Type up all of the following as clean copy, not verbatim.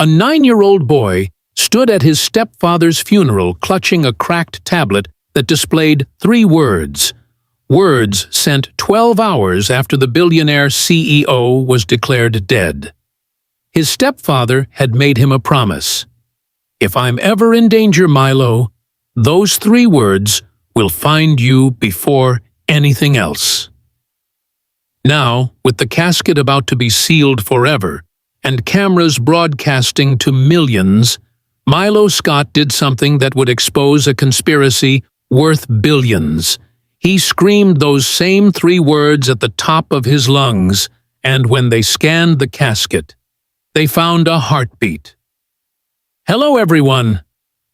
A 9-year-old boy stood at his stepfather's funeral clutching a cracked tablet that displayed 3 words. Words sent 12 hours after the billionaire CEO was declared dead. His stepfather had made him a promise. "If I'm ever in danger, Milo, those 3 words will find you before anything else." Now, with the casket about to be sealed forever, and cameras broadcasting to millions, Milo Scott did something that would expose a conspiracy worth billions. He screamed those same 3 words at the top of his lungs, and when they scanned the casket, they found a heartbeat. Hello everyone,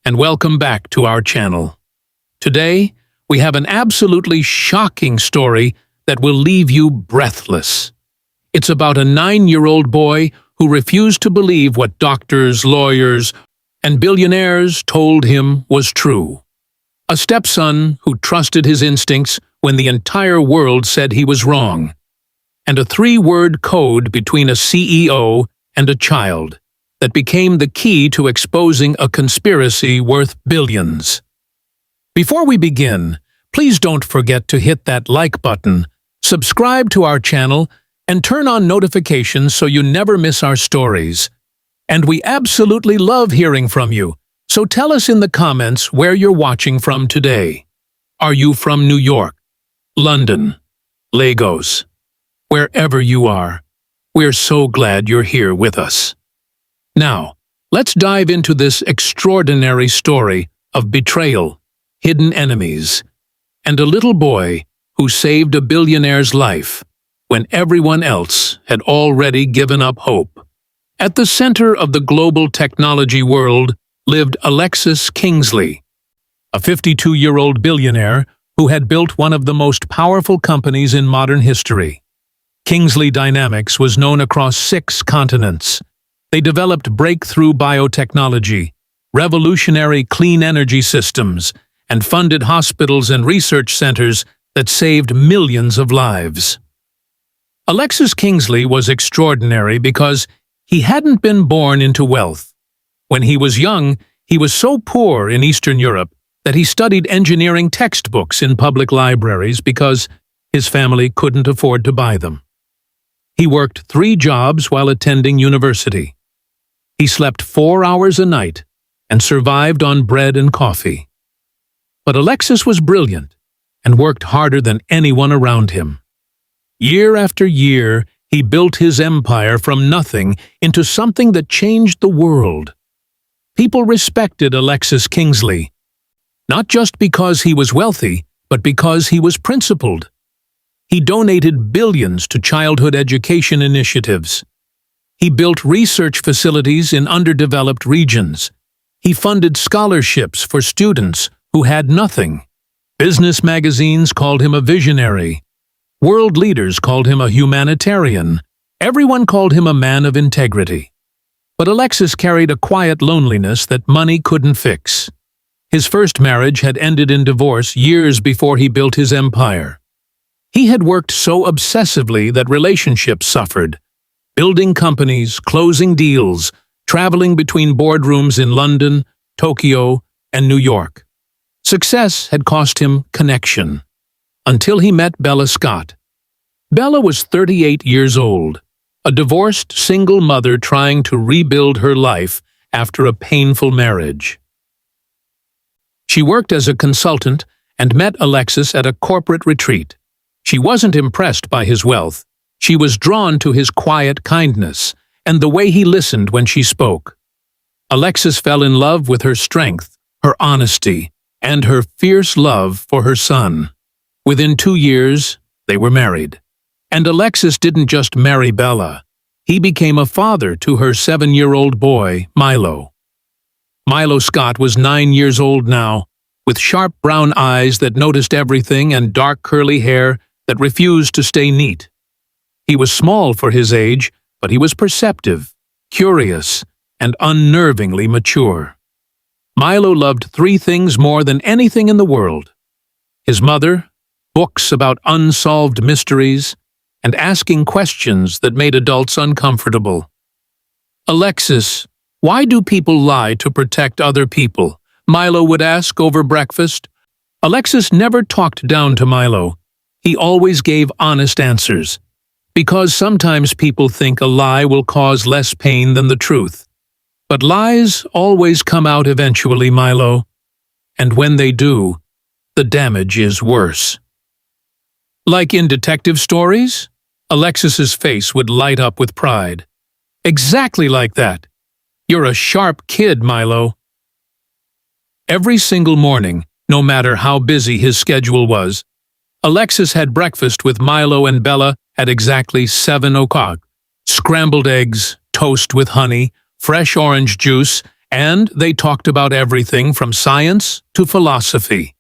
and welcome back to our channel. Today, we have an absolutely shocking story that will leave you breathless. It's about a 9-year-old boy who refused to believe what doctors, lawyers, and billionaires told him was true. A stepson who trusted his instincts when the entire world said he was wrong. And a 3-word code between a CEO and a child that became the key to exposing a conspiracy worth billions. Before we begin, please don't forget to hit that like button, subscribe to our channel, and turn on notifications so you never miss our stories. And we absolutely love hearing from you, so tell us in the comments where you're watching from today. Are you from New York, London, Lagos? Wherever you are, we're so glad you're here with us. Now, let's dive into this extraordinary story of betrayal, hidden enemies, and a little boy who saved a billionaire's life when everyone else had already given up hope. At the center of the global technology world lived Alexis Kingsley, a 52-year-old billionaire who had built one of the most powerful companies in modern history. Kingsley Dynamics was known across 6 continents. They developed breakthrough biotechnology, revolutionary clean energy systems, and funded hospitals and research centers that saved millions of lives. Alexis Kingsley was extraordinary because he hadn't been born into wealth. When he was young, he was so poor in Eastern Europe that he studied engineering textbooks in public libraries because his family couldn't afford to buy them. He worked 3 jobs while attending university. He slept 4 hours a night and survived on bread and coffee. But Alexis was brilliant and worked harder than anyone around him. Year after year, he built his empire from nothing into something that changed the world. People respected Alexis Kingsley, not just because he was wealthy, but because he was principled. He donated billions to childhood education initiatives. He built research facilities in underdeveloped regions. He funded scholarships for students who had nothing. Business magazines called him a visionary. World leaders called him a humanitarian. Everyone called him a man of integrity. But Alexis carried a quiet loneliness that money couldn't fix. His first marriage had ended in divorce years before he built his empire. He had worked so obsessively that relationships suffered, building companies, closing deals, traveling between boardrooms in London, Tokyo, and New York. Success had cost him connection, until he met Bella Scott. Bella was 38 years old, a divorced single mother trying to rebuild her life after a painful marriage. She worked as a consultant and met Alexis at a corporate retreat. She wasn't impressed by his wealth. She was drawn to his quiet kindness and the way he listened when she spoke. Alexis fell in love with her strength, her honesty, and her fierce love for her son. Within 2 years, they were married. And Alexis didn't just marry Bella. He became a father to her 7-year-old boy, Milo. Milo Scott was 9 years old now, with sharp brown eyes that noticed everything and dark curly hair that refused to stay neat. He was small for his age, but he was perceptive, curious, and unnervingly mature. Milo loved 3 things more than anything in the world: his mother, books about unsolved mysteries, and asking questions that made adults uncomfortable. Alexis Why do people lie to protect other people? Milo would ask over breakfast. Alexis never talked down to Milo. He always gave honest answers. Because sometimes people think a lie will cause less pain than the truth. But lies always come out eventually, Milo. And when they do, the damage is worse. Like in detective stories, Alexis's face would light up with pride. Exactly like that. You're a sharp kid, Milo. Every single morning, no matter how busy his schedule was, Alexis had breakfast with Milo and Bella at exactly 7 o'clock. Scrambled eggs, toast with honey, fresh orange juice, and they talked about everything from science to philosophy.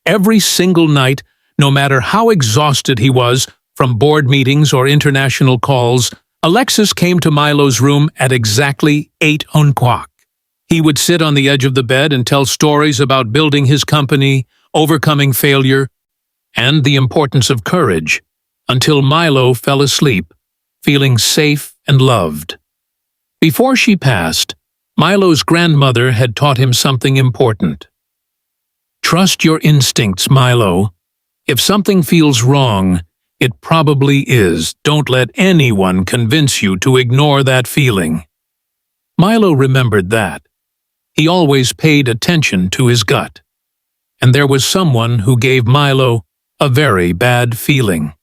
Every single night, no matter how exhausted he was from board meetings or international calls, Alexis came to Milo's room at exactly 8 o'clock. He would sit on the edge of the bed and tell stories about building his company, overcoming failure, and the importance of courage, until Milo fell asleep, feeling safe and loved. Before she passed, Milo's grandmother had taught him something important. Trust your instincts, Milo. If something feels wrong, it probably is. Don't let anyone convince you to ignore that feeling. Milo remembered that. He always paid attention to his gut. And there was someone who gave Milo a very bad feeling.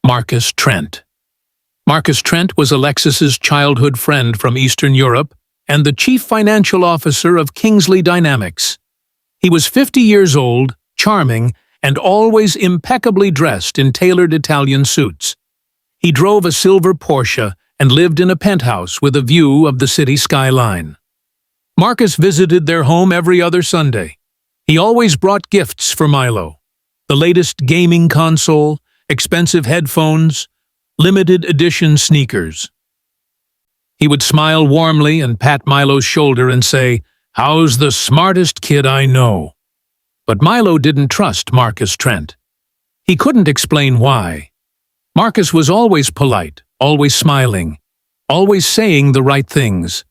Marcus Trent. Marcus Trent was Alexis's childhood friend from Eastern Europe and the chief financial officer of Kingsley Dynamics. He was 50 years old, charming, and always impeccably dressed in tailored Italian suits. He drove a silver Porsche and lived in a penthouse with a view of the city skyline. Marcus visited their home every other Sunday. He always brought gifts for Milo: the latest gaming console, expensive headphones, limited edition sneakers. He would smile warmly and pat Milo's shoulder and say, "How's the smartest kid I know?" But Milo didn't trust Marcus Trent. He couldn't explain why. Marcus was always polite, always smiling, always saying the right things.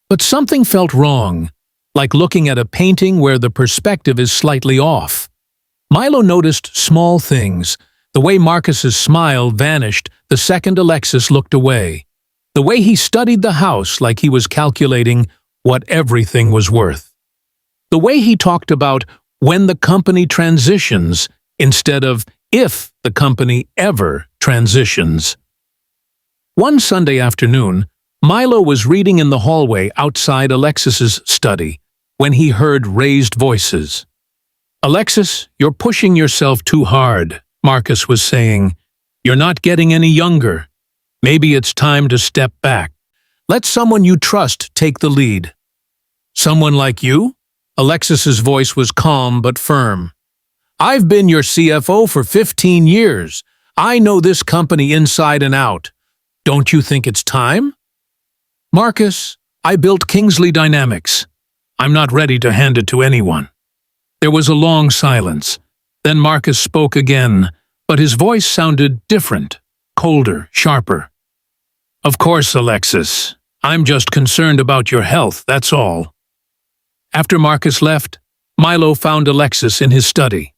But something felt wrong, like looking at a painting where the perspective is slightly off. Milo noticed small things: the way Marcus's smile vanished the second Alexis looked away, the way he studied the house like he was calculating what everything was worth, the way he talked about when the company transitions instead of if the company ever transitions. One Sunday afternoon, Milo was reading in the hallway outside Alexis's study when he heard raised voices. "Alexis, you're pushing yourself too hard," Marcus was saying. "You're not getting any younger. Maybe it's time to step back. Let someone you trust take the lead." "Someone like you?" Alexis's voice was calm but firm. "I've been your CFO for 15 years. I know this company inside and out. Don't you think it's time?" "Marcus, I built Kingsley Dynamics. I'm not ready to hand it to anyone." There was a long silence. Then Marcus spoke again, but his voice sounded different, colder, sharper. "Of course, Alexis. I'm just concerned about your health, that's all." After Marcus left, Milo found Alexis in his study.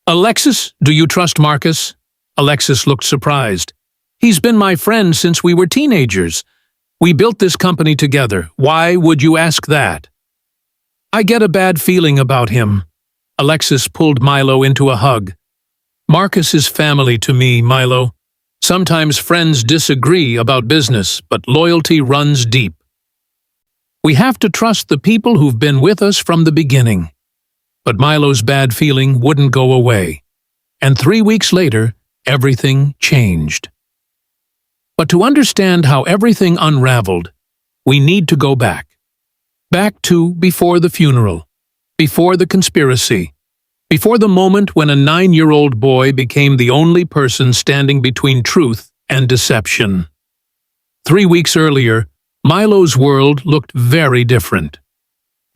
"Alexis, do you trust Marcus?" Alexis looked surprised. "He's been my friend since we were teenagers. We built this company together. Why would you ask that?" "I get a bad feeling about him." Alexis pulled Milo into a hug. "Marcus is family to me, Milo. Sometimes friends disagree about business, but loyalty runs deep. We have to trust the people who've been with us from the beginning." But Milo's bad feeling wouldn't go away. And 3 weeks later, everything changed. But to understand how everything unraveled, we need to go back. Back to before the funeral, before the conspiracy, before the moment when a 9-year-old boy became the only person standing between truth and deception. 3 weeks earlier, Milo's world looked very different.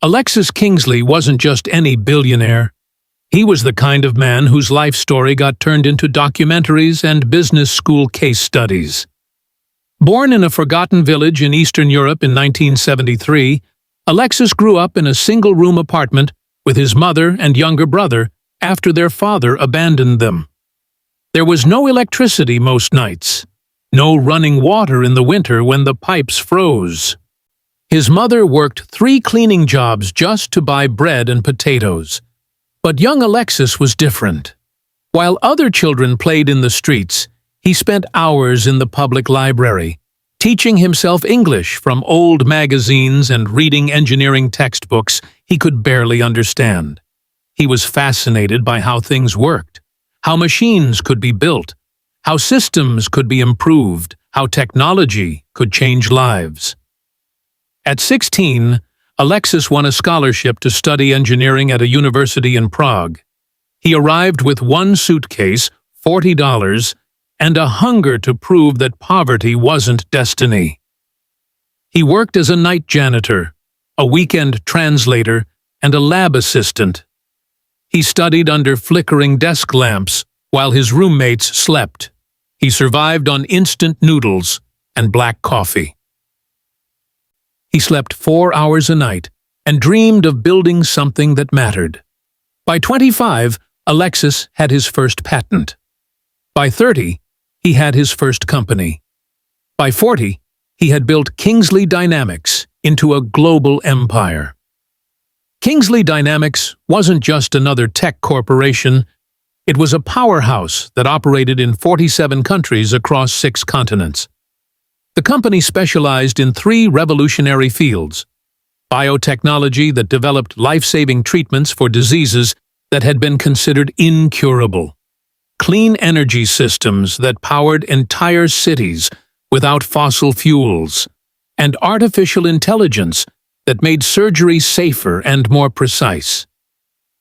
Alexis Kingsley wasn't just any billionaire. He was the kind of man whose life story got turned into documentaries and business school case studies. Born in a forgotten village in Eastern Europe in 1973, Alexis grew up in a single-room apartment with his mother and younger brother after their father abandoned them. There was no electricity most nights, no running water in the winter when the pipes froze. His mother worked 3 cleaning jobs just to buy bread and potatoes. But young Alexis was different. While other children played in the streets, he spent hours in the public library, teaching himself English from old magazines and reading engineering textbooks he could barely understand. He was fascinated by how things worked, how machines could be built, how systems could be improved, how technology could change lives. At 16, Alexis won a scholarship to study engineering at a university in Prague. He arrived with 1 suitcase, $40, and a hunger to prove that poverty wasn't destiny. He worked as a night janitor, a weekend translator, and a lab assistant. He studied under flickering desk lamps while his roommates slept. He survived on instant noodles and black coffee. He slept 4 hours a night and dreamed of building something that mattered. By 25, Alexis had his first patent. By 30, he had his first company. By 40, he had built Kingsley Dynamics into a global empire. Kingsley Dynamics wasn't just another tech corporation. It was a powerhouse that operated in 47 countries across 6 continents. The company specialized in 3 revolutionary fields: biotechnology that developed life-saving treatments for diseases that had been considered incurable, clean energy systems that powered entire cities without fossil fuels, and artificial intelligence that made surgery safer and more precise.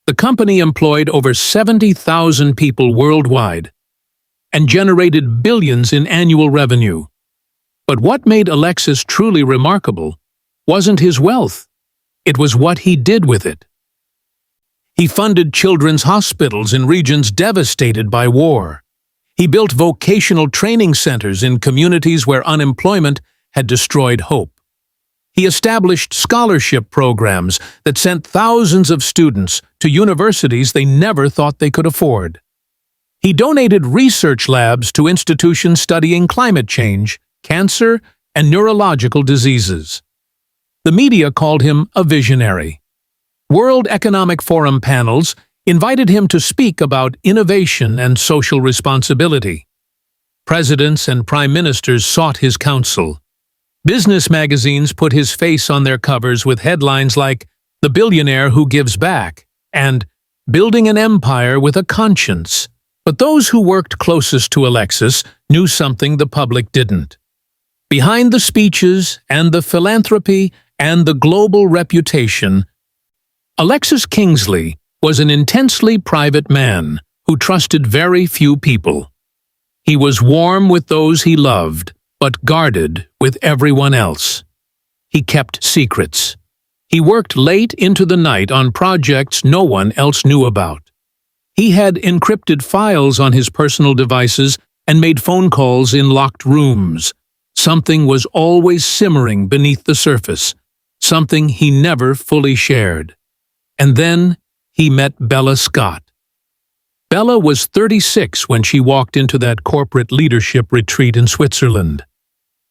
The company employed over 70,000 people worldwide and generated billions in annual revenue. But what made Alexis truly remarkable wasn't his wealth. It was what he did with it. He funded children's hospitals in regions devastated by war. He built vocational training centers in communities where unemployment had destroyed hope. He established scholarship programs that sent thousands of students to universities they never thought they could afford. He donated research labs to institutions studying climate change, cancer, and neurological diseases. The media called him a visionary. World Economic Forum panels invited him to speak about innovation and social responsibility. Presidents and prime ministers sought his counsel. Business magazines put his face on their covers with headlines like "The Billionaire Who Gives Back" and "Building an Empire with a Conscience." But those who worked closest to Alexis knew something the public didn't. Behind the speeches and the philanthropy and the global reputation, Alexis Kingsley was an intensely private man who trusted very few people. He was warm with those he loved, but guarded with everyone else. He kept secrets. He worked late into the night on projects no one else knew about. He had encrypted files on his personal devices and made phone calls in locked rooms. Something was always simmering beneath the surface, something he never fully shared. And then he met Milo Scott. Bella was 36 when she walked into that corporate leadership retreat in Switzerland.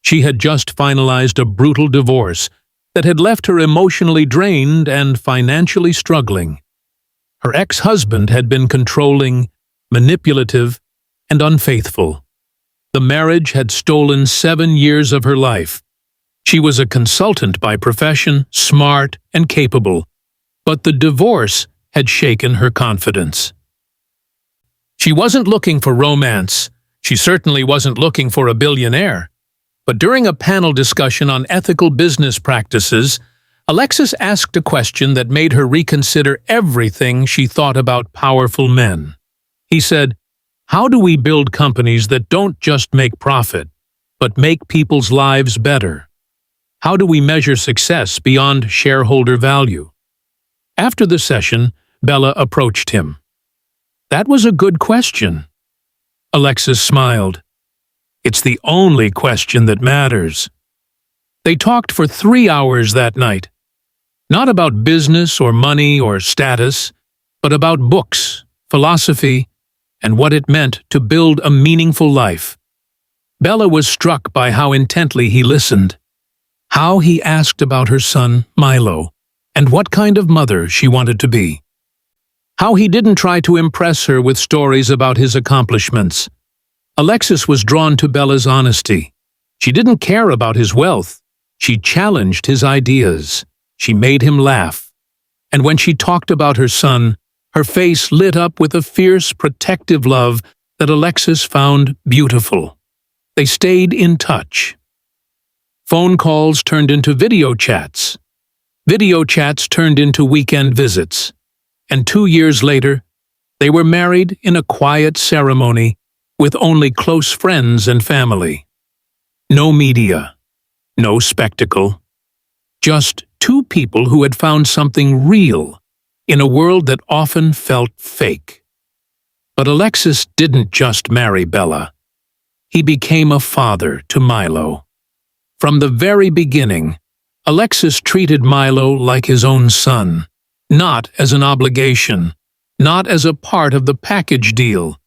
She had just finalized a brutal divorce that had left her emotionally drained and financially struggling. Her ex-husband had been controlling, manipulative, and unfaithful. The marriage had stolen 7 years of her life. She was a consultant by profession, smart and capable, but the divorce had shaken her confidence. She wasn't looking for romance. She certainly wasn't looking for a billionaire. But during a panel discussion on ethical business practices, Alexis asked a question that made her reconsider everything she thought about powerful men. He said, "How do we build companies that don't just make profit, but make people's lives better? How do we measure success beyond shareholder value?" After the session, Bella approached him. "That was a good question." Alexis smiled. It's the only question that matters. They talked for 3 hours that night. Not about business or money or status, but about books, philosophy, and what it meant to build a meaningful life. Bella was struck by how intently he listened, how he asked about her son, Milo, and what kind of mother she wanted to be. How he didn't try to impress her with stories about his accomplishments. Alexis was drawn to Bella's honesty. She didn't care about his wealth. She challenged his ideas. She made him laugh. And when she talked about her son, her face lit up with a fierce, protective love that Alexis found beautiful. They stayed in touch. Phone calls turned into video chats. Video chats turned into weekend visits. And 2 years later, they were married in a quiet ceremony with only close friends and family. No media, no spectacle. Just two people who had found something real in a world that often felt fake. But Alexis didn't just marry Bella. He became a father to Milo. From the very beginning, Alexis treated Milo like his own son, not as an obligation, not as a part of the package deal,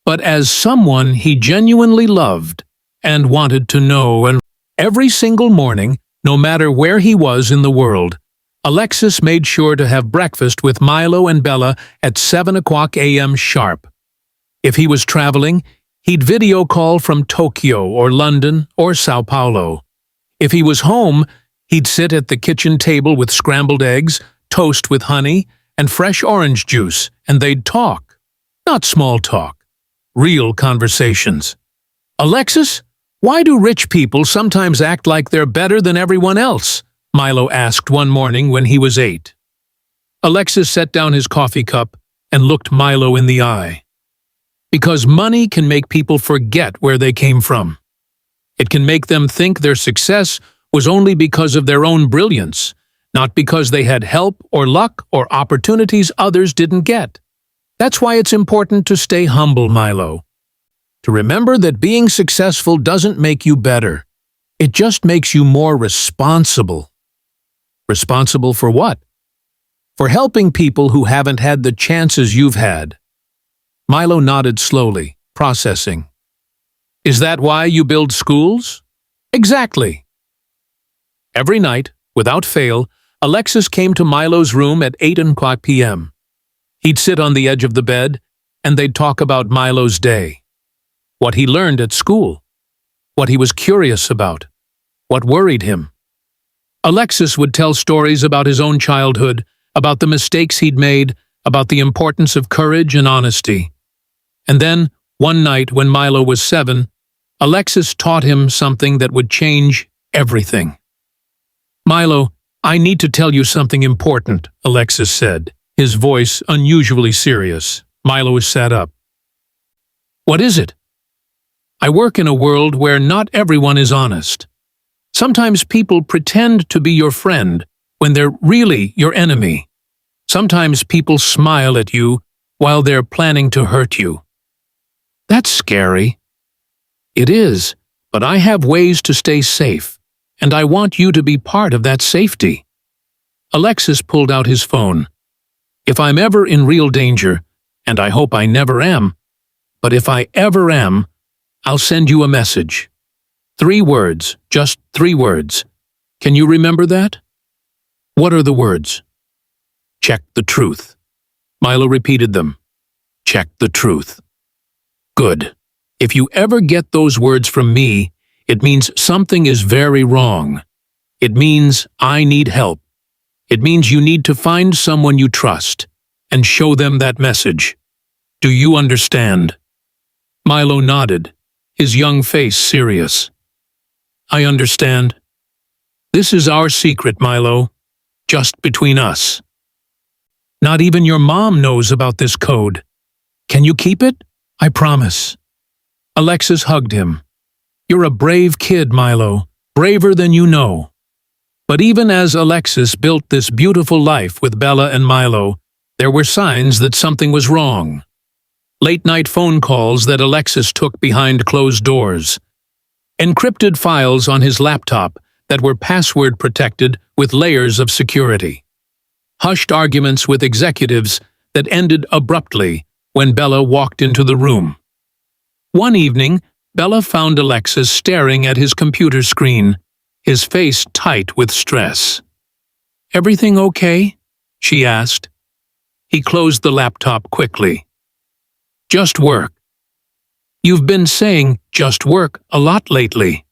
but as someone he genuinely loved and wanted to know. And every single morning, no matter where he was in the world, Alexis made sure to have breakfast with Milo and Bella at 7 o'clock a.m. sharp. If he was traveling, he'd video call from Tokyo or London or Sao Paulo. If he was home, he'd sit at the kitchen table with scrambled eggs, toast with honey, and fresh orange juice, and they'd talk. Not small talk. Real conversations. "Alexis, why do rich people sometimes act like they're better than everyone else?" Milo asked one morning when he was 8. Alexis set down his coffee cup and looked Milo in the eye. Because money can make people forget where they came from. It can make them think their success was only because of their own brilliance, not because they had help or luck or opportunities others didn't get. That's why it's important to stay humble, Milo. To remember that being successful doesn't make you better. It just makes you more responsible. Responsible for what? For helping people who haven't had the chances you've had. Milo nodded slowly, processing. Is that why you build schools? Exactly. Every night, without fail, Alexis came to Milo's room at 8 o'clock p.m. He'd sit on the edge of the bed, and they'd talk about Milo's day. What he learned at school. What he was curious about. What worried him. Alexis would tell stories about his own childhood, about the mistakes he'd made, about the importance of courage and honesty. And then, one night when Milo was 7, Alexis taught him something that would change everything. "Milo, I need to tell you something important," Alexis said, his voice unusually serious. Milo sat up. "What is it?" "I work in a world where not everyone is honest. Sometimes people pretend to be your friend when they're really your enemy. Sometimes people smile at you while they're planning to hurt you." "That's scary." "It is, but I have ways to stay safe, and I want you to be part of that safety." Alexis pulled out his phone. "If I'm ever in real danger, and I hope I never am, but if I ever am, I'll send you a message. 3 words, just 3 words. Can you remember that?" "What are the words?" "Check the truth." Milo repeated them. "Check the truth." "Good. If you ever get those words from me, it means something is very wrong. It means I need help. It means you need to find someone you trust and show them that message. Do you understand?" Milo nodded, his young face serious. "I understand. This is our secret, Milo, just between us. Not even your mom knows about this code. Can you keep it? I promise." Alexis hugged him. "You're a brave kid, Milo, braver than you know." But even as Alexis built this beautiful life with Bella and Milo, there were signs that something was wrong. Late-night phone calls that Alexis took behind closed doors. encrypted files on his laptop that were password protected with layers of security, hushed arguments with executives that ended abruptly when Bella walked into the room. One evening, Bella found Alexis staring at his computer screen, his face tight with stress. "Everything okay?" she asked. He closed the laptop quickly. "Just work." "You've been saying just work a lot lately."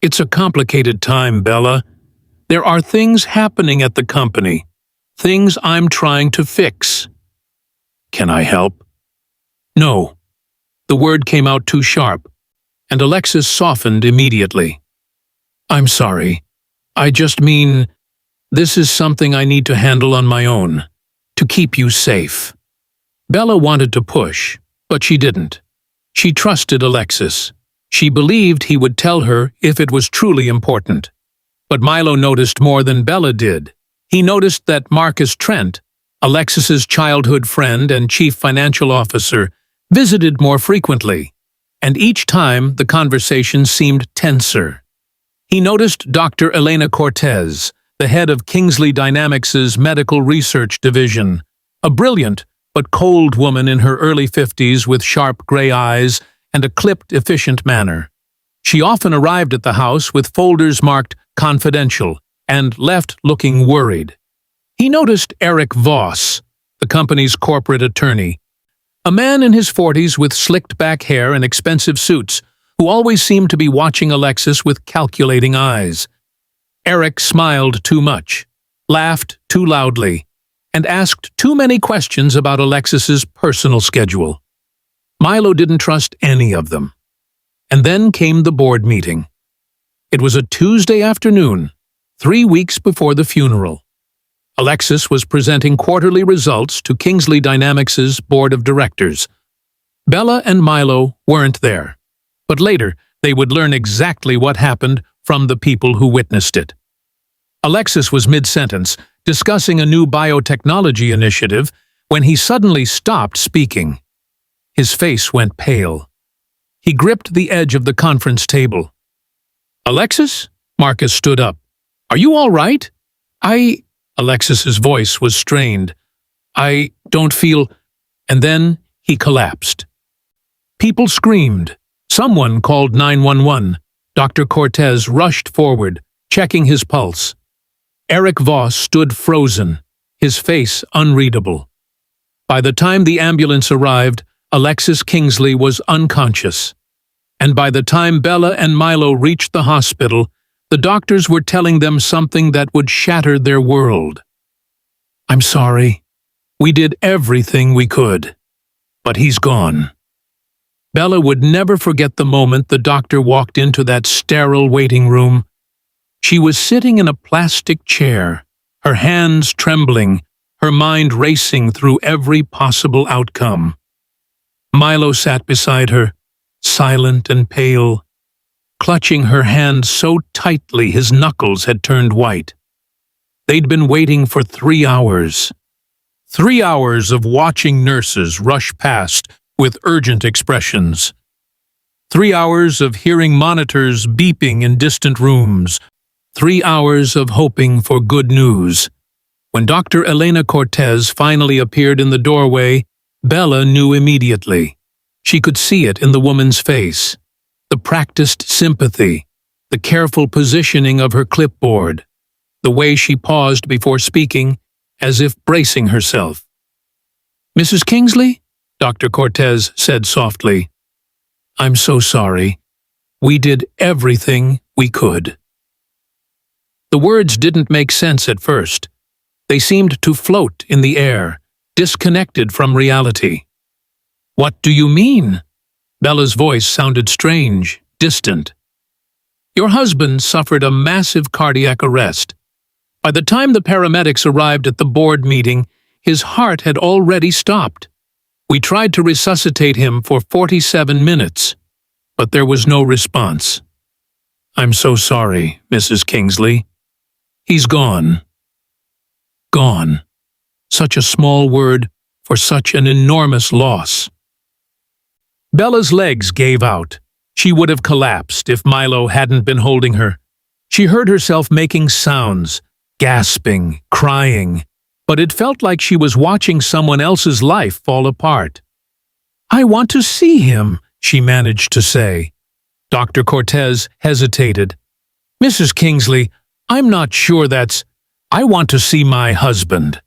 "It's a complicated time, Bella. There are things happening at the company, things I'm trying to fix." "Can I help?" "No." The word came out too sharp, and Alexis softened immediately. "I'm sorry. I just mean, this is something I need to handle on my own, to keep you safe." Bella wanted to push, but she didn't. She trusted Alexis. She believed he would tell her if it was truly important. But Milo noticed more than Bella did. He noticed that Marcus Trent, Alexis's childhood friend and chief financial officer, visited more frequently, and each time the conversation seemed tenser. He noticed Dr. Elena Cortez, the head of Kingsley Dynamics' medical research division, a brilliant but cold woman in her early 50s with sharp gray eyes and a clipped, efficient manner. She often arrived at the house with folders marked confidential and left looking worried. He noticed Eric Voss, the company's corporate attorney, a man in his 40s with slicked-back hair and expensive suits, who always seemed to be watching Alexis with calculating eyes. Eric smiled too much, laughed too loudly, and asked too many questions about Alexis's personal schedule. Milo didn't trust any of them. And then came the board meeting. It was a Tuesday afternoon, 3 weeks before the funeral. Alexis was presenting quarterly results to Kingsley Dynamics' board of directors. Bella and Milo weren't there, but later they would learn exactly what happened from the people who witnessed it. Alexis was mid-sentence, discussing a new biotechnology initiative, when he suddenly stopped speaking. His face went pale. He gripped the edge of the conference table. "Alexis?" Marcus stood up. "Are you all right?" Alexis's voice was strained. "I don't feel—" And then he collapsed. People screamed. Someone called 911. Dr. Cortez rushed forward, checking his pulse. Eric Voss stood frozen, his face unreadable. By the time the ambulance arrived, Alexis Kingsley was unconscious. And by the time Bella and Milo reached the hospital, the doctors were telling them something that would shatter their world. "I'm sorry. We did everything we could. But he's gone." Bella would never forget the moment the doctor walked into that sterile waiting room. She was sitting in a plastic chair, her hands trembling, her mind racing through every possible outcome. Milo sat beside her, silent and pale, clutching her hand so tightly his knuckles had turned white. They'd been waiting for 3 hours. 3 hours of watching nurses rush past with urgent expressions. 3 hours of hearing monitors beeping in distant rooms. 3 hours of hoping for good news. When Dr. Elena Cortez finally appeared in the doorway, Bella knew immediately. She could see it in the woman's face. The practiced sympathy, the careful positioning of her clipboard, the way she paused before speaking, as if bracing herself. "Mrs. Kingsley?" Dr. Cortez said softly. "I'm so sorry. We did everything we could." The words didn't make sense at first. They seemed to float in the air, disconnected from reality. "What do you mean?" Bella's voice sounded strange, distant. "Your husband suffered a massive cardiac arrest. By the time the paramedics arrived at the board meeting, his heart had already stopped. We tried to resuscitate him for 47 minutes, but there was no response. I'm so sorry, Mrs. Kingsley. He's gone. Gone. Such a small word for such an enormous loss." Bella's legs gave out. She would have collapsed if Milo hadn't been holding her. She heard herself making sounds, gasping, crying, but it felt like she was watching someone else's life fall apart. "I want to see him," she managed to say. Dr. Cortez hesitated. "Mrs. Kingsley, I'm not sure I want to see my husband."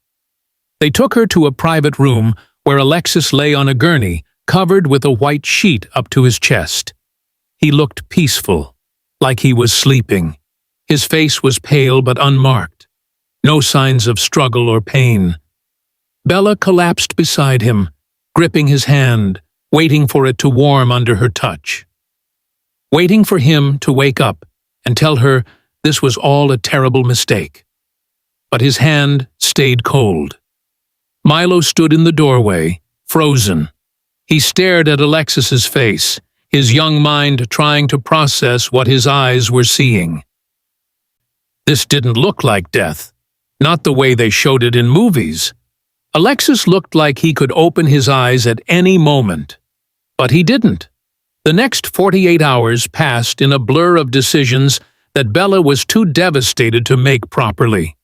They took her to a private room where Alexis lay on a gurney, covered with a white sheet up to his chest. He looked peaceful, like he was sleeping. His face was pale but unmarked. No signs of struggle or pain. Bella collapsed beside him, gripping his hand, waiting for it to warm under her touch. Waiting for him to wake up and tell her this was all a terrible mistake. But his hand stayed cold. Milo stood in the doorway, frozen. He stared at Alexis's face, his young mind trying to process what his eyes were seeing. This didn't look like death, not the way they showed it in movies. Alexis looked like he could open his eyes at any moment. But he didn't. The next 48 hours passed in a blur of decisions that Bella was too devastated to make properly.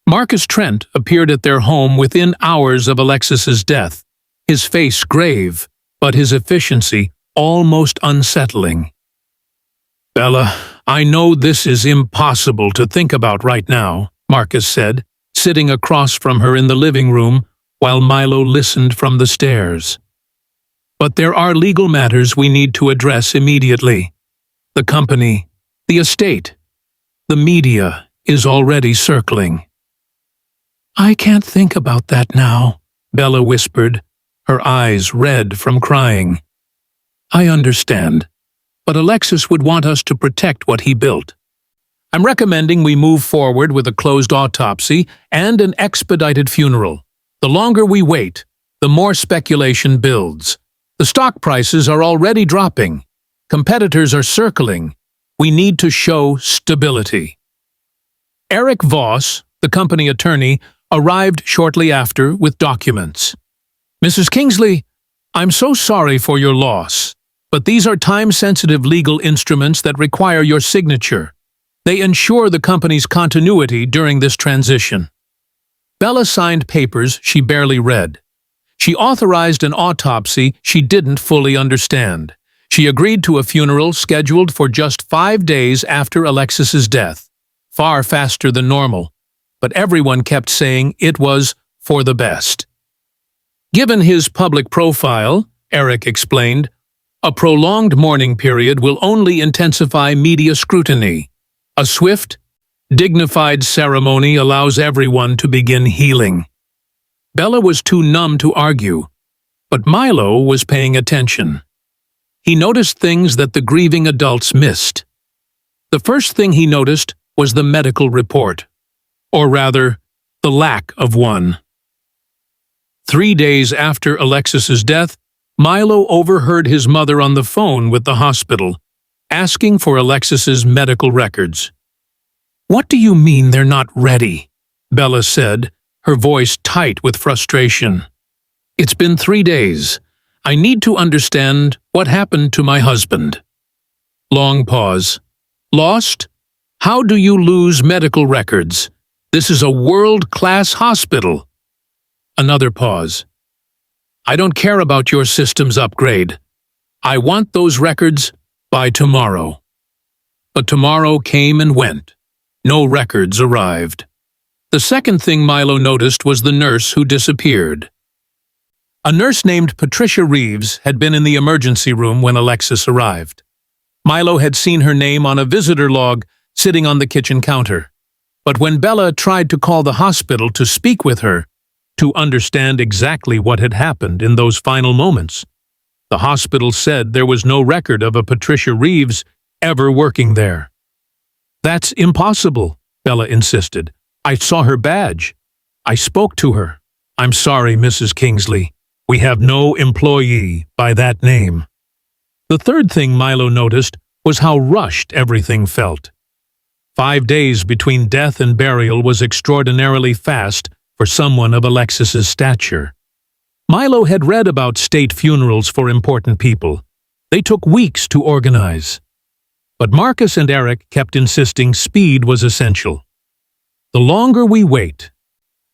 Marcus Trent appeared at their home within hours of Alexis's death, his face grave, but his efficiency almost unsettling. "Bella, I know this is impossible to think about right now," Marcus said, sitting across from her in the living room while Milo listened from the stairs. "But there are legal matters we need to address immediately. The company, the estate, the media is already circling." "I can't think about that now," Bella whispered, her eyes red from crying. "I understand, but Alexis would want us to protect what he built. I'm recommending we move forward with a closed autopsy and an expedited funeral. The longer we wait, the more speculation builds. The stock prices are already dropping. Competitors are circling. We need to show stability." Eric Voss, the company attorney, arrived shortly after with documents. "Mrs. Kingsley, I'm so sorry for your loss, but these are time-sensitive legal instruments that require your signature. They ensure the company's continuity during this transition." Bella signed papers she barely read. She authorized an autopsy she didn't fully understand. She agreed to a funeral scheduled for just 5 days after Alexis's death, far faster than normal, but everyone kept saying it was for the best. Given his public profile, Eric explained, a prolonged mourning period will only intensify media scrutiny. A swift, dignified ceremony allows everyone to begin healing. Bella was too numb to argue, but Milo was paying attention. He noticed things that the grieving adults missed. The first thing he noticed was the medical report, or rather, the lack of one. 3 days after Alexis's death, Milo overheard his mother on the phone with the hospital, asking for Alexis's medical records. "What do you mean they're not ready?" Bella said, her voice tight with frustration. "It's been 3 days. I need to understand what happened to my husband." Long pause. "Lost? How do you lose medical records? This is a world-class hospital." Another pause. "I don't care about your system's upgrade. I want those records by tomorrow." But tomorrow came and went. No records arrived. The second thing Milo noticed was the nurse who disappeared. A nurse named Patricia Reeves had been in the emergency room when Alexis arrived. Milo had seen her name on a visitor log sitting on the kitchen counter. But when Bella tried to call the hospital to speak with her, to understand exactly what had happened in those final moments, the hospital said there was no record of a Patricia Reeves ever working there. "That's impossible," Bella insisted. "I saw her badge. I spoke to her. I'm sorry, Mrs. Kingsley. We have no employee by that name." The third thing Milo noticed was how rushed everything felt. 5 days between death and burial was extraordinarily fast for someone of Alexis's stature. Milo had read about state funerals for important people. They took weeks to organize. But Marcus and Eric kept insisting speed was essential. The longer we wait,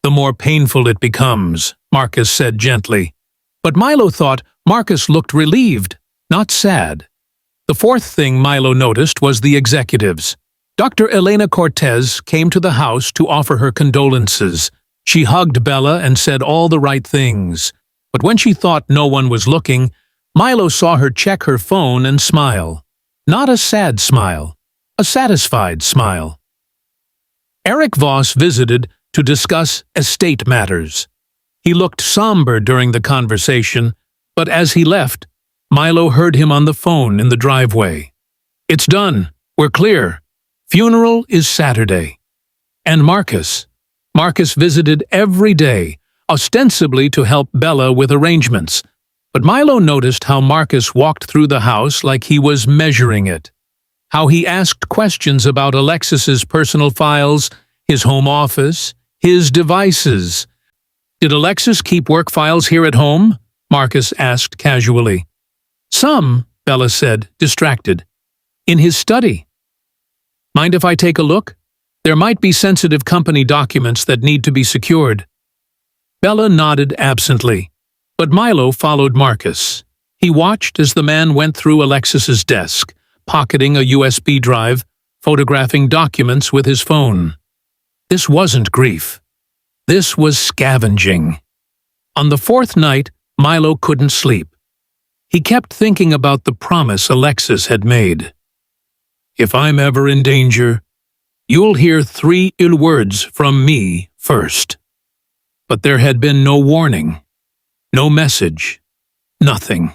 the more painful it becomes, Marcus said gently. But Milo thought Marcus looked relieved, not sad. The fourth thing Milo noticed was the executives. Dr. Elena Cortez came to the house to offer her condolences. She hugged Bella and said all the right things. But when she thought no one was looking, Milo saw her check her phone and smile. Not a sad smile, a satisfied smile. Eric Voss visited to discuss estate matters. He looked somber during the conversation, but as he left, Milo heard him on the phone in the driveway. "It's done. We're clear. Funeral is Saturday." And Marcus visited every day, ostensibly to help Bella with arrangements. But Milo noticed how Marcus walked through the house like he was measuring it. How he asked questions about Alexis's personal files, his home office, his devices. "Did Alexis keep work files here at home?" Marcus asked casually. "Some," Bella said, distracted. "In his study." "Mind if I take a look? There might be sensitive company documents that need to be secured." Bella nodded absently, but Milo followed Marcus. He watched as the man went through Alexis's desk, pocketing a USB drive, photographing documents with his phone. This wasn't grief. This was scavenging. On the fourth night, Milo couldn't sleep. He kept thinking about the promise Alexis had made. "If I'm ever in danger, you'll hear 3 ill words from me first." But there had been no warning, no message, nothing.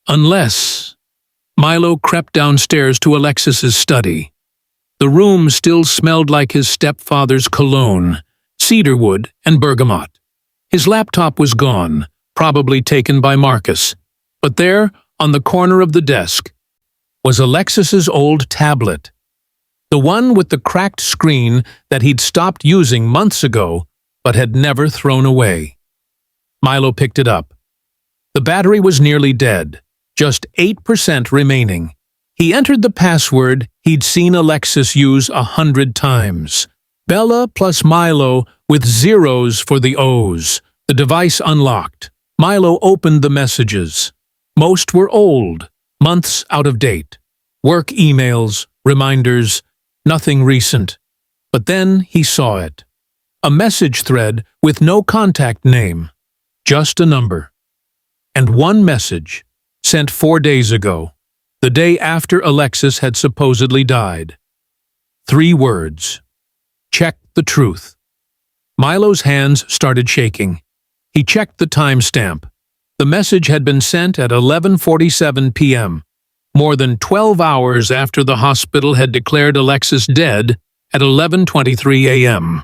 Unless Milo crept downstairs to Alexis's study. The room still smelled like his stepfather's cologne, cedarwood and bergamot. His laptop was gone, probably taken by Marcus. But there, on the corner of the desk, was Alexis's old tablet. The one with the cracked screen that he'd stopped using months ago, but had never thrown away. Milo picked it up. The battery was nearly dead, just 8% remaining. He entered the password he'd seen Alexis use 100 times. Bella plus Milo with zeros for the O's. The device unlocked. Milo opened the messages. Most were old, months out of date. Work emails, reminders, nothing recent. But then he saw it. A message thread with no contact name, just a number. And one message, sent 4 days ago, the day after Alexis had supposedly died. 3 words. Check the truth. Milo's hands started shaking. He checked the timestamp. The message had been sent at 11:47 p.m., more than 12 hours after the hospital had declared Alexis dead at 11:23 a.m.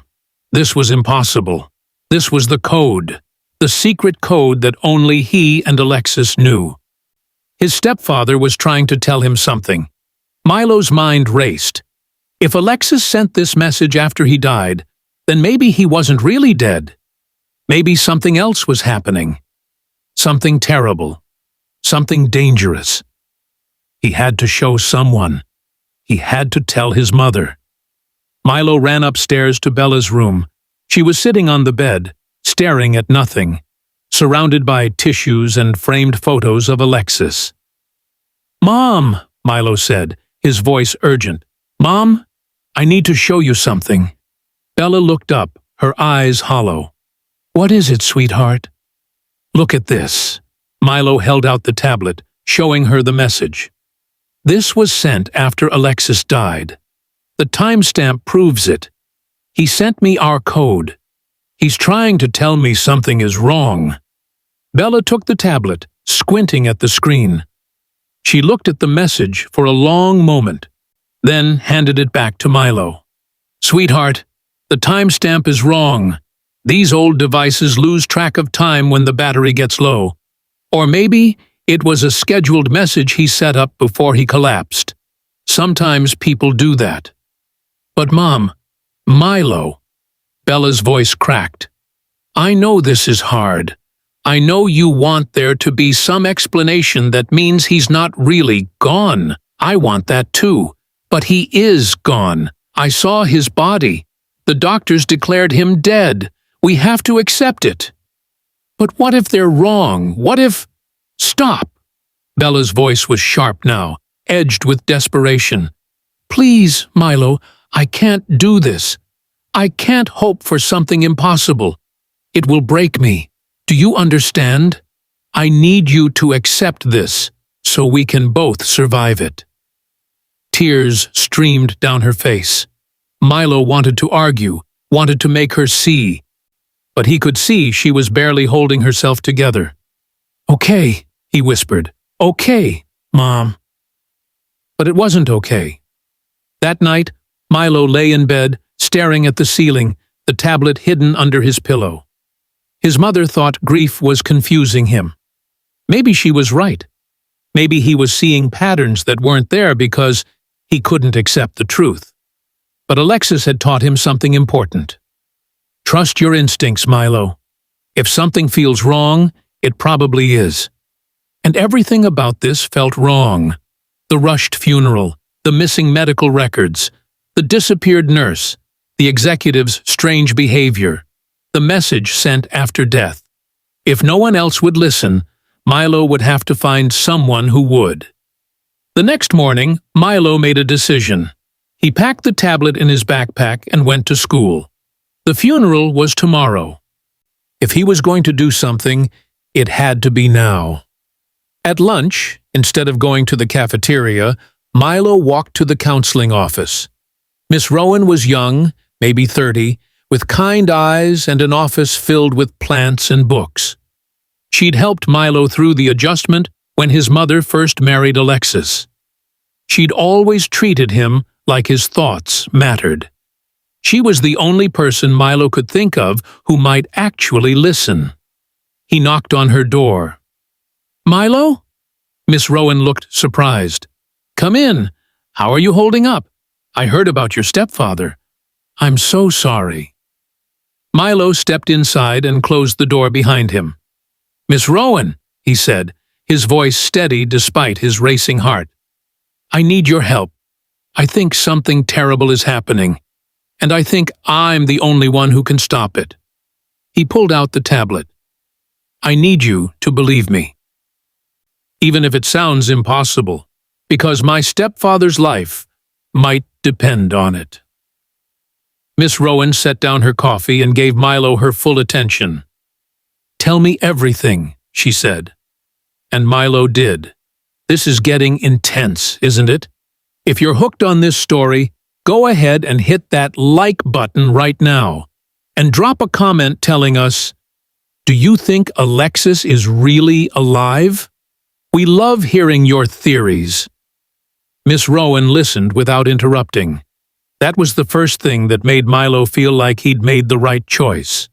This was impossible. This was the code, the secret code that only he and Alexis knew. His stepfather was trying to tell him something. Milo's mind raced. If Alexis sent this message after he died, then maybe he wasn't really dead. Maybe something else was happening. Something terrible. Something dangerous. He had to show someone. He had to tell his mother. Milo ran upstairs to Bella's room. She was sitting on the bed, staring at nothing, surrounded by tissues and framed photos of Alexis. "Mom," Milo said, his voice urgent. "Mom, I need to show you something." Bella looked up, her eyes hollow. "What is it, sweetheart?" "Look at this." Milo held out the tablet, showing her the message. This was sent after Alexis died. The timestamp proves it. He sent me our code. He's trying to tell me something is wrong. Bella took the tablet, squinting at the screen. She looked at the message for a long moment, then handed it back to Milo. "Sweetheart, the timestamp is wrong. These old devices lose track of time when the battery gets low. Or maybe it was a scheduled message he set up before he collapsed. Sometimes people do that." "But Mom, Milo," Bella's voice cracked. "I know this is hard, I know you want there to be some explanation that means he's not really gone. I want that too. But he is gone. I saw his body. The doctors declared him dead. We have to accept it. But what if they're wrong? What if— Stop! Bella's voice was sharp now, edged with desperation. Please, Milo, I can't do this. I can't hope for something impossible. It will break me. Do you understand? I need you to accept this, so we can both survive it. Tears streamed down her face. Milo wanted to argue, wanted to make her see. But he could see she was barely holding herself together. Okay, he whispered. Okay, Mom. But it wasn't okay. That night, Milo lay in bed, staring at the ceiling, the tablet hidden under his pillow. His mother thought grief was confusing him. Maybe she was right. Maybe he was seeing patterns that weren't there because he couldn't accept the truth. But Alexis had taught him something important. Trust your instincts, Milo. If something feels wrong, it probably is. And everything about this felt wrong. The rushed funeral, the missing medical records, the disappeared nurse, the executive's strange behavior, the message sent after death. If no one else would listen, Milo would have to find someone who would. The next morning, Milo made a decision. He packed the tablet in his backpack and went to school. The funeral was tomorrow. If he was going to do something, it had to be now. At lunch, instead of going to the cafeteria, Milo walked to the counseling office. Miss Rowan was young, maybe 30, with kind eyes and an office filled with plants and books. She'd helped Milo through the adjustment when his mother first married Alexis. She'd always treated him like his thoughts mattered. She was the only person Milo could think of who might actually listen. He knocked on her door. Milo? Miss Rowan looked surprised. Come in. How are you holding up? I heard about your stepfather. I'm so sorry. Milo stepped inside and closed the door behind him. Miss Rowan, he said, his voice steady despite his racing heart. I need your help. I think something terrible is happening, and I think I'm the only one who can stop it. He pulled out the tablet. I need you to believe me. Even if it sounds impossible, because my stepfather's life might depend on it. Miss Rowan set down her coffee and gave Milo her full attention. Tell me everything, she said. And Milo did. This is getting intense, isn't it? If you're hooked on this story, go ahead and hit that like button right now. And drop a comment telling us, do you think Alexis is really alive? We love hearing your theories. Miss Rowan listened without interrupting. That was the first thing that made Milo feel like he'd made the right choice.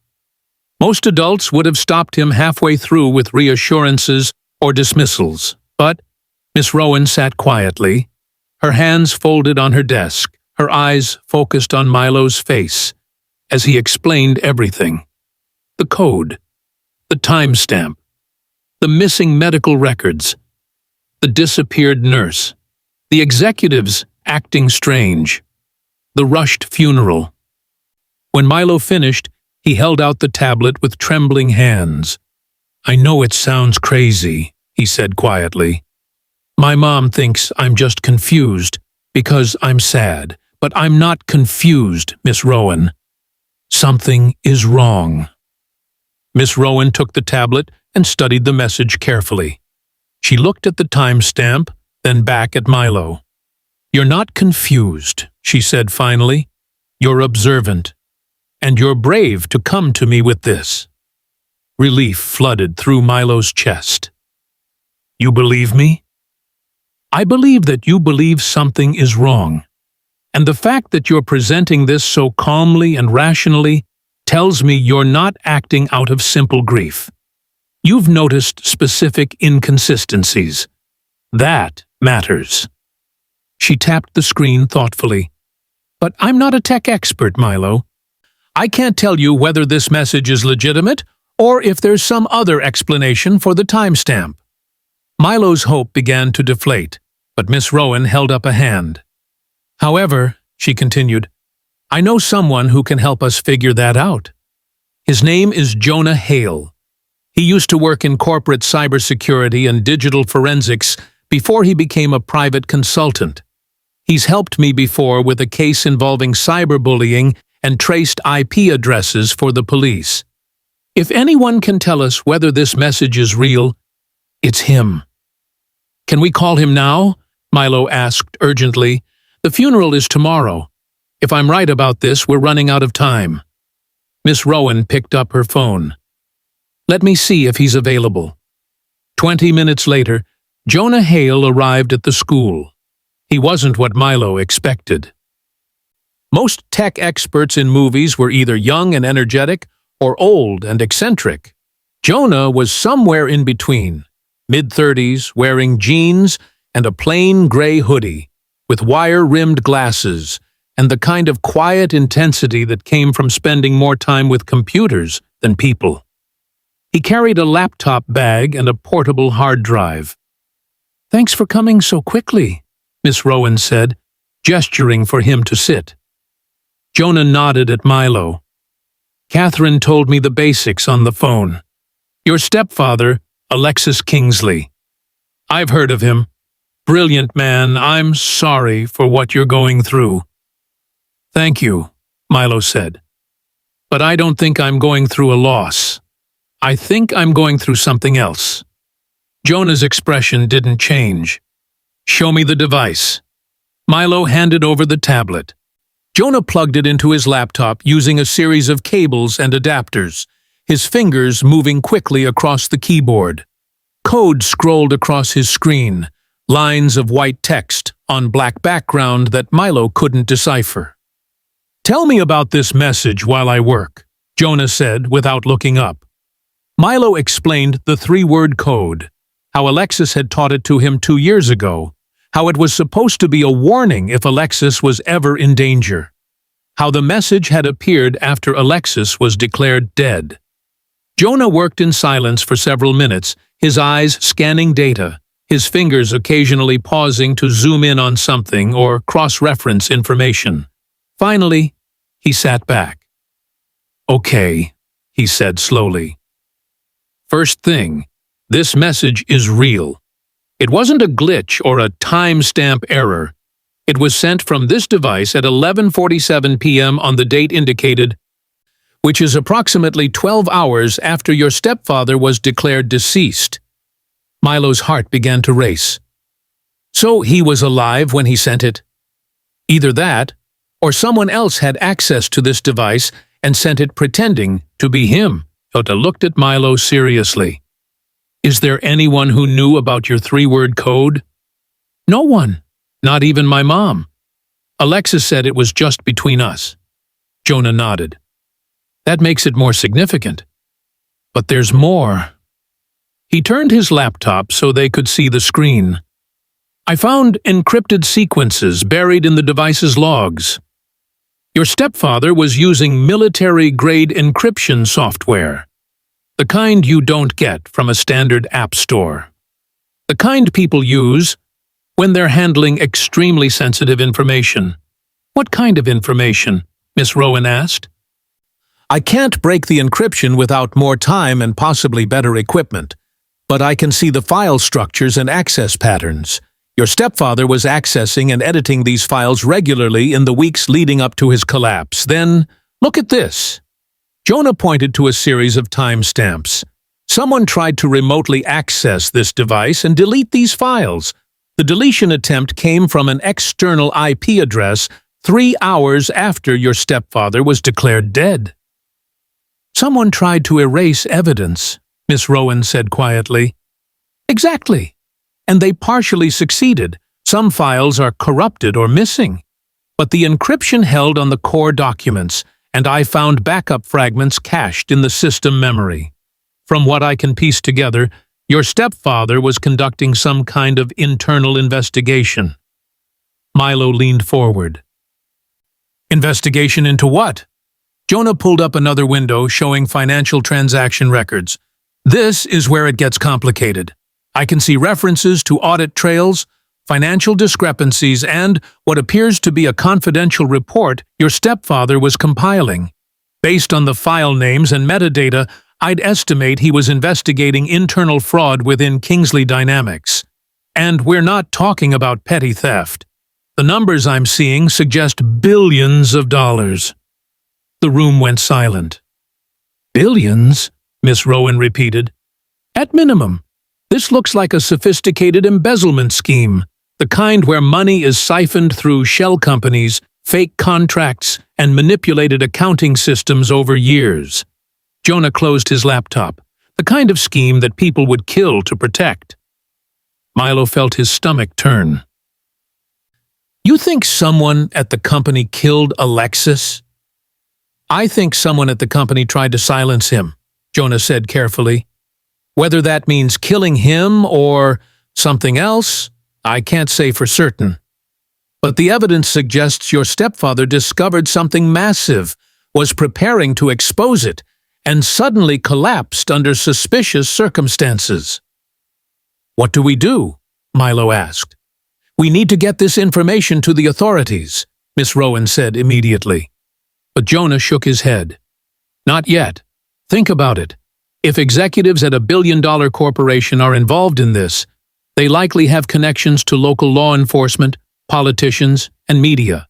Most adults would have stopped him halfway through with reassurances or dismissals, but Miss Rowan sat quietly, her hands folded on her desk, her eyes focused on Milo's face, as he explained everything. The code, the timestamp, the missing medical records, the disappeared nurse, the executives acting strange, the rushed funeral. When Milo finished, he held out the tablet with trembling hands. I know it sounds crazy, he said quietly. My mom thinks I'm just confused because I'm sad, but I'm not confused, Miss Rowan. Something is wrong. Miss Rowan took the tablet and studied the message carefully. She looked at the timestamp, then back at Milo. You're not confused, she said finally. You're observant. And you're brave to come to me with this. Relief flooded through Milo's chest. You believe me? I believe that you believe something is wrong. And the fact that you're presenting this so calmly and rationally tells me you're not acting out of simple grief. You've noticed specific inconsistencies. That matters. She tapped the screen thoughtfully. But I'm not a tech expert, Milo. I can't tell you whether this message is legitimate or if there's some other explanation for the timestamp. Milo's hope began to deflate, but Miss Rowan held up a hand. However, she continued, I know someone who can help us figure that out. His name is Jonah Hale. He used to work in corporate cybersecurity and digital forensics before he became a private consultant. He's helped me before with a case involving cyberbullying and traced IP addresses for the police. If anyone can tell us whether this message is real, it's him. Can we call him now? Milo asked urgently. The funeral is tomorrow. If I'm right about this, we're running out of time. Miss Rowan picked up her phone. Let me see if he's available. 20 minutes later, Jonah Hale arrived at the school. He wasn't what Milo expected. Most tech experts in movies were either young and energetic or old and eccentric. Jonah was somewhere in between, mid-30s, wearing jeans and a plain gray hoodie, with wire-rimmed glasses, and the kind of quiet intensity that came from spending more time with computers than people. He carried a laptop bag and a portable hard drive. Thanks for coming so quickly, Miss Rowan said, gesturing for him to sit. Jonah nodded at Milo. Catherine told me the basics on the phone. Your stepfather, Alexis Kingsley. I've heard of him. Brilliant man, I'm sorry for what you're going through. Thank you, Milo said. But I don't think I'm going through a loss. I think I'm going through something else. Jonah's expression didn't change. Show me the device. Milo handed over the tablet. Jonah plugged it into his laptop using a series of cables and adapters, his fingers moving quickly across the keyboard. Code scrolled across his screen, lines of white text on black background that Milo couldn't decipher. Tell me about this message while I work, Jonah said without looking up. Milo explained the three-word code, how Alexis had taught it to him 2 years ago, how it was supposed to be a warning if Alexis was ever in danger, how the message had appeared after Alexis was declared dead. Jonah worked in silence for several minutes, his eyes scanning data, his fingers occasionally pausing to zoom in on something or cross-reference information. Finally, he sat back. Okay, he said slowly. First thing, this message is real. It wasn't a glitch or a timestamp error. It was sent from this device at 11:47 p.m. on the date indicated, which is approximately 12 hours after your stepfather was declared deceased. Milo's heart began to race. So he was alive when he sent it? Either that, or someone else had access to this device and sent it pretending to be him. Jota looked at Milo seriously. Is there anyone who knew about your three-word code? No one, not even my mom. Alexis said it was just between us. Jonah nodded. That makes it more significant. But there's more. He turned his laptop so they could see the screen. I found encrypted sequences buried in the device's logs. Your stepfather was using military-grade encryption software. The kind you don't get from a standard app store. The kind people use when they're handling extremely sensitive information. What kind of information? Miss Rowan asked. I can't break the encryption without more time and possibly better equipment, but I can see the file structures and access patterns. Your stepfather was accessing and editing these files regularly in the weeks leading up to his collapse. Then, look at this. Jonah pointed to a series of timestamps. Someone tried to remotely access this device and delete these files. The deletion attempt came from an external IP address 3 hours after your stepfather was declared dead. Someone tried to erase evidence, Miss Rowan said quietly. Exactly. And they partially succeeded. Some files are corrupted or missing. But the encryption held on the core documents, and I found backup fragments cached in the system memory. From what I can piece together, your stepfather was conducting some kind of internal investigation. Milo leaned forward. Investigation into what? Jonah pulled up another window showing financial transaction records. This is where it gets complicated. I can see references to audit trails, financial discrepancies, and what appears to be a confidential report your stepfather was compiling. Based on the file names and metadata, I'd estimate he was investigating internal fraud within Kingsley Dynamics. And we're not talking about petty theft. The numbers I'm seeing suggest billions of dollars. The room went silent. Billions? Miss Rowan repeated. At minimum. This looks like a sophisticated embezzlement scheme, the kind where money is siphoned through shell companies, fake contracts, and manipulated accounting systems over years. Jonah closed his laptop, the kind of scheme that people would kill to protect. Milo felt his stomach turn. You think someone at the company killed Alexis? I think someone at the company tried to silence him, Jonah said carefully. Whether that means killing him or something else, I can't say for certain. But the evidence suggests your stepfather discovered something massive, was preparing to expose it, and suddenly collapsed under suspicious circumstances. What do we do? Milo asked. We need to get this information to the authorities, Miss Rowan said immediately. But Jonah shook his head. Not yet. Think about it. If executives at a billion-dollar corporation are involved in this, they likely have connections to local law enforcement, politicians, and media.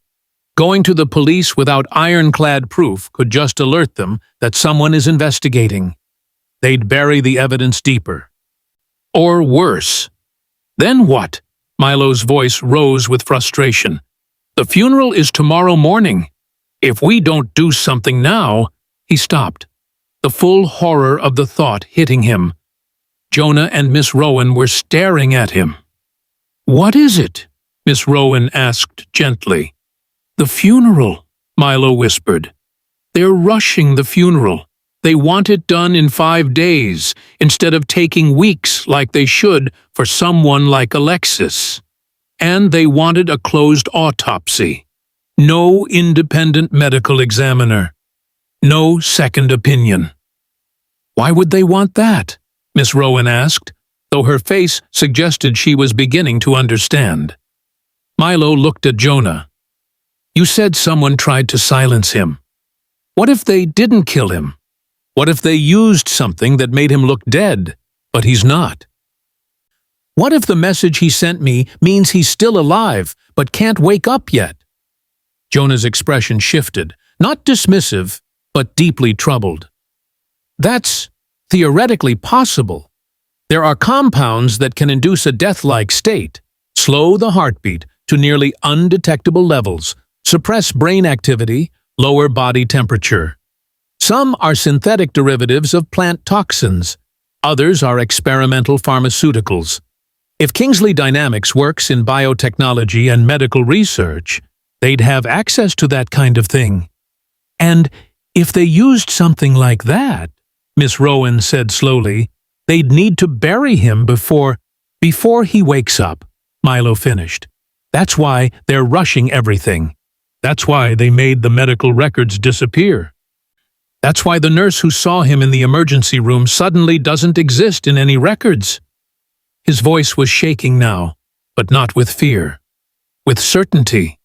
Going to the police without ironclad proof could just alert them that someone is investigating. They'd bury the evidence deeper. Or worse. Then what? Milo's voice rose with frustration. The funeral is tomorrow morning. If we don't do something now, he stopped. The full horror of the thought hitting him. Jonah and Miss Rowan were staring at him. What is it? Miss Rowan asked gently. The funeral, Milo whispered. They're rushing the funeral. They want it done in 5 days, instead of taking weeks like they should for someone like Alexis. And they wanted a closed autopsy. No independent medical examiner. No second opinion. Why would they want that? Miss Rowan asked, though her face suggested she was beginning to understand. Milo looked at Jonah. You said someone tried to silence him. What if they didn't kill him? What if they used something that made him look dead, but he's not? What if the message he sent me means he's still alive, but can't wake up yet? Jonah's expression shifted, not dismissive, but deeply troubled. That's theoretically possible. There are compounds that can induce a death-like state, slow the heartbeat to nearly undetectable levels, suppress brain activity, lower body temperature. Some are synthetic derivatives of plant toxins. Others are experimental pharmaceuticals. If Kingsley Dynamics works in biotechnology and medical research, they'd have access to that kind of thing. And if they used something like that, Miss Rowan said slowly, they'd need to bury him before he wakes up, Milo finished. That's why they're rushing everything. That's why they made the medical records disappear. That's why the nurse who saw him in the emergency room suddenly doesn't exist in any records. His voice was shaking now, but not with fear. With certainty.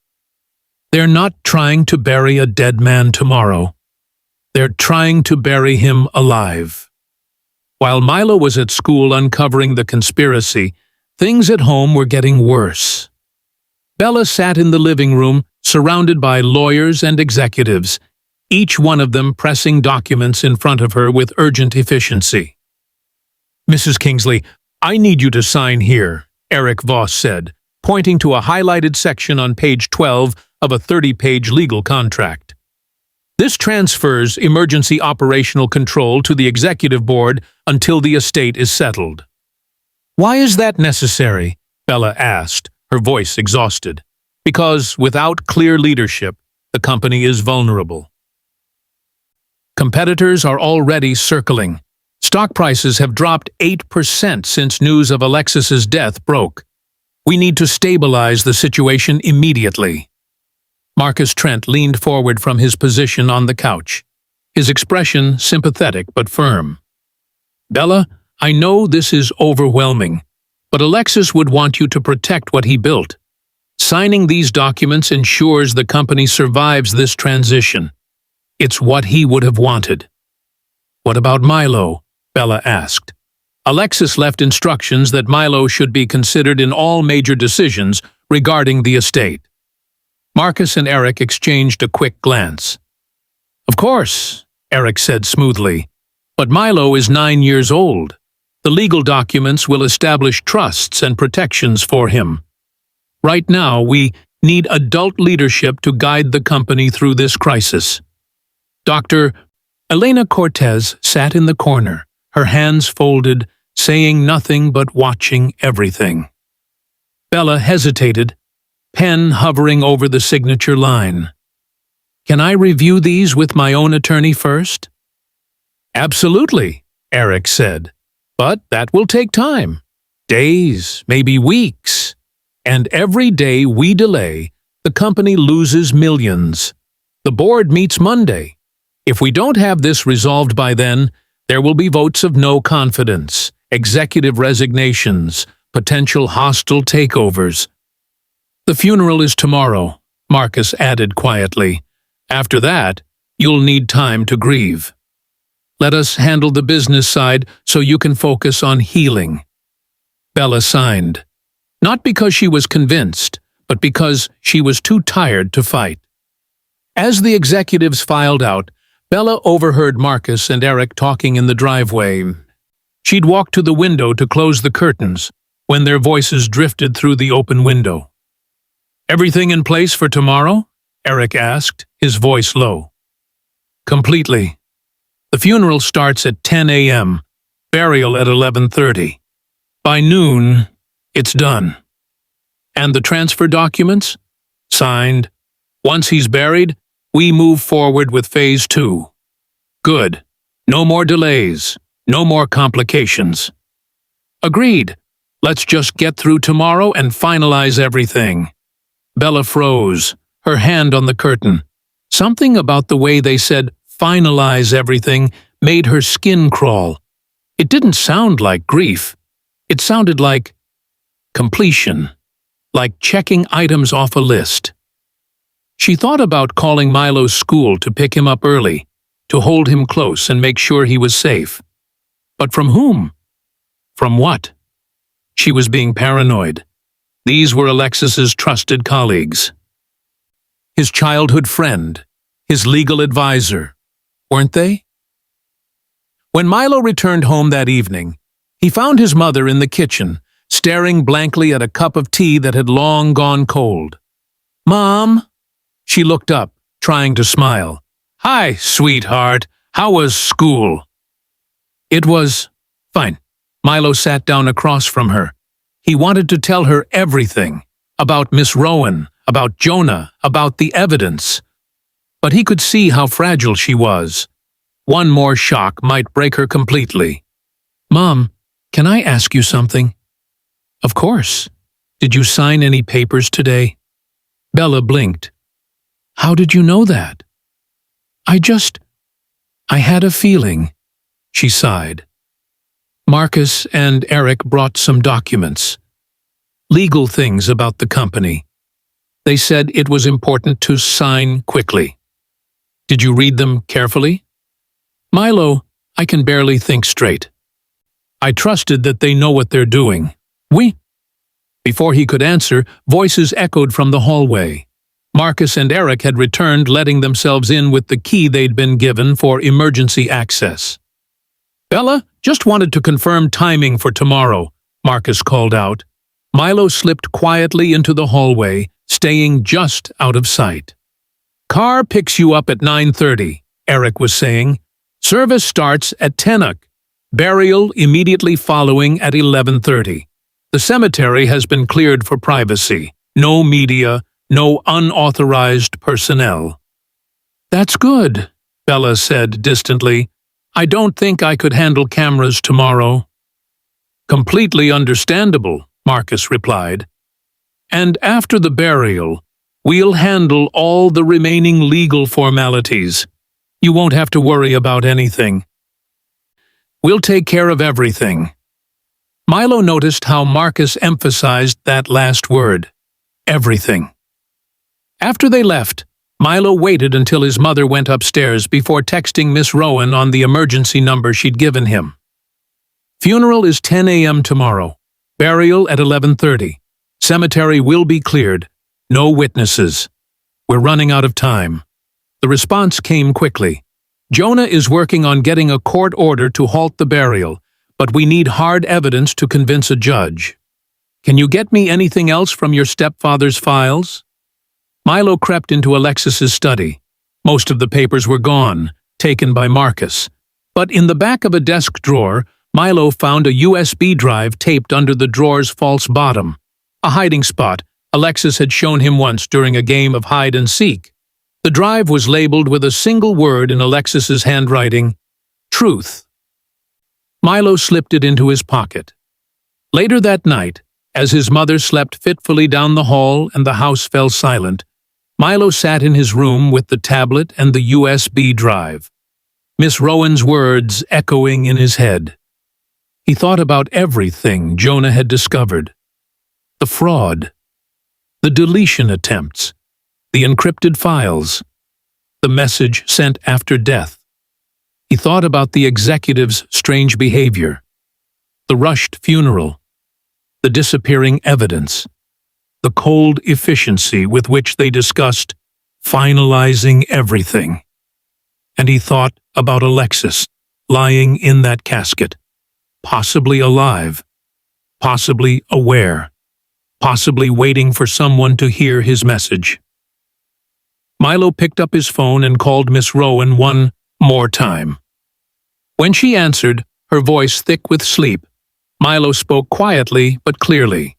They're not trying to bury a dead man tomorrow. They're trying to bury him alive. While Milo was at school uncovering the conspiracy, things at home were getting worse. Bella sat in the living room, surrounded by lawyers and executives, each one of them pressing documents in front of her with urgent efficiency. Mrs. Kingsley, I need you to sign here, Eric Voss said, pointing to a highlighted section on page 12 of a 30-page legal contract. This transfers emergency operational control to the executive board until the estate is settled. Why is that necessary? Bella asked, her voice exhausted. Because without clear leadership, the company is vulnerable. Competitors are already circling. Stock prices have dropped 8% since news of Alexis's death broke. We need to stabilize the situation immediately. Marcus Trent leaned forward from his position on the couch, his expression sympathetic but firm. "Bella, I know this is overwhelming, but Alexis would want you to protect what he built. Signing these documents ensures the company survives this transition. It's what he would have wanted." "What about Milo?" Bella asked. Alexis left instructions that Milo should be considered in all major decisions regarding the estate. Marcus and Eric exchanged a quick glance. "Of course," Eric said smoothly, "but Milo is 9 years old. The legal documents will establish trusts and protections for him. Right now, we need adult leadership to guide the company through this crisis." Dr. Elena Cortez sat in the corner, her hands folded, saying nothing but watching everything. Bella hesitated, pen hovering over the signature line. "Can I review these with my own attorney first?" "Absolutely," Eric said. "But that will take time. Days, maybe weeks. And every day we delay, the company loses millions. The board meets Monday. If we don't have this resolved by then, there will be votes of no confidence, executive resignations, potential hostile takeovers." "The funeral is tomorrow," Marcus added quietly. "After that, you'll need time to grieve. Let us handle the business side so you can focus on healing." Bella signed. Not because she was convinced, but because she was too tired to fight. As the executives filed out, Bella overheard Marcus and Eric talking in the driveway. She'd walked to the window to close the curtains when their voices drifted through the open window. "Everything in place for tomorrow?" Eric asked, his voice low. "Completely. The funeral starts at 10 a.m., burial at 11:30. By noon, it's done. And the transfer documents? Signed. Once he's buried, we move forward with Phase 2. Good. No more delays. No more complications." "Agreed. Let's just get through tomorrow and finalize everything." Bella froze, her hand on the curtain. Something about the way they said "finalize everything" made her skin crawl. It didn't sound like grief. It sounded like completion, like checking items off a list. She thought about calling Milo's school to pick him up early, to hold him close and make sure he was safe. But from whom? From what? She was being paranoid. These were Alexis's trusted colleagues. His childhood friend, his legal advisor, weren't they? When Milo returned home that evening, he found his mother in the kitchen, staring blankly at a cup of tea that had long gone cold. "Mom?" She looked up, trying to smile. "Hi, sweetheart. How was school?" "It was fine." Milo sat down across from her. He wanted to tell her everything, about Miss Rowan, about Jonah, about the evidence. But he could see how fragile she was. One more shock might break her completely. "Mom, can I ask you something?" "Of course. Did you sign any papers today?" Bella blinked. "How did you know that?" I had a feeling," she sighed. Marcus and Eric brought some documents. Legal things about the company. They said it was important to sign quickly. "Did you read them carefully?" "Milo, I can barely think straight. I trusted that they know what they're doing." "We?" Before he could answer, voices echoed from the hallway. Marcus and Eric had returned, letting themselves in with the key they'd been given for emergency access. "Bella, just wanted to confirm timing for tomorrow," Marcus called out. Milo slipped quietly into the hallway, staying just out of sight. "Car picks you up at 9:30, Eric was saying. "Service starts at 10 Burial immediately following at 11:30. The cemetery has been cleared for privacy. No media, no unauthorized personnel." "That's good," Bella said distantly. "I don't think I could handle cameras tomorrow." "Completely understandable," Marcus replied. "And after the burial, We'll handle all the remaining legal formalities. You won't have to worry about anything. We'll take care of everything." Milo noticed how Marcus emphasized that last word, everything. After they left, Milo waited until his mother went upstairs before texting Miss Rowan on the emergency number she'd given him. "Funeral is 10 a.m. tomorrow. Burial at 11:30. Cemetery will be cleared. No witnesses. We're running out of time." The response came quickly. "Jonah is working on getting a court order to halt the burial, but we need hard evidence to convince a judge. Can you get me anything else from your stepfather's files?" Milo crept into Alexis's study. Most of the papers were gone, taken by Marcus. But in the back of a desk drawer, Milo found a USB drive taped under the drawer's false bottom, a hiding spot Alexis had shown him once during a game of hide-and-seek. The drive was labeled with a single word in Alexis's handwriting, "Truth." Milo slipped it into his pocket. Later that night, as his mother slept fitfully down the hall and the house fell silent, Milo sat in his room with the tablet and the USB drive, Miss Rowan's words echoing in his head. He thought about everything Jonah had discovered. The fraud, the deletion attempts, the encrypted files, the message sent after death. He thought about the executive's strange behavior, the rushed funeral, the disappearing evidence, the cold efficiency with which they discussed finalizing everything. And he thought about Alexis, lying in that casket, possibly alive, possibly aware, possibly waiting for someone to hear his message. Milo picked up his phone and called Miss Rowan one more time. When she answered, her voice thick with sleep, Milo spoke quietly but clearly.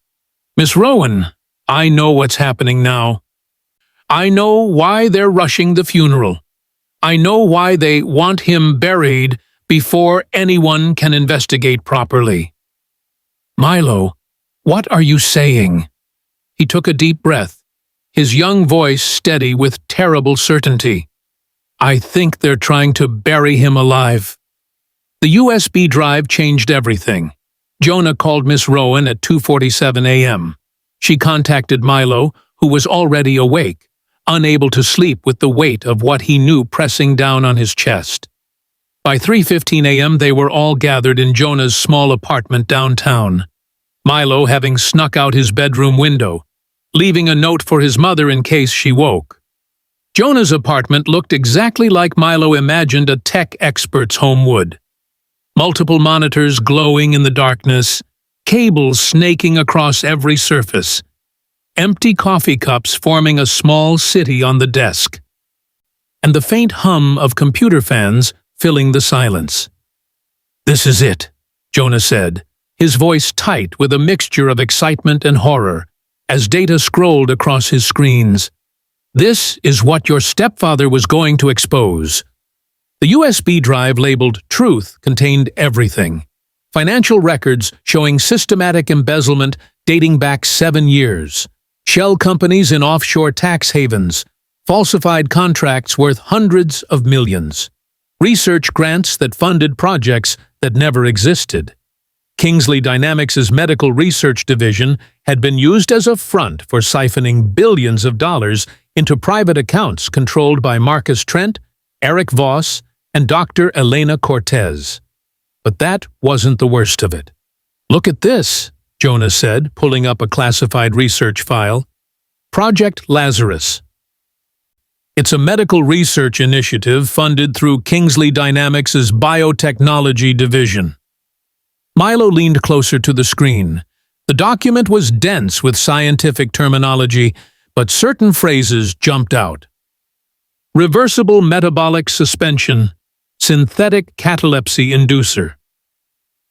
"Miss Rowan, I know what's happening now. I know why they're rushing the funeral. I know why they want him buried before anyone can investigate properly." "Milo, what are you saying?" He took a deep breath, his young voice steady with terrible certainty. "I think they're trying to bury him alive." The USB drive changed everything. Jonah called Miss Rowan at 2:47 a.m. She contacted Milo, who was already awake, unable to sleep with the weight of what he knew pressing down on his chest. By 3:15 a.m. they were all gathered in Jonah's small apartment downtown, Milo having snuck out his bedroom window, leaving a note for his mother in case she woke. Jonah's apartment looked exactly like Milo imagined a tech expert's home would. Multiple monitors glowing in the darkness, cables snaking across every surface, empty coffee cups forming a small city on the desk, and the faint hum of computer fans filling the silence. "This is it," Jonah said, his voice tight with a mixture of excitement and horror, as data scrolled across his screens. "This is what your stepfather was going to expose." The USB drive labeled Truth contained everything. Financial records showing systematic embezzlement dating back 7 years, shell companies in offshore tax havens, falsified contracts worth hundreds of millions, research grants that funded projects that never existed. Kingsley Dynamics' medical research division had been used as a front for siphoning billions of dollars into private accounts controlled by Marcus Trent, Eric Voss, and Dr. Elena Cortez. But that wasn't the worst of it. "Look at this," Jonah said, pulling up a classified research file. "Project Lazarus. It's a medical research initiative funded through Kingsley Dynamics' biotechnology division." Milo leaned closer to the screen. The document was dense with scientific terminology, but certain phrases jumped out. Reversible metabolic suspension, synthetic catalepsy inducer.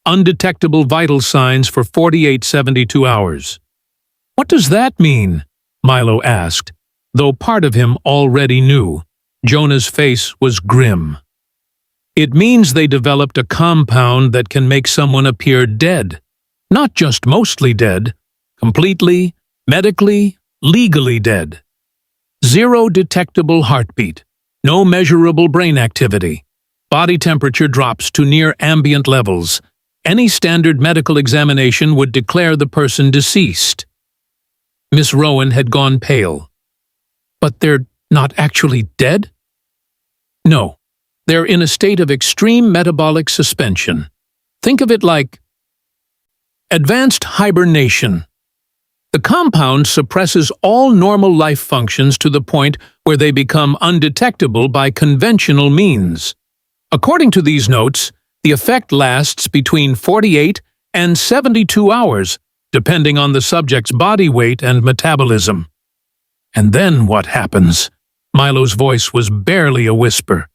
Undetectable vital signs for 48-72 hours. "What does that mean?" Milo asked, though part of him already knew. Jonah's face was grim. "It means they developed a compound that can make someone appear dead. Not just mostly dead, completely, medically, legally dead. Zero detectable heartbeat. No measurable brain activity. Body temperature drops to near ambient levels. Any standard medical examination would declare the person deceased. Miss Rowan had gone pale. But they're not actually dead? No. They're in a state of extreme metabolic suspension. Think of it like advanced hibernation. The compound suppresses all normal life functions to the point where they become undetectable by conventional means. According to these notes, the effect lasts between 48 and 72 hours, depending on the subject's body weight and metabolism. And then what happens? Milo's voice was barely a whisper.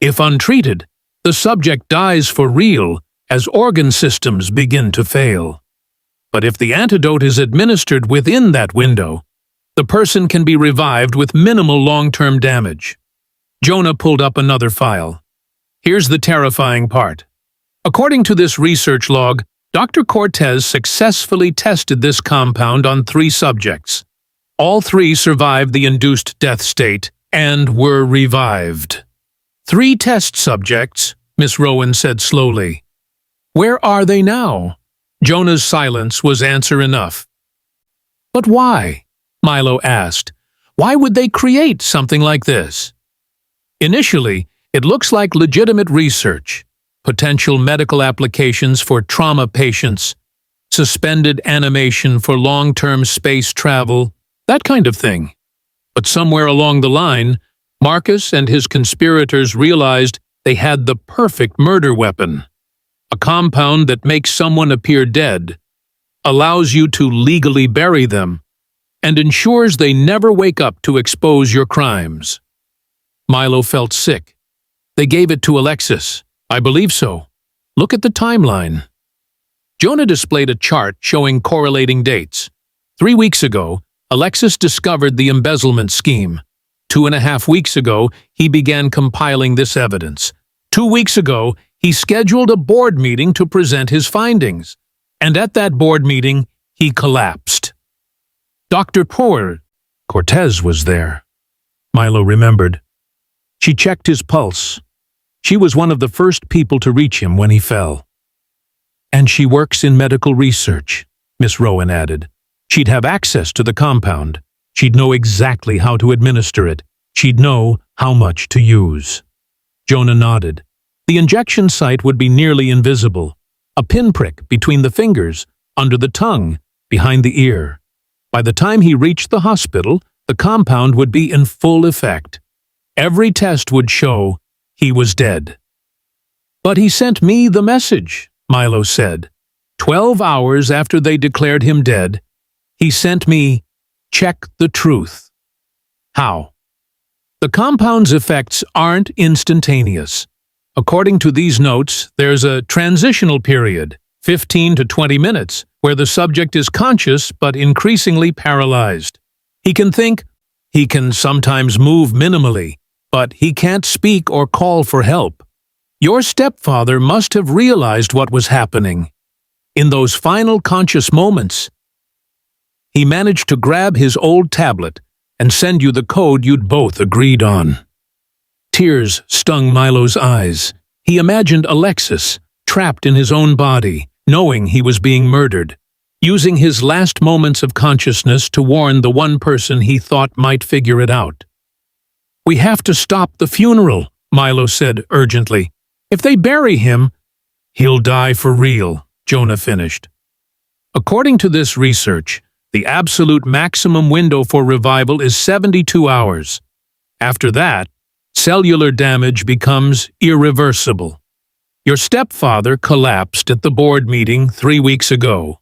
If untreated, the subject dies for real as organ systems begin to fail. But if the antidote is administered within that window, the person can be revived with minimal long-term damage. Jonah pulled up another file. Here's the terrifying part. According to this research log, Dr. Cortez successfully tested this compound on 3 subjects. All 3 survived the induced death state and were revived. 3 test subjects, Miss Rowan said slowly. Where are they now? Jonah's silence was answer enough. But why? Milo asked. Why would they create something like this? Initially, it looks like legitimate research, potential medical applications for trauma patients, suspended animation for long-term space travel, that kind of thing. But somewhere along the line, Marcus and his conspirators realized they had the perfect murder weapon. A compound that makes someone appear dead, allows you to legally bury them, and ensures they never wake up to expose your crimes. Milo felt sick. They gave it to Alexis. I believe so. Look at the timeline. Jonah displayed a chart showing correlating dates. 3 weeks ago, Alexis discovered the embezzlement scheme. 2.5 weeks ago, he began compiling this evidence. 2 weeks ago, he scheduled a board meeting to present his findings. And at that board meeting, he collapsed. Dr. Cortez was there. Milo remembered. She checked his pulse. She was one of the first people to reach him when he fell. And she works in medical research, Miss Rowan added. She'd have access to the compound. She'd know exactly how to administer it. She'd know how much to use. Jonah nodded. The injection site would be nearly invisible. A pinprick between the fingers, under the tongue, behind the ear. By the time he reached the hospital, the compound would be in full effect. Every test would show he was dead. But he sent me the message, Milo said. 12 hours after they declared him dead, he sent me, check the truth. How? The compound's effects aren't instantaneous. According to these notes, there's a transitional period, 15 to 20 minutes, where the subject is conscious but increasingly paralyzed. He can think, he can sometimes move minimally, but he can't speak or call for help. Your stepfather must have realized what was happening. In those final conscious moments, he managed to grab his old tablet and send you the code you'd both agreed on. Tears stung Milo's eyes. He imagined Alexis, trapped in his own body, knowing he was being murdered, using his last moments of consciousness to warn the one person he thought might figure it out. We have to stop the funeral, Milo said urgently. If they bury him, he'll die for real, Jonah finished. According to this research, the absolute maximum window for revival is 72 hours. After that, cellular damage becomes irreversible. Your stepfather collapsed at the board meeting 3 weeks ago.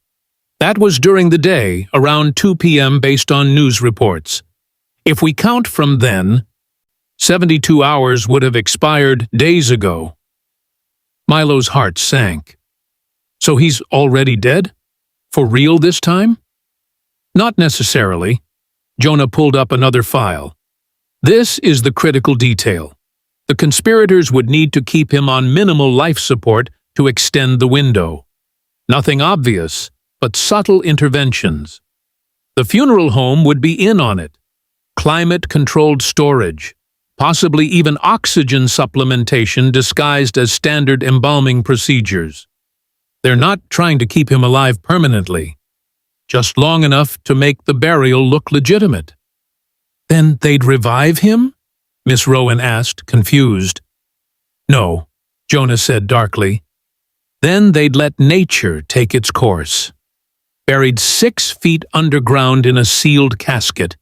That was during the day, around 2 p.m. based on news reports. If we count from then, 72 hours would have expired days ago. Milo's heart sank. So he's already dead? For real this time? Not necessarily. Jonah pulled up another file. This is the critical detail. The conspirators would need to keep him on minimal life support to extend the window. Nothing obvious, but subtle interventions. The funeral home would be in on it. climate-controlled storage, possibly even oxygen supplementation disguised as standard embalming procedures. They're not trying to keep him alive permanently, just long enough to make the burial look legitimate. Then they'd revive him? Miss Rowan asked, confused. No, Jonah said darkly. Then they'd let nature take its course. Buried 6 feet underground in a sealed casket.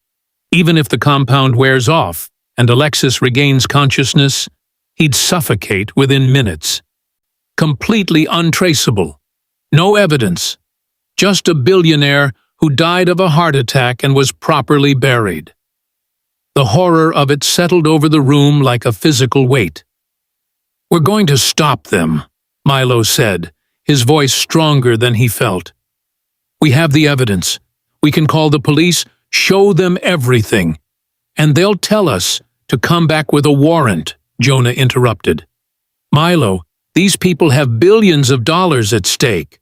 Even if the compound wears off and Alexis regains consciousness, he'd suffocate within minutes. Completely untraceable. No evidence. Just a billionaire who died of a heart attack and was properly buried. The horror of it settled over the room like a physical weight. "We're going to stop them," Milo said, his voice stronger than he felt. "We have the evidence. We can call the police, show them everything. And they'll tell us to come back with a warrant," Jonah interrupted. "Milo, these people have billions of dollars at stake.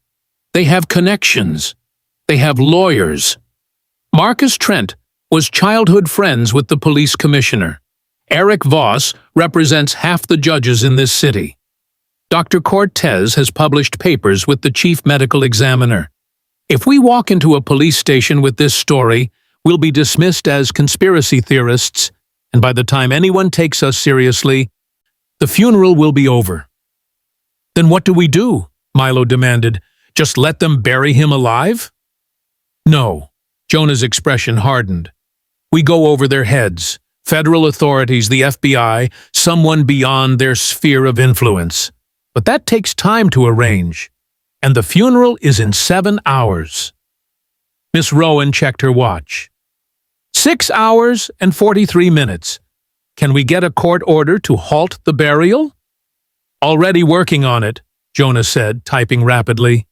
They have connections. They have lawyers." Marcus Trent was childhood friends with the police commissioner. Eric Voss represents half the judges in this city. Dr. Cortez has published papers with the chief medical examiner. If we walk into a police station with this story, we'll be dismissed as conspiracy theorists, and by the time anyone takes us seriously, the funeral will be over. "Then what do we do?" Milo demanded. "Just let them bury him alive?" "No." Jonah's expression hardened. "We go over their heads. Federal authorities, the FBI, someone beyond their sphere of influence. But that takes time to arrange. And the funeral is in 7 hours. Miss Rowan checked her watch. 6 hours and 43 minutes. Can we get a court order to halt the burial? Already working on it, Jonah said, typing rapidly.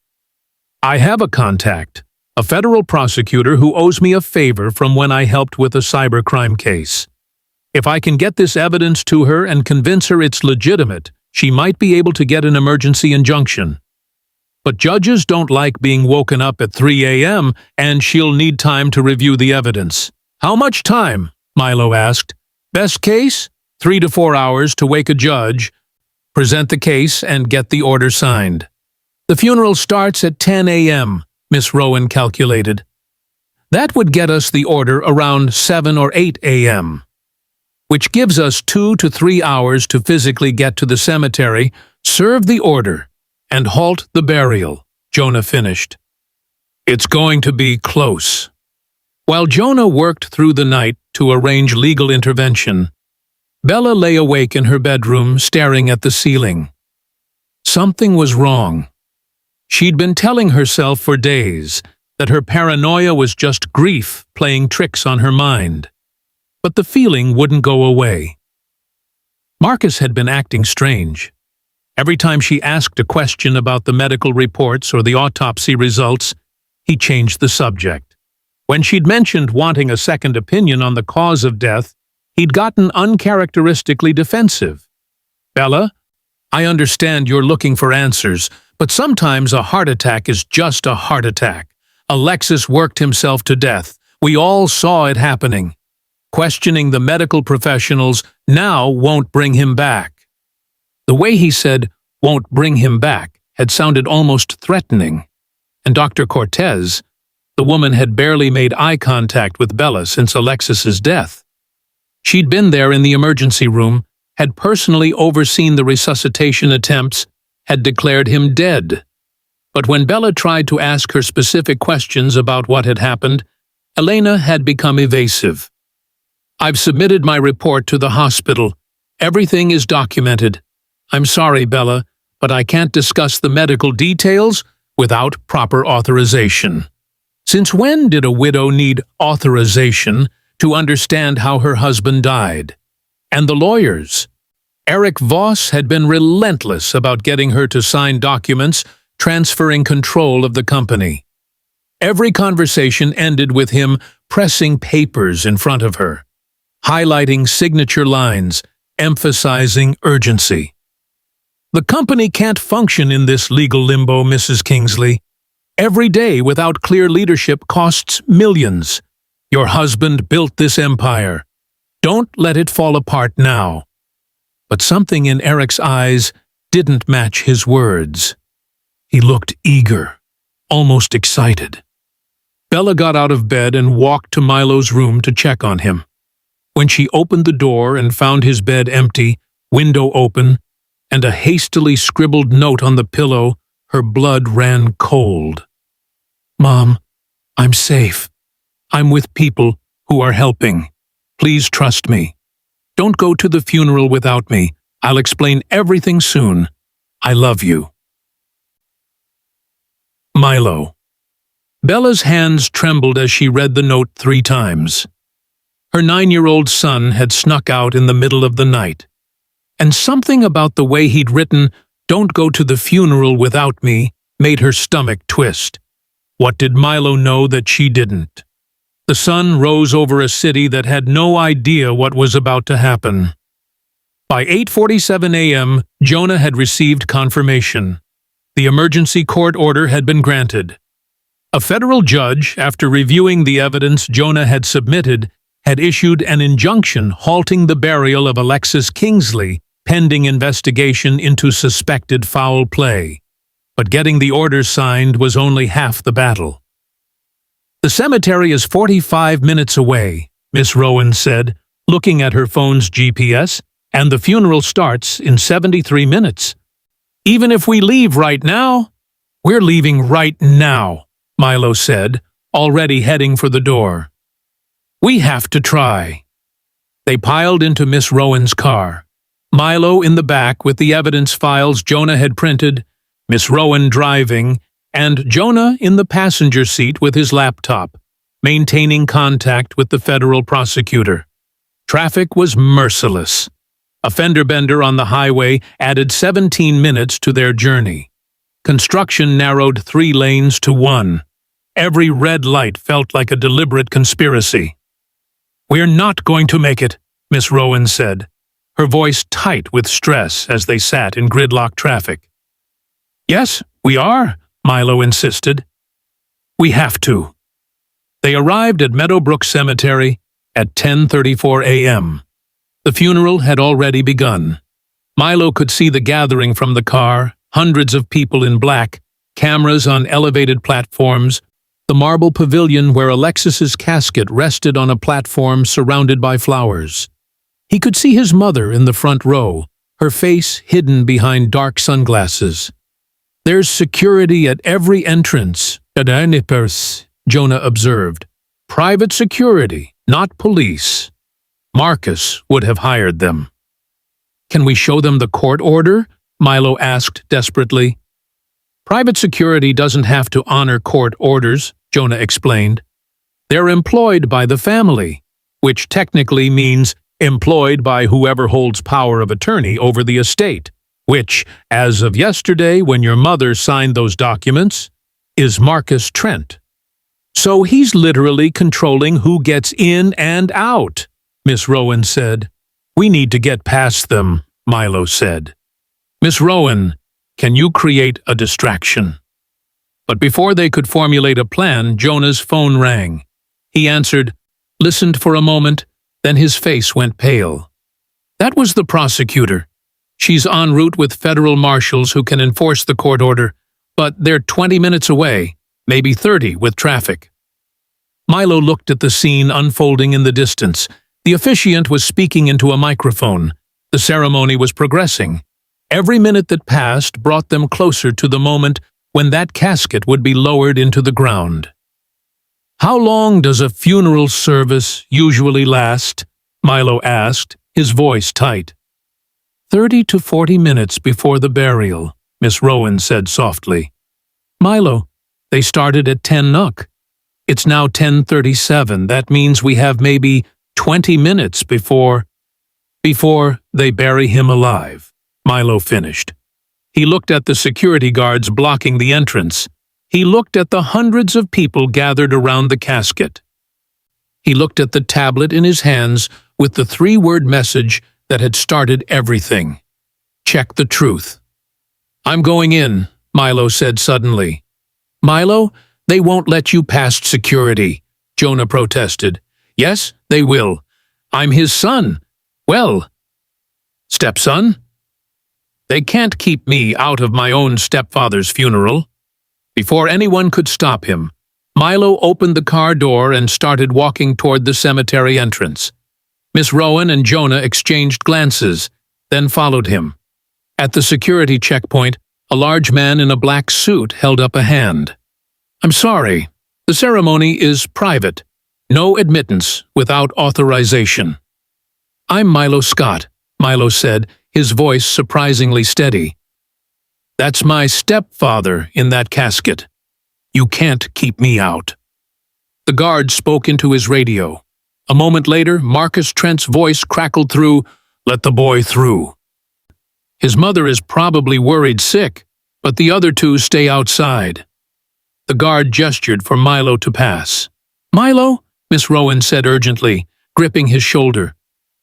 I have a contact, a federal prosecutor who owes me a favor from when I helped with a cybercrime case. If I can get this evidence to her and convince her it's legitimate, she might be able to get an emergency injunction. But judges don't like being woken up at 3 a.m., and she'll need time to review the evidence. How much time? Milo asked. Best case? 3 to 4 hours to wake a judge, present the case, and get the order signed. The funeral starts at 10 a.m., Miss Rowan calculated. That would get us the order around 7 or 8 a.m., which gives us 2 to 3 hours to physically get to the cemetery, serve the order, and halt the burial, Jonah finished. It's going to be close. While Jonah worked through the night to arrange legal intervention, Bella lay awake in her bedroom staring at the ceiling. Something was wrong. She'd been telling herself for days that her paranoia was just grief playing tricks on her mind. But the feeling wouldn't go away. Marcus had been acting strange. Every time she asked a question about the medical reports or the autopsy results, he changed the subject. When she'd mentioned wanting a second opinion on the cause of death, he'd gotten uncharacteristically defensive. Bella, I understand you're looking for answers, but sometimes a heart attack is just a heart attack. Alexis worked himself to death. We all saw it happening. Questioning the medical professionals now won't bring him back. The way he said, won't bring him back, had sounded almost threatening. And Dr. Cortez, the woman had barely made eye contact with Bella since Alexis's death. She'd been there in the emergency room, had personally overseen the resuscitation attempts, had declared him dead. But when Bella tried to ask her specific questions about what had happened, Elena had become evasive. I've submitted my report to the hospital. Everything is documented. I'm sorry, Bella, but I can't discuss the medical details without proper authorization. Since when did a widow need authorization to understand how her husband died? And the lawyers? Eric Voss had been relentless about getting her to sign documents transferring control of the company. Every conversation ended with him pressing papers in front of her, highlighting signature lines, emphasizing urgency. The company can't function in this legal limbo, Mrs. Kingsley. Every day without clear leadership costs millions. Your husband built this empire. Don't let it fall apart now." But something in Eric's eyes didn't match his words. He looked eager, almost excited. Bella got out of bed and walked to Milo's room to check on him. When she opened the door and found his bed empty, window open, and a hastily scribbled note on the pillow, her blood ran cold. "Mom, I'm safe. I'm with people who are helping. Please trust me. Don't go to the funeral without me. I'll explain everything soon. I love you." Milo. Bella's hands trembled as she read the note 3 times. Her 9-year-old son had snuck out in the middle of the night. And something about the way he'd written, "Don't go to the funeral without me," made her stomach twist. What did Milo know that she didn't? The sun rose over a city that had no idea what was about to happen. By 8:47 a.m., Jonah had received confirmation. The emergency court order had been granted. A federal judge, after reviewing the evidence Jonah had submitted, had issued an injunction halting the burial of Alexis Kingsley, pending investigation into suspected foul play. But getting the order signed was only half the battle. "The cemetery is 45 minutes away," Miss Rowan said, looking at her phone's GPS, "and the funeral starts in 73 minutes. Even if we leave right now?" "We're leaving right now," Milo said, already heading for the door. "We have to try." They piled into Miss Rowan's car. Milo in the back with the evidence files Jonah had printed, Miss Rowan driving, and Jonah in the passenger seat with his laptop, maintaining contact with the federal prosecutor. Traffic was merciless. A fender bender on the highway added 17 minutes to their journey. Construction narrowed 3 lanes to 1. Every red light felt like a deliberate conspiracy. "We're not going to make it," Miss Rowan said, her voice tight with stress as they sat in gridlock traffic. "Yes, we are," Milo insisted. "We have to." They arrived at Meadowbrook Cemetery at 10:34 a.m. The funeral had already begun. Milo could see the gathering from the car, hundreds of people in black, cameras on elevated platforms, the marble pavilion where Alexis's casket rested on a platform surrounded by flowers. He could see his mother in the front row, her face hidden behind dark sunglasses. "There's security at every entrance," Jonah observed. "Private security, not police. Marcus would have hired them." "Can we show them the court order?" Milo asked desperately. "Private security doesn't have to honor court orders," Jonah explained. "They're employed by the family, which technically means employed by whoever holds power of attorney over the estate, which, as of yesterday when your mother signed those documents, is Marcus Trent. So he's literally controlling who gets in and out," Miss Rowan said. "We need to get past them," Milo said. "Miss Rowan, can you create a distraction?" But before they could formulate a plan, Jonah's phone rang. He answered, listened for a moment, then his face went pale. "That was the prosecutor. She's en route with federal marshals who can enforce the court order, but they're 20 minutes away, maybe 30 with traffic." Milo looked at the scene unfolding in the distance. The officiant was speaking into a microphone. The ceremony was progressing. Every minute that passed brought them closer to the moment when that casket would be lowered into the ground. "How long does a funeral service usually last?" Milo asked, his voice tight. 30 to 40 minutes before the burial," Miss Rowan said softly. "Milo, they started at 10 NUC. It's now 10:37. That means we have maybe 20 minutes before they bury him alive," Milo finished. He looked at the security guards blocking the entrance. He looked at the hundreds of people gathered around the casket. He looked at the tablet in his hands with the 3-word message that had started everything. "Check the truth." "I'm going in," Milo said suddenly. "Milo, they won't let you past security," Jonah protested. Yes, they will. I'm his son. Well, stepson? They can't keep me out of my own stepfather's funeral. Before anyone could stop him, Milo opened the car door and started walking toward the cemetery entrance. Miss Rowan and Jonah exchanged glances, then followed him. At the security checkpoint, a large man in a black suit held up a hand. I'm sorry. The ceremony is private. No admittance without authorization. I'm Milo Scott, Milo said, his voice surprisingly steady. That's my stepfather in that casket. You can't keep me out. The guard spoke into his radio. A moment later, Marcus Trent's voice crackled through, "Let the boy through." His mother is probably worried sick, but the other two stay outside. The guard gestured for Milo to pass. Milo, Miss Rowan said urgently, gripping his shoulder.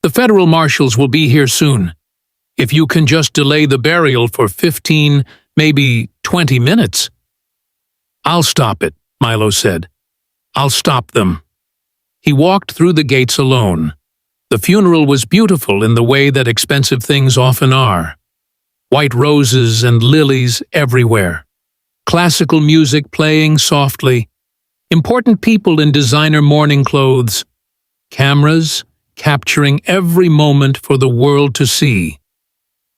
The federal marshals will be here soon. If you can just delay the burial for 15, maybe 20 minutes. I'll stop it, Milo said. I'll stop them. He walked through the gates alone. The funeral was beautiful in the way that expensive things often are. White roses and lilies everywhere. Classical music playing softly. Important people in designer mourning clothes. Cameras capturing every moment for the world to see.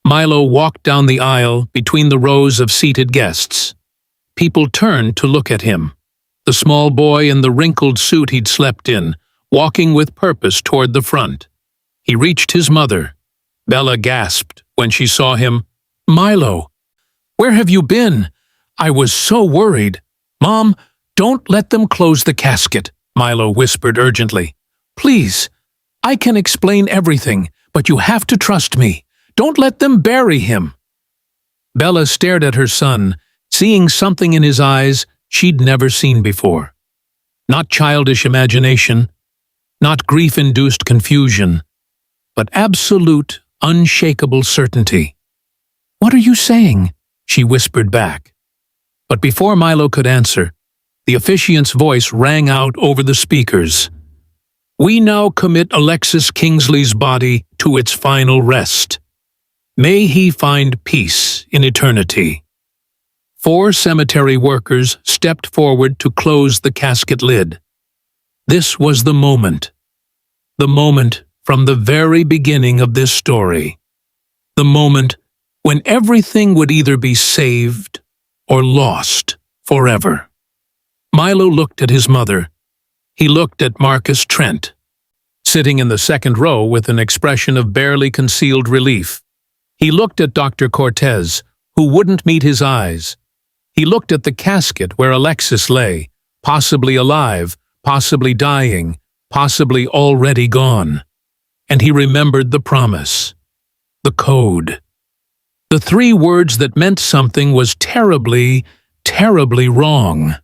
Milo walked down the aisle between the rows of seated guests. People turned to look at him. The small boy in the wrinkled suit he'd slept in, walking with purpose toward the front. He reached his mother. Bella gasped when she saw him. Milo, where have you been? I was so worried. Mom, don't let them close the casket, Milo whispered urgently. Please, I can explain everything, but you have to trust me. Don't let them bury him. Bella stared at her son, seeing something in his eyes she'd never seen before. Not childish imagination, not grief-induced confusion, but absolute, unshakable certainty. What are you saying? She whispered back. But before Milo could answer, the officiant's voice rang out over the speakers. We now commit Alexis Kingsley's body to its final rest. May he find peace in eternity. 4 cemetery workers stepped forward to close the casket lid. This was the moment from the very beginning of this story. The moment when everything would either be saved or lost forever. Milo looked at his mother. He looked at Marcus Trent, sitting in the second row with an expression of barely concealed relief. He looked at Dr. Cortez, who wouldn't meet his eyes. He looked at the casket where Alexis lay, possibly alive, possibly dying, possibly already gone. And he remembered the promise, the code. The 3 words that meant something was terribly, terribly wrong.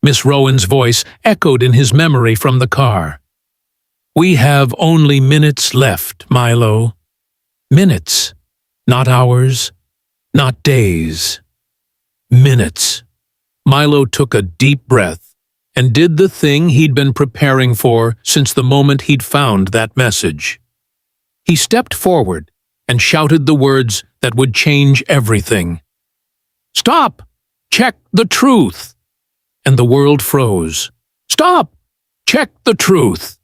Miss Rowan's voice echoed in his memory from the car. We have only minutes left, Milo. Minutes, not hours, not days. Minutes. Milo took a deep breath and did the thing he'd been preparing for since the moment he'd found that message. He stepped forward and shouted the words that would change everything. Stop! Check the truth! And the world froze. Stop! Check the truth!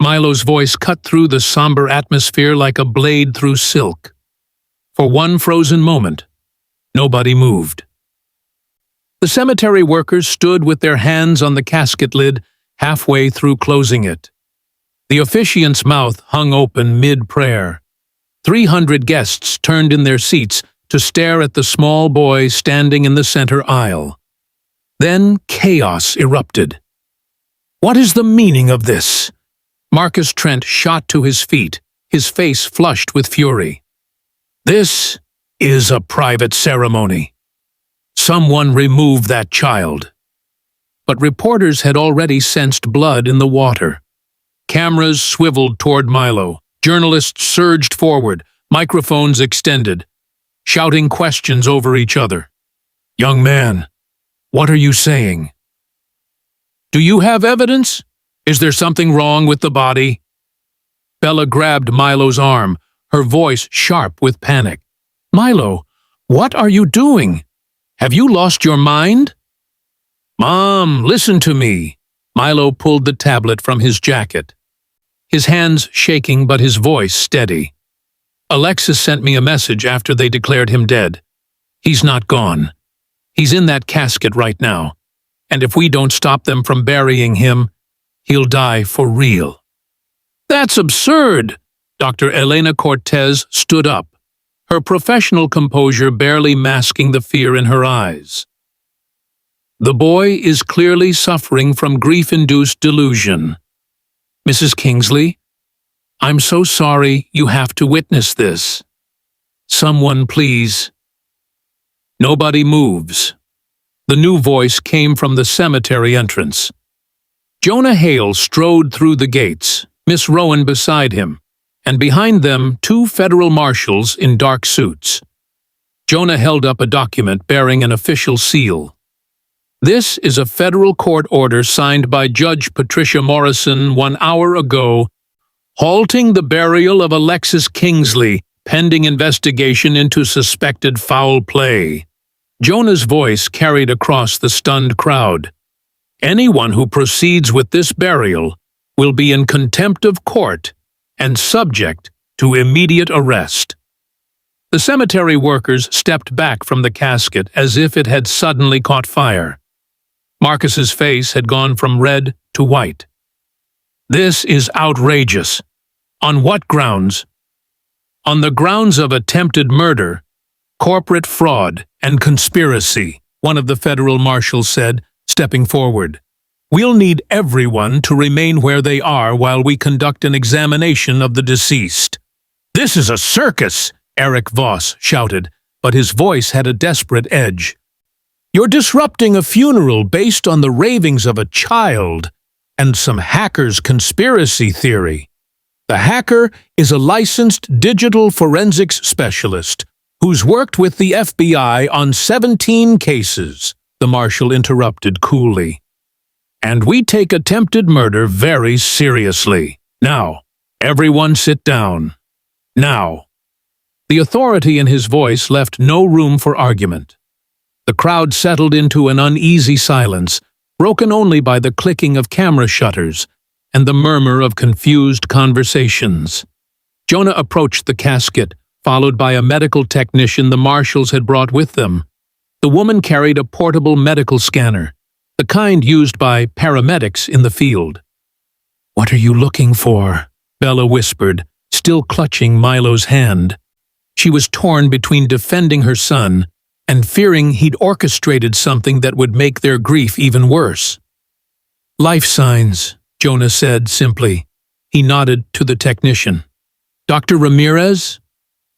Milo's voice cut through the somber atmosphere like a blade through silk. For one frozen moment, nobody moved. The cemetery workers stood with their hands on the casket lid halfway through closing it. The officiant's mouth hung open mid-prayer. 300 guests turned in their seats to stare at the small boy standing in the center aisle. Then chaos erupted. What is the meaning of this? Marcus Trent shot to his feet, his face flushed with fury. This is a private ceremony. Someone remove that child. But reporters had already sensed blood in the water. Cameras swiveled toward Milo. Journalists surged forward, microphones extended, shouting questions over each other. Young man, what are you saying? Do you have evidence? Is there something wrong with the body? Bella grabbed Milo's arm, her voice sharp with panic. Milo, what are you doing? Have you lost your mind? Mom, listen to me. Milo pulled the tablet from his jacket. His hands shaking but his voice steady. Alexis sent me a message after they declared him dead. He's not gone. He's in that casket right now. And if we don't stop them from burying him, he'll die for real. That's absurd! Dr. Elena Cortez stood up, her professional composure barely masking the fear in her eyes. The boy is clearly suffering from grief-induced delusion. Mrs. Kingsley, I'm so sorry you have to witness this. Someone, please. Nobody moves. The new voice came from the cemetery entrance. Jonah Hale strode through the gates, Miss Rowan beside him, and behind them 2 federal marshals in dark suits. Jonah held up a document bearing an official seal. This is a federal court order signed by Judge Patricia Morrison 1 hour ago, halting the burial of Alexis Kingsley, pending investigation into suspected foul play. Jonah's voice carried across the stunned crowd. Anyone who proceeds with this burial will be in contempt of court and subject to immediate arrest. The cemetery workers stepped back from the casket as if it had suddenly caught fire. Marcus's face had gone from red to white. This is outrageous. On what grounds? On the grounds of attempted murder, corporate fraud, and conspiracy, one of the federal marshals said, stepping forward. We'll need everyone to remain where they are while we conduct an examination of the deceased. This is a circus, Eric Voss shouted, but his voice had a desperate edge. You're disrupting a funeral based on the ravings of a child and some hacker's conspiracy theory. The hacker is a licensed digital forensics specialist who's worked with the FBI on 17 cases, the marshal interrupted coolly. And we take attempted murder very seriously. Now, everyone sit down. Now. The authority in his voice left no room for argument. The crowd settled into an uneasy silence, broken only by the clicking of camera shutters and the murmur of confused conversations. Jonah approached the casket, followed by a medical technician the marshals had brought with them. The woman carried a portable medical scanner, the kind used by paramedics in the field. "What are you looking for?" Bella whispered, still clutching Milo's hand. She was torn between defending her son and fearing he'd orchestrated something that would make their grief even worse. "Life signs," Jonah said simply. He nodded to the technician. "Dr. Ramirez?"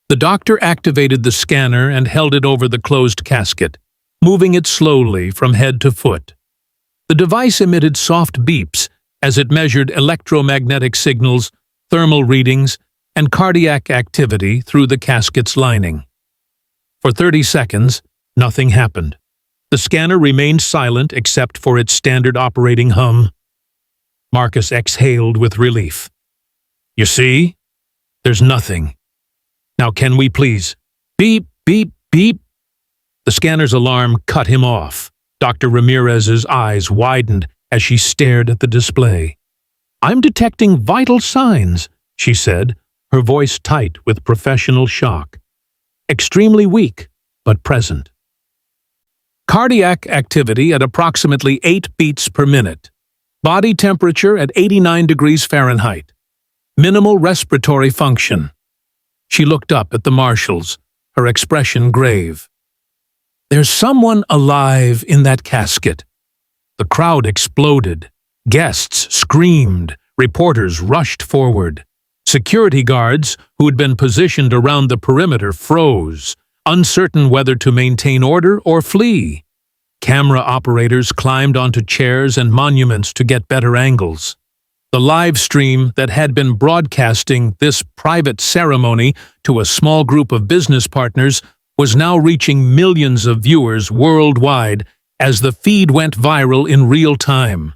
The doctor activated the scanner and held it over the closed casket, moving it slowly from head to foot. The device emitted soft beeps as it measured electromagnetic signals, thermal readings, and cardiac activity through the casket's lining. For 30 seconds, nothing happened. The scanner remained silent except for its standard operating hum. Marcus exhaled with relief. "You see? There's nothing. Now can we please—" Beep, beep, beep. The scanner's alarm cut him off. Dr. Ramirez's eyes widened as she stared at the display. "I'm detecting vital signs," she said, her voice tight with professional shock. "Extremely weak, but present. Cardiac activity at approximately 8 beats per minute. Body temperature at 89 degrees Fahrenheit. Minimal respiratory function." She looked up at the marshals, her expression grave. "There's someone alive in that casket." The crowd exploded. Guests screamed. Reporters rushed forward. Security guards, who had been positioned around the perimeter, froze, uncertain whether to maintain order or flee. Camera operators climbed onto chairs and monuments to get better angles. The live stream that had been broadcasting this private ceremony to a small group of business partners was now reaching millions of viewers worldwide as the feed went viral in real time.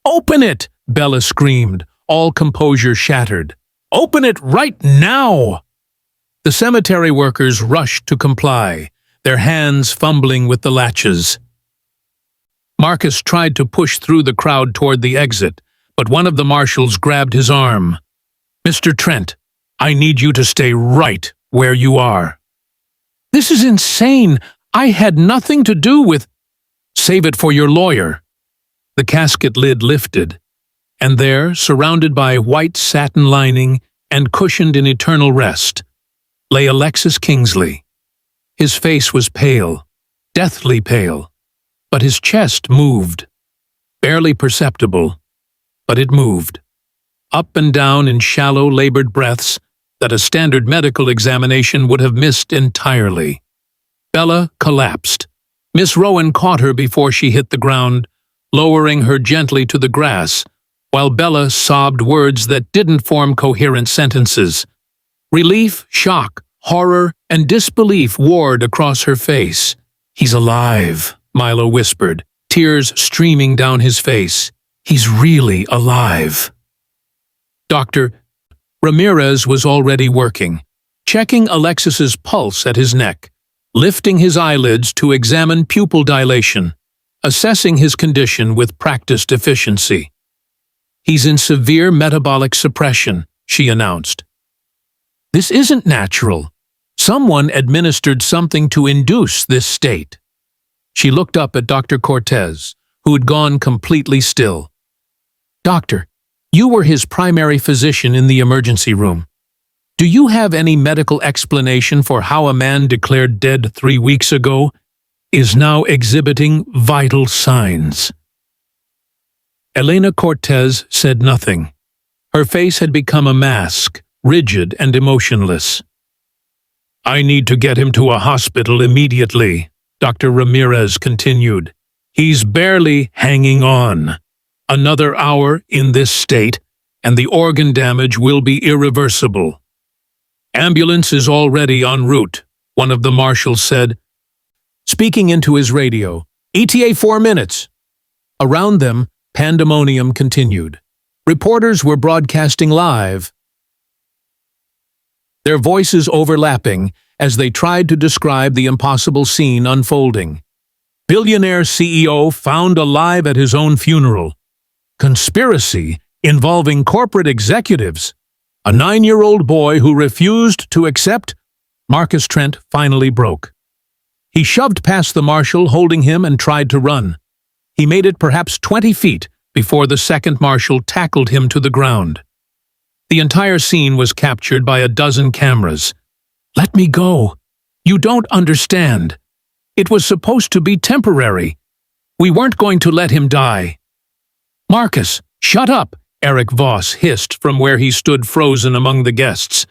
"Open it!" Bella screamed, all composure shattered. "Open it right now!" The cemetery workers rushed to comply, their hands fumbling with the latches. Marcus tried to push through the crowd toward the exit, but one of the marshals grabbed his arm. "Mr. Trent, I need you to stay right where you are." "This is insane. I had nothing to do with—" "Save it for your lawyer." The casket lid lifted, and there, surrounded by white satin lining and cushioned in eternal rest, lay Alexis Kingsley. His face was pale, deathly pale, but his chest moved. Barely perceptible, but it moved. Up and down in shallow, labored breaths that a standard medical examination would have missed entirely. Bella collapsed. Miss Rowan caught her before she hit the ground, lowering her gently to the grass, while Bella sobbed words that didn't form coherent sentences. Relief, shock, horror, and disbelief warred across her face. "He's alive," Milo whispered, tears streaming down his face. "He's really alive." Dr. Ramirez was already working, checking Alexis's pulse at his neck, lifting his eyelids to examine pupil dilation, assessing his condition with practiced efficiency. "He's in severe metabolic suppression," she announced. "This isn't natural. Someone administered something to induce this state." She looked up at Dr. Cortez, who had gone completely still. "Doctor, you were his primary physician in the emergency room. Do you have any medical explanation for how a man declared dead 3 weeks ago is now exhibiting vital signs?" Elena Cortez said nothing. Her face had become a mask, rigid and emotionless. "I need to get him to a hospital immediately," Dr. Ramirez continued. "He's barely hanging on. Another hour in this state, and the organ damage will be irreversible." "Ambulance is already en route," one of the marshals said, speaking into his radio. "ETA 4 minutes." Around them, pandemonium continued. Reporters were broadcasting live, their voices overlapping as they tried to describe the impossible scene unfolding. Billionaire CEO found alive at his own funeral. Conspiracy involving corporate executives. A 9-year-old boy who refused to accept. Marcus Trent finally broke. He shoved past the marshal holding him and tried to run. He made it perhaps 20 feet before the second marshal tackled him to the ground. The entire scene was captured by a dozen cameras. "Let me go. You don't understand. It was supposed to be temporary. We weren't going to let him die." "Marcus, shut up," Eric Voss hissed from where he stood frozen among the guests.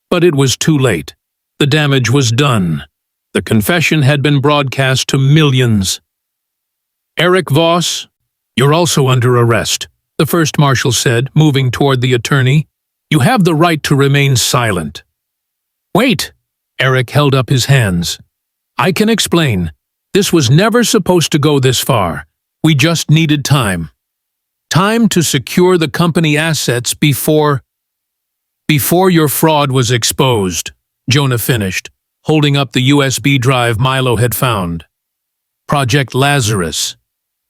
But it was too late. The damage was done. The confession had been broadcast to millions. "Eric Voss, you're also under arrest," the first marshal said, moving toward the attorney. "You have the right to remain silent." "Wait!" Eric held up his hands. "I can explain. This was never supposed to go this far. We just needed time. Time to secure the company assets before your fraud was exposed," Jonah finished, holding up the USB drive Milo had found. Project Lazarus.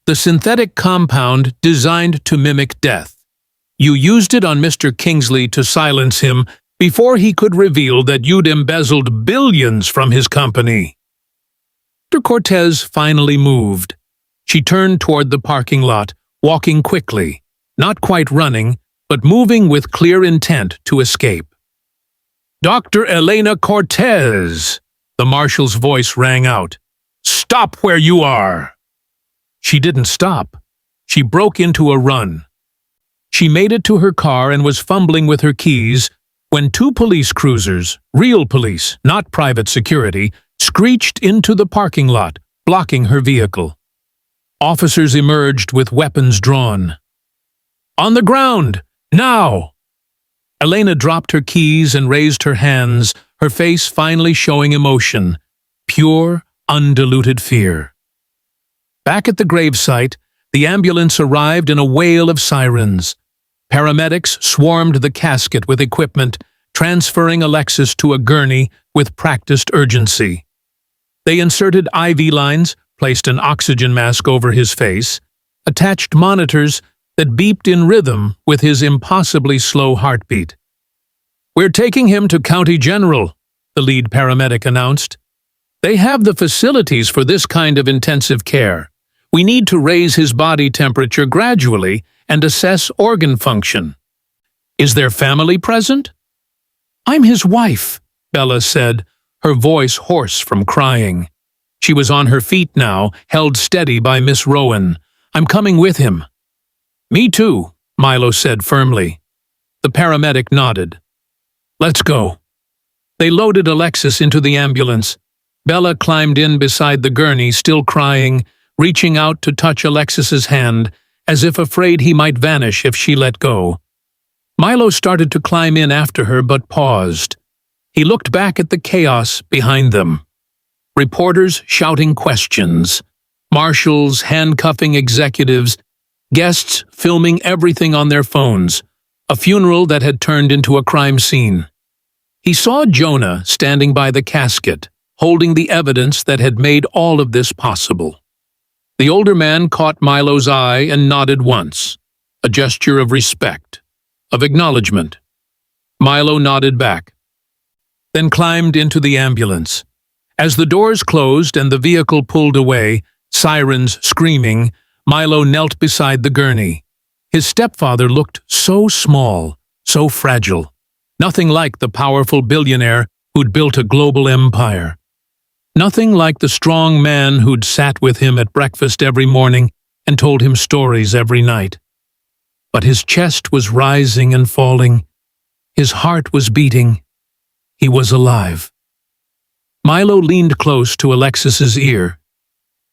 The synthetic compound designed to mimic death. You used it on Mr. Kingsley to silence him before he could reveal that you'd embezzled billions from his company. Dr. Cortez finally moved. She turned toward the parking lot, walking quickly, not quite running, but moving with clear intent to escape. "Dr. Elena Cortez!" The marshal's voice rang out. "Stop where you are!" She didn't stop. She broke into a run. She made it to her car and was fumbling with her keys when 2 police cruisers, real police, not private security, screeched into the parking lot, blocking her vehicle. Officers emerged with weapons drawn. "On the ground! Now!" Elena dropped her keys and raised her hands, her face finally showing emotion, pure, undiluted fear. Back at the gravesite, The ambulance arrived in a wail of sirens. Paramedics swarmed the casket with equipment, transferring Alexis to a gurney with practiced urgency. They inserted IV lines, placed an oxygen mask over his face, attached monitors that beeped in rhythm with his impossibly slow heartbeat. "We're taking him to County General," the lead paramedic announced. "They have the facilities for this kind of intensive care. We need to raise his body temperature gradually and assess organ function." "Is their family present?" "I'm his wife," Bella said, her voice hoarse from crying. She was on her feet now, held steady by Miss Rowan. "I'm coming with him." "Me too," Milo said firmly. The paramedic nodded. "Let's go." They loaded Alexis into the ambulance. Bella climbed in beside the gurney, still crying, reaching out to touch Alexis's hand, as if afraid he might vanish if she let go. Milo started to climb in after her, but paused. He looked back at the chaos behind them. Reporters shouting questions, marshals handcuffing executives, guests filming everything on their phones, a funeral that had turned into a crime scene. He saw Jonah standing by the casket, holding the evidence that had made all of this possible. The older man caught Milo's eye and nodded once, a gesture of respect, of acknowledgement. Milo nodded back, then climbed into the ambulance. As the doors closed and the vehicle pulled away, sirens screaming, Milo knelt beside the gurney. His stepfather looked so small, so fragile, nothing like the powerful billionaire who'd built a global empire. Nothing like the strong man who'd sat with him at breakfast every morning and told him stories every night. But his chest was rising and falling. His heart was beating. He was alive. Milo leaned close to Alexis's ear,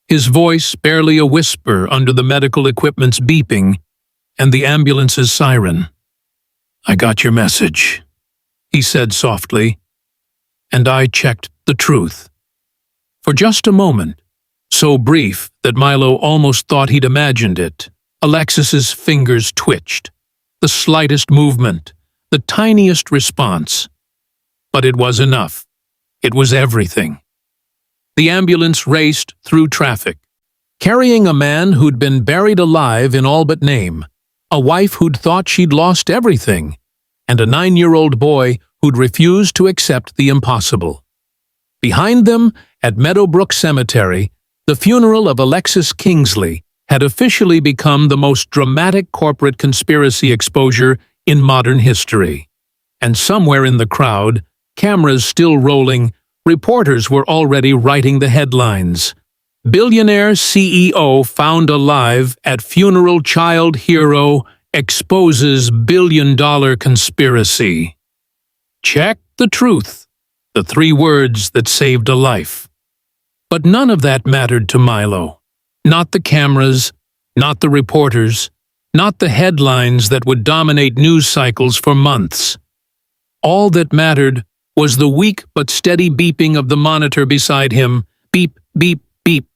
his voice barely a whisper under the medical equipment's beeping and the ambulance's siren. "I got your message," he said softly, "and I checked the truth." For just a moment, so brief that Milo almost thought he'd imagined it, Alexis's fingers twitched, the slightest movement, the tiniest response. But it was enough. It was everything. The ambulance raced through traffic, carrying a man who'd been buried alive in all but name, a wife who'd thought she'd lost everything, and a 9-year-old boy who'd refused to accept the impossible. Behind them, at Meadowbrook Cemetery, the funeral of Alexis Kingsley had officially become the most dramatic corporate conspiracy exposure in modern history. And somewhere in the crowd, cameras still rolling, reporters were already writing the headlines. "Billionaire CEO found alive at funeral child hero exposes billion-dollar conspiracy." Check the truth, the 3 words that saved a life. But none of that mattered to Milo. Not the cameras, not the reporters, not the headlines that would dominate news cycles for months. All that mattered was the weak but steady beeping of the monitor beside him, beep, beep, beep,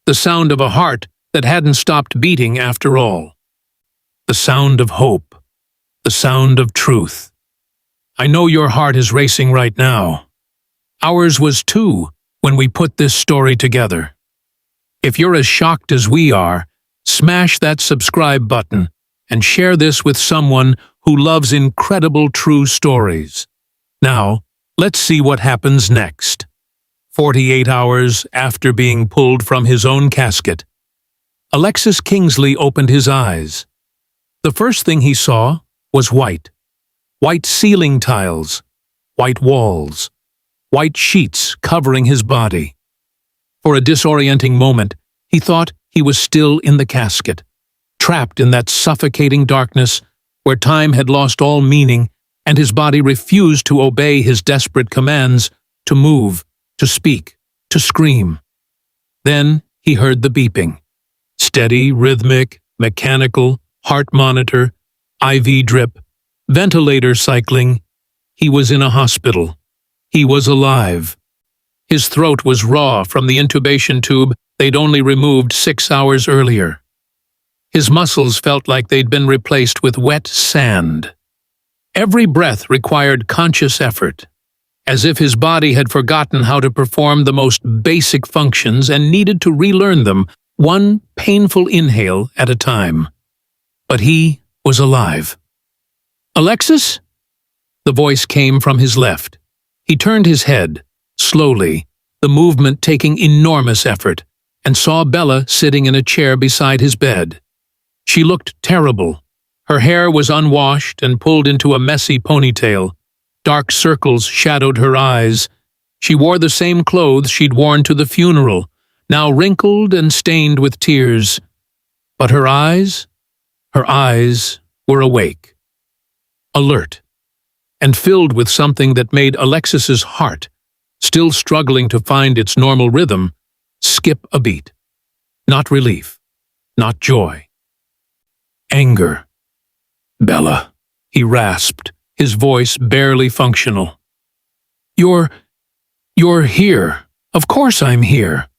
the sound of a heart that hadn't stopped beating after all. The sound of hope, the sound of truth. I know your heart is racing right now. Ours was too when we put this story together. If you're as shocked as we are, smash that subscribe button and share this with someone who loves incredible true stories. Now, let's see what happens next. 48 hours after being pulled from his own casket, Alexis Kingsley opened his eyes. The first thing he saw was white. White ceiling tiles, white walls, white sheets covering his body. For a disorienting moment, he thought he was still in the casket, trapped in that suffocating darkness where time had lost all meaning and his body refused to obey his desperate commands to move, to speak, to scream. Then he heard the beeping. Steady, rhythmic, mechanical, heart monitor, IV drip, ventilator cycling. He was in a hospital. He was alive. His throat was raw from the intubation tube they'd only removed 6 hours earlier. His muscles felt like they'd been replaced with wet sand. Every breath required conscious effort, as if his body had forgotten how to perform the most basic functions and needed to relearn them, one painful inhale at a time. But he was alive. "Alexis?" The voice came from his left. He turned his head, slowly, the movement taking enormous effort, and saw Bella sitting in a chair beside his bed. She looked terrible. Her hair was unwashed and pulled into a messy ponytail. Dark circles shadowed her eyes. She wore the same clothes she'd worn to the funeral, now wrinkled and stained with tears. But her eyes were awake, alert, and filled with something that made Alexis's heart, still struggling to find its normal rhythm, skip a beat. Not relief, not joy. Anger. "Bella," he rasped, his voice barely functional. You're here. Of course I'm here."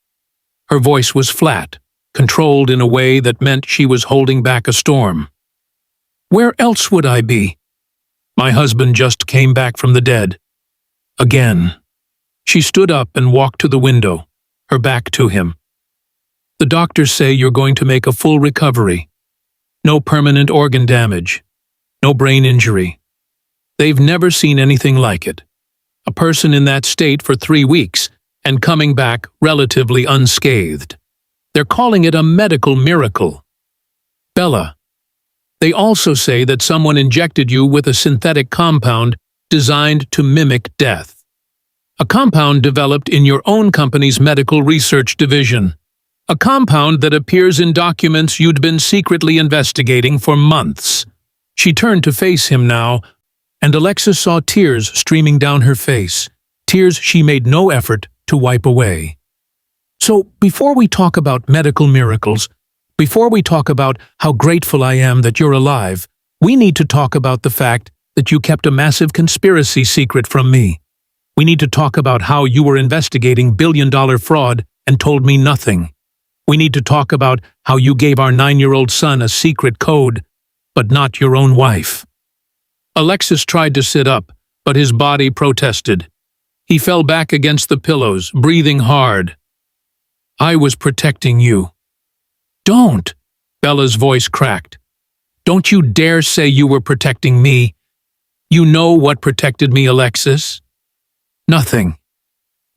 Her voice was flat, controlled in a way that meant she was holding back a storm. "Where else would I be? My husband just came back from the dead. Again." She stood up and walked to the window, her back to him. "The doctors say you're going to make a full recovery. No permanent organ damage. No brain injury. They've never seen anything like it. A person in that state for 3 weeks and coming back relatively unscathed. They're calling it a medical miracle. Bella, they also say that someone injected you with a synthetic compound designed to mimic death. A compound developed in your own company's medical research division. A compound that appears in documents you'd been secretly investigating for months." She turned to face him now, and Alexis saw tears streaming down her face, tears she made no effort to wipe away. "So, before we talk about medical miracles, before we talk about how grateful I am that you're alive, we need to talk about the fact that you kept a massive conspiracy secret from me. We need to talk about how you were investigating billion-dollar fraud and told me nothing. We need to talk about how you gave our 9-year-old son a secret code, but not your own wife." Alexis tried to sit up, but his body protested. He fell back against the pillows, breathing hard. "I was protecting you." "Don't!" Bella's voice cracked. "Don't you dare say you were protecting me. You know what protected me, Alexis?" "Nothing.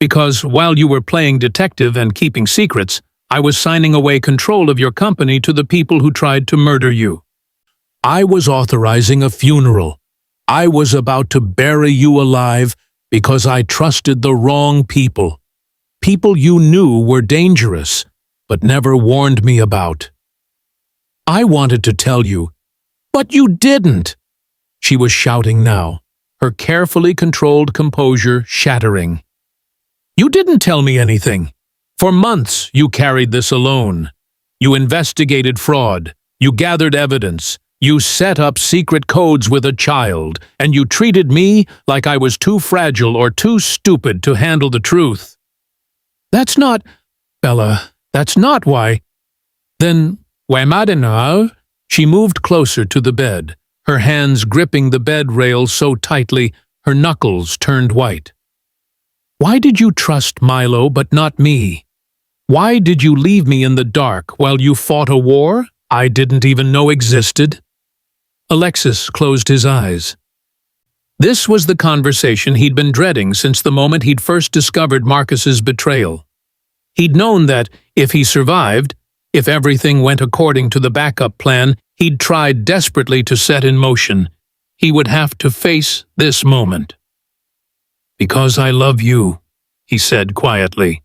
Because while you were playing detective and keeping secrets, I was signing away control of your company to the people who tried to murder you. I was authorizing a funeral. I was about to bury you alive because I trusted the wrong people. People you knew were dangerous, but never warned me about. I wanted to tell you, but you didn't." She was shouting now, her carefully controlled composure shattering. "You didn't tell me anything. For months you carried this alone. You investigated fraud, you gathered evidence, you set up secret codes with a child, and you treated me like I was too fragile or too stupid to handle the truth." "That's not, Bella, that's not why." "Then, why now?" She moved closer to the bed, her hands gripping the bed rail so tightly her knuckles turned white. "Why did you trust Milo but not me? Why did you leave me in the dark while you fought a war I didn't even know existed?" Alexis closed his eyes. This was the conversation he'd been dreading since the moment he'd first discovered Marcus's betrayal. He'd known that, if he survived, if everything went according to the backup plan he'd tried desperately to set in motion, he would have to face this moment. "Because I love you," he said quietly.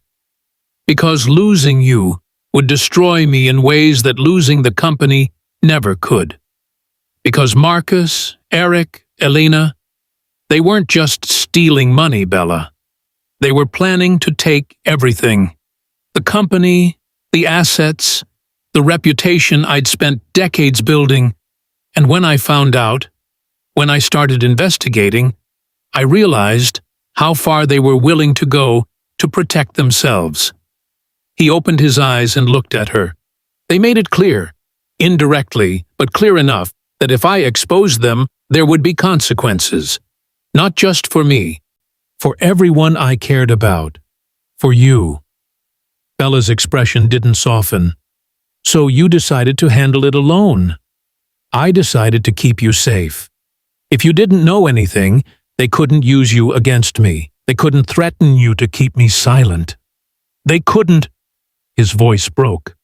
"Because losing you would destroy me in ways that losing the company never could. Because Marcus, Eric, Elena, they weren't just stealing money, Bella. They were planning to take everything. The company, the assets, the reputation I'd spent decades building, and when I found out, when I started investigating, I realized how far they were willing to go to protect themselves." He opened his eyes and looked at her. They made it clear. indirectly, but clear enough that if I exposed them, there would be consequences. Not just for me, for everyone I cared about. For you. Bella's expression didn't soften. So you decided to handle it alone. I decided to keep you safe. If you didn't know anything, they couldn't use you against me. They couldn't threaten you to keep me silent. They couldn't. His voice broke.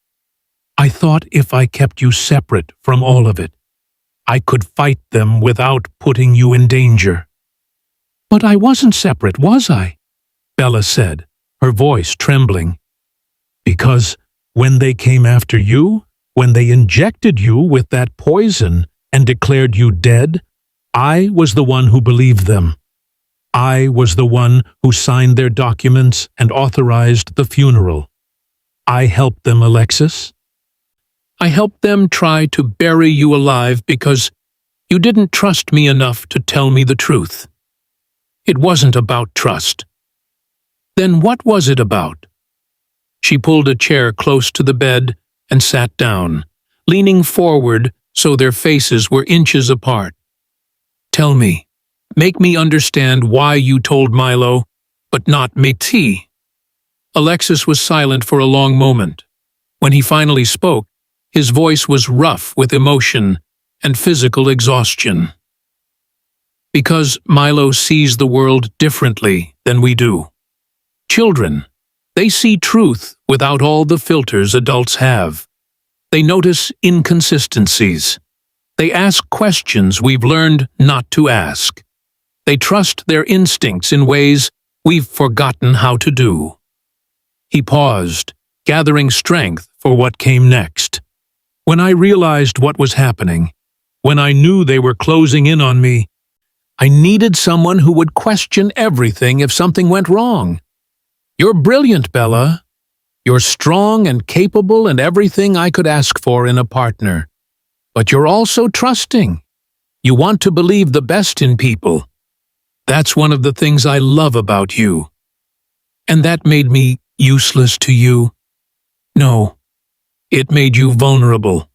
I thought if I kept you separate from all of it, I could fight them without putting you in danger. But I wasn't separate, was I? Bella said, her voice trembling. Because when they came after you, when they injected you with that poison and declared you dead, I was the one who believed them. I was the one who signed their documents and authorized the funeral. I helped them, Alexis. I helped them try to bury you alive because you didn't trust me enough to tell me the truth. It wasn't about trust. Then what was it about? She pulled a chair close to the bed and sat down, leaning forward so their faces were inches apart. Tell me, make me understand why you told Milo, but not Métis. Alexis was silent for a long moment. When he finally spoke, his voice was rough with emotion and physical exhaustion. Because Milo sees the world differently than we do. Children, they see truth without all the filters adults have. They notice inconsistencies. They ask questions we've learned not to ask. They trust their instincts in ways we've forgotten how to do. He paused, gathering strength for what came next. When I realized what was happening, when I knew they were closing in on me, I needed someone who would question everything if something went wrong. You're brilliant, Bella. You're strong and capable and everything I could ask for in a partner. But you're also trusting. You want to believe the best in people. That's one of the things I love about you. And that made me useless to you? No, it made you vulnerable.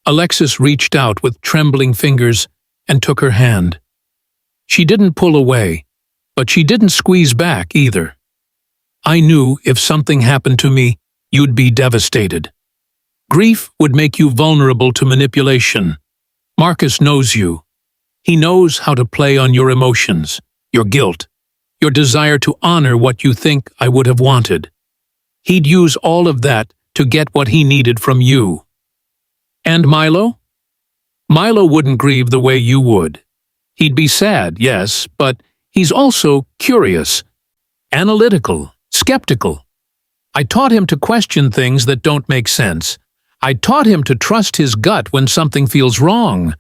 Alexis reached out with trembling fingers and took her hand. She didn't pull away, but she didn't squeeze back either. I knew if something happened to me, you'd be devastated. Grief would make you vulnerable to manipulation. Marcus knows you. He knows how to play on your emotions, your guilt, your desire to honor what you think I would have wanted. He'd use all of that to get what he needed from you. And Milo? Milo wouldn't grieve the way you would. He'd be sad, yes, but he's also curious, analytical, skeptical. I taught him to question things that don't make sense. I taught him to trust his gut when something feels wrong.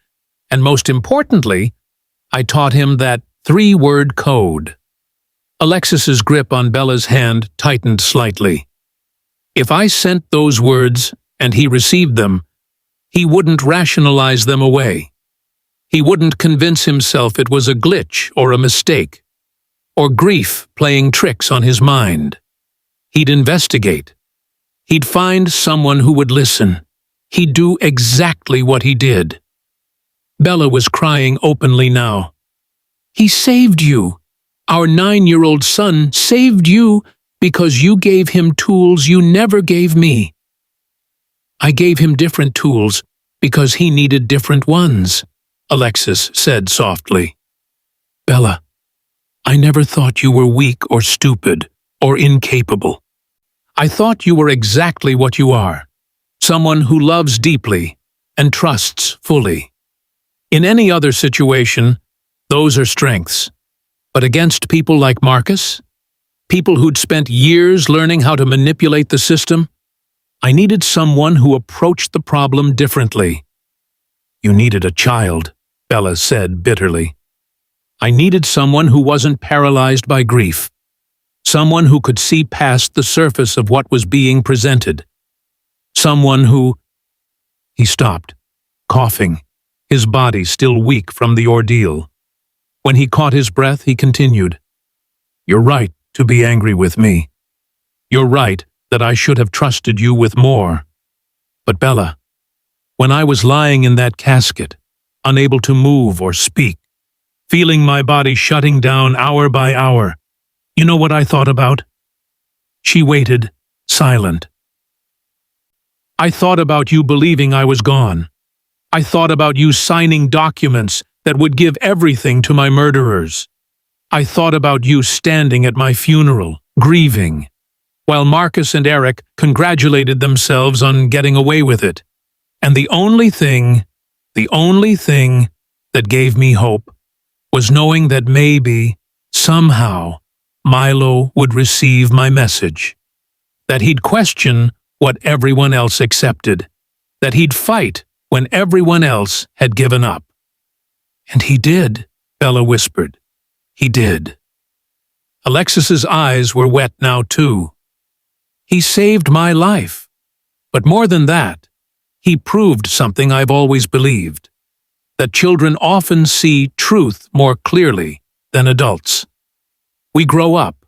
And most importantly, I taught him that 3-word code. Alexis's grip on Bella's hand tightened slightly. If I sent those words and he received them, he wouldn't rationalize them away. He wouldn't convince himself it was a glitch or a mistake, or grief playing tricks on his mind. He'd investigate. He'd find someone who would listen. He'd do exactly what he did. Bella was crying openly now. He saved you. Our 9-year-old son saved you because you gave him tools you never gave me. I gave him different tools because he needed different ones, Alexis said softly. Bella, I never thought you were weak or stupid or incapable. I thought you were exactly what you are, someone who loves deeply and trusts fully. In any other situation, those are strengths. But against people like Marcus, people who'd spent years learning how to manipulate the system, I needed someone who approached the problem differently. You needed a child, Bella said bitterly. I needed someone who wasn't paralyzed by grief. Someone who could see past the surface of what was being presented. Someone who... He stopped, coughing, his body still weak from the ordeal. When he caught his breath, he continued, You're right to be angry with me. You're right that I should have trusted you with more. But Bella, when I was lying in that casket, unable to move or speak, feeling my body shutting down hour by hour, you know what I thought about? She waited, silent. I thought about you believing I was gone. I thought about you signing documents that would give everything to my murderers. I thought about you standing at my funeral, grieving, while Marcus and Eric congratulated themselves on getting away with it. And the only thing that gave me hope was knowing that maybe, somehow, Milo would receive my message. That he'd question what everyone else accepted. That he'd fight when everyone else had given up. And he did, Bella whispered. He did. Alexis's eyes were wet now, too. He saved my life. But more than that, he proved something I've always believed. That children often see truth more clearly than adults. We grow up.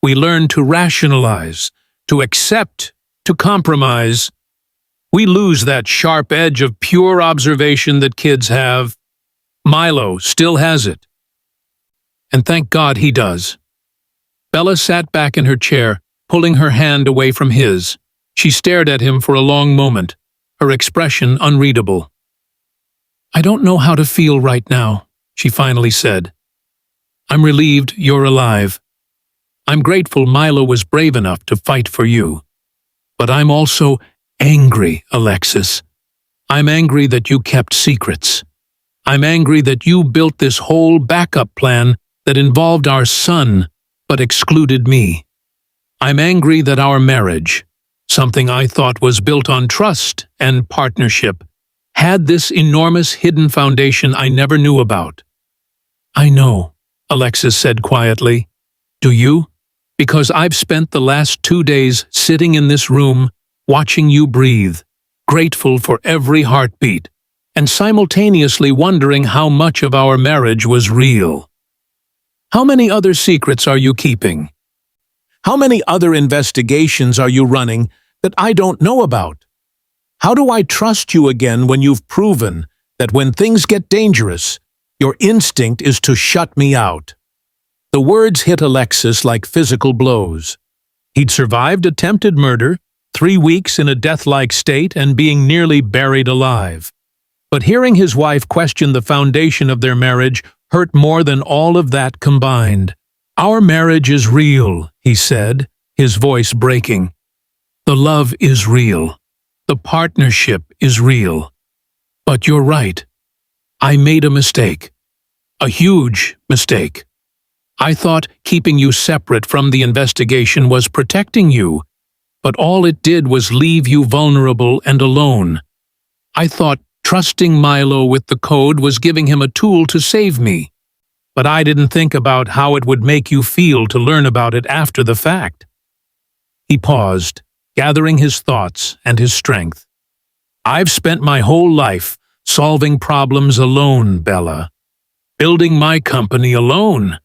We learn to rationalize, to accept, to compromise. We lose that sharp edge of pure observation that kids have. Milo still has it. And thank God he does. Bella sat back in her chair, pulling her hand away from his. She stared at him for a long moment, her expression unreadable. I don't know how to feel right now, she finally said. I'm relieved you're alive. I'm grateful Milo was brave enough to fight for you. But I'm also angry, Alexis. I'm angry that you kept secrets. I'm angry that you built this whole backup plan that involved our son, but excluded me. I'm angry that our marriage, something I thought was built on trust and partnership, had this enormous hidden foundation I never knew about. I know, Alexis said quietly. Do you? Because I've spent the last 2 days sitting in this room, watching you breathe, grateful for every heartbeat, and simultaneously wondering how much of our marriage was real. How many other secrets are you keeping? How many other investigations are you running that I don't know about? How do I trust you again when you've proven that when things get dangerous, your instinct is to shut me out? The words hit Alexis like physical blows. He'd survived attempted murder, 3 weeks in a death-like state, and being nearly buried alive. But hearing his wife question the foundation of their marriage hurt more than all of that combined. Our marriage is real, he said, his voice breaking. The love is real. The partnership is real. But you're right. I made a mistake. A huge mistake. I thought keeping you separate from the investigation was protecting you, but all it did was leave you vulnerable and alone. I thought trusting Milo with the code was giving him a tool to save me, but I didn't think about how it would make you feel to learn about it after the fact. He paused, gathering his thoughts and his strength. I've spent my whole life solving problems alone, Bella. Building my company alone.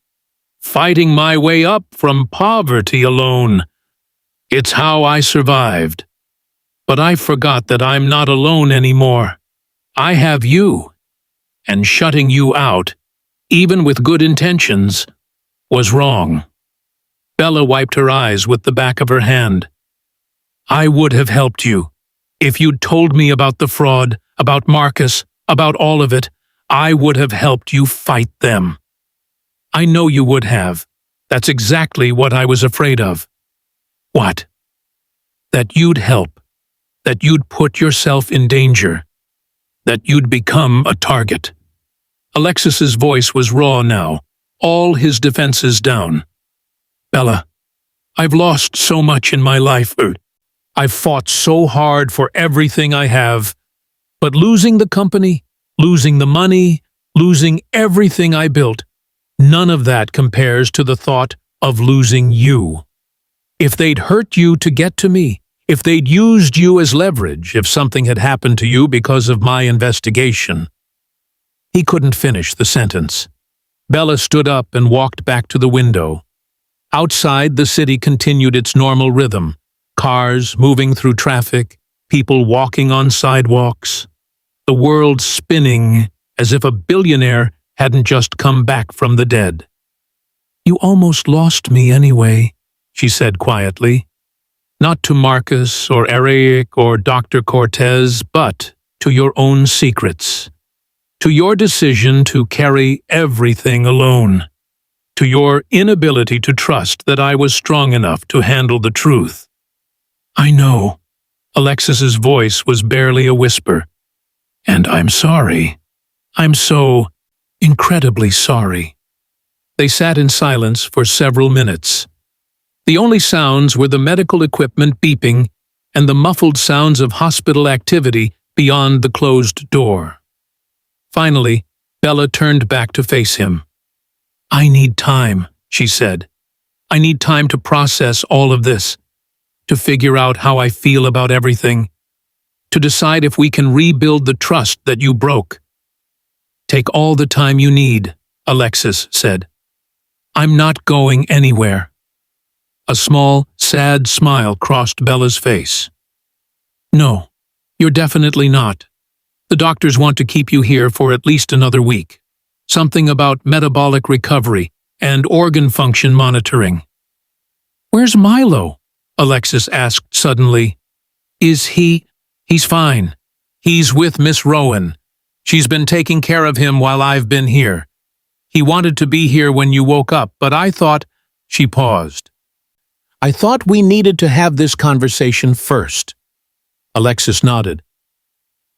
Fighting my way up from poverty alone. It's how I survived. But I forgot that I'm not alone anymore. I have you. And shutting you out, even with good intentions, was wrong. Bella wiped her eyes with the back of her hand. I would have helped you. If you'd told me about the fraud, about Marcus, about all of it, I would have helped you fight them. I know you would have. That's exactly what I was afraid of. What? That you'd help. That you'd put yourself in danger. That you'd become a target. Alexis's voice was raw now, all his defenses down. Bella, I've lost so much in my life. I've fought so hard for everything I have. But losing the company, losing the money, losing everything I built, none of that compares to the thought of losing you. If they'd hurt you to get to me, if they'd used you as leverage, if something had happened to you because of my investigation. He couldn't finish the sentence. Bella stood up and walked back to the window. Outside, the city continued its normal rhythm. Cars moving through traffic, people walking on sidewalks. the world spinning as if a billionaire hadn't just come back from the dead. "You almost lost me anyway," she said quietly. "Not to Marcus or Eric or Dr. Cortez, but to your own secrets. To your decision to carry everything alone. To your inability to trust that I was strong enough to handle the truth." "I know." Alexis's voice was barely a whisper. "And I'm sorry. I'm so incredibly sorry." They sat in silence for several minutes. The only sounds were the medical equipment beeping and the muffled sounds of hospital activity beyond the closed door. Finally, Bella turned back to face him. "I need time," she said. "I need time to process all of this, to figure out how I feel about everything, to decide if we can rebuild the trust that you broke." "Take all the time you need," Alexis said. "I'm not going anywhere." A small, sad smile crossed Bella's face. "No, you're definitely not. The doctors want to keep you here for at least another week. Something about metabolic recovery and organ function monitoring." "Where's Milo?" Alexis asked suddenly. He's fine. He's with Miss Rowan. She's been taking care of him while I've been here. He wanted to be here when you woke up, but I thought—" She paused. "I thought we needed to have this conversation first." Alexis nodded.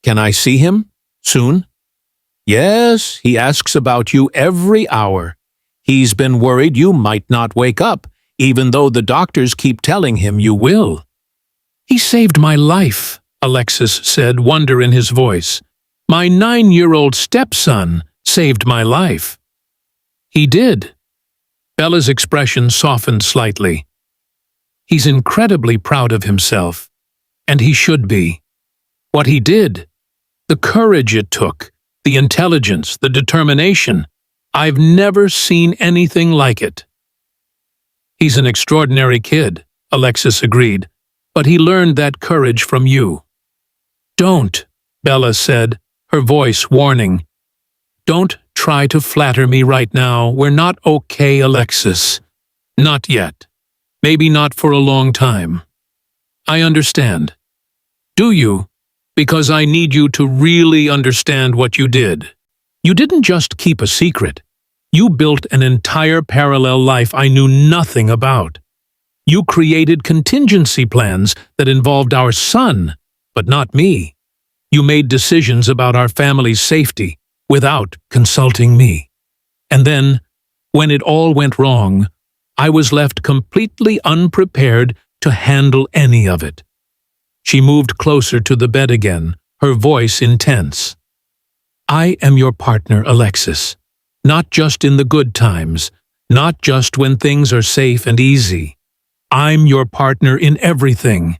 "Can I see him? Soon?" "Yes, he asks about you every hour. He's been worried you might not wake up, even though the doctors keep telling him you will." "He saved my life," Alexis said, wonder in his voice. "My 9-year-old stepson saved my life." "He did." Bella's expression softened slightly. "He's incredibly proud of himself, and he should be. What he did, the courage it took, the intelligence, the determination, I've never seen anything like it." "He's an extraordinary kid," Alexis agreed, "but he learned that courage from you." "Don't," Bella said, her voice warning. "Don't try to flatter me right now. We're not okay, Alexis. Not yet. Maybe not for a long time. I understand. Do you? Because I need you to really understand what you did. You didn't just keep a secret. You built an entire parallel life I knew nothing about. You created contingency plans that involved our son, but not me. You made decisions about our family's safety without consulting me. And then, when it all went wrong, I was left completely unprepared to handle any of it." She moved closer to the bed again, her voice intense. "I am your partner, Alexis. Not just in the good times, not just when things are safe and easy. I'm your partner in everything,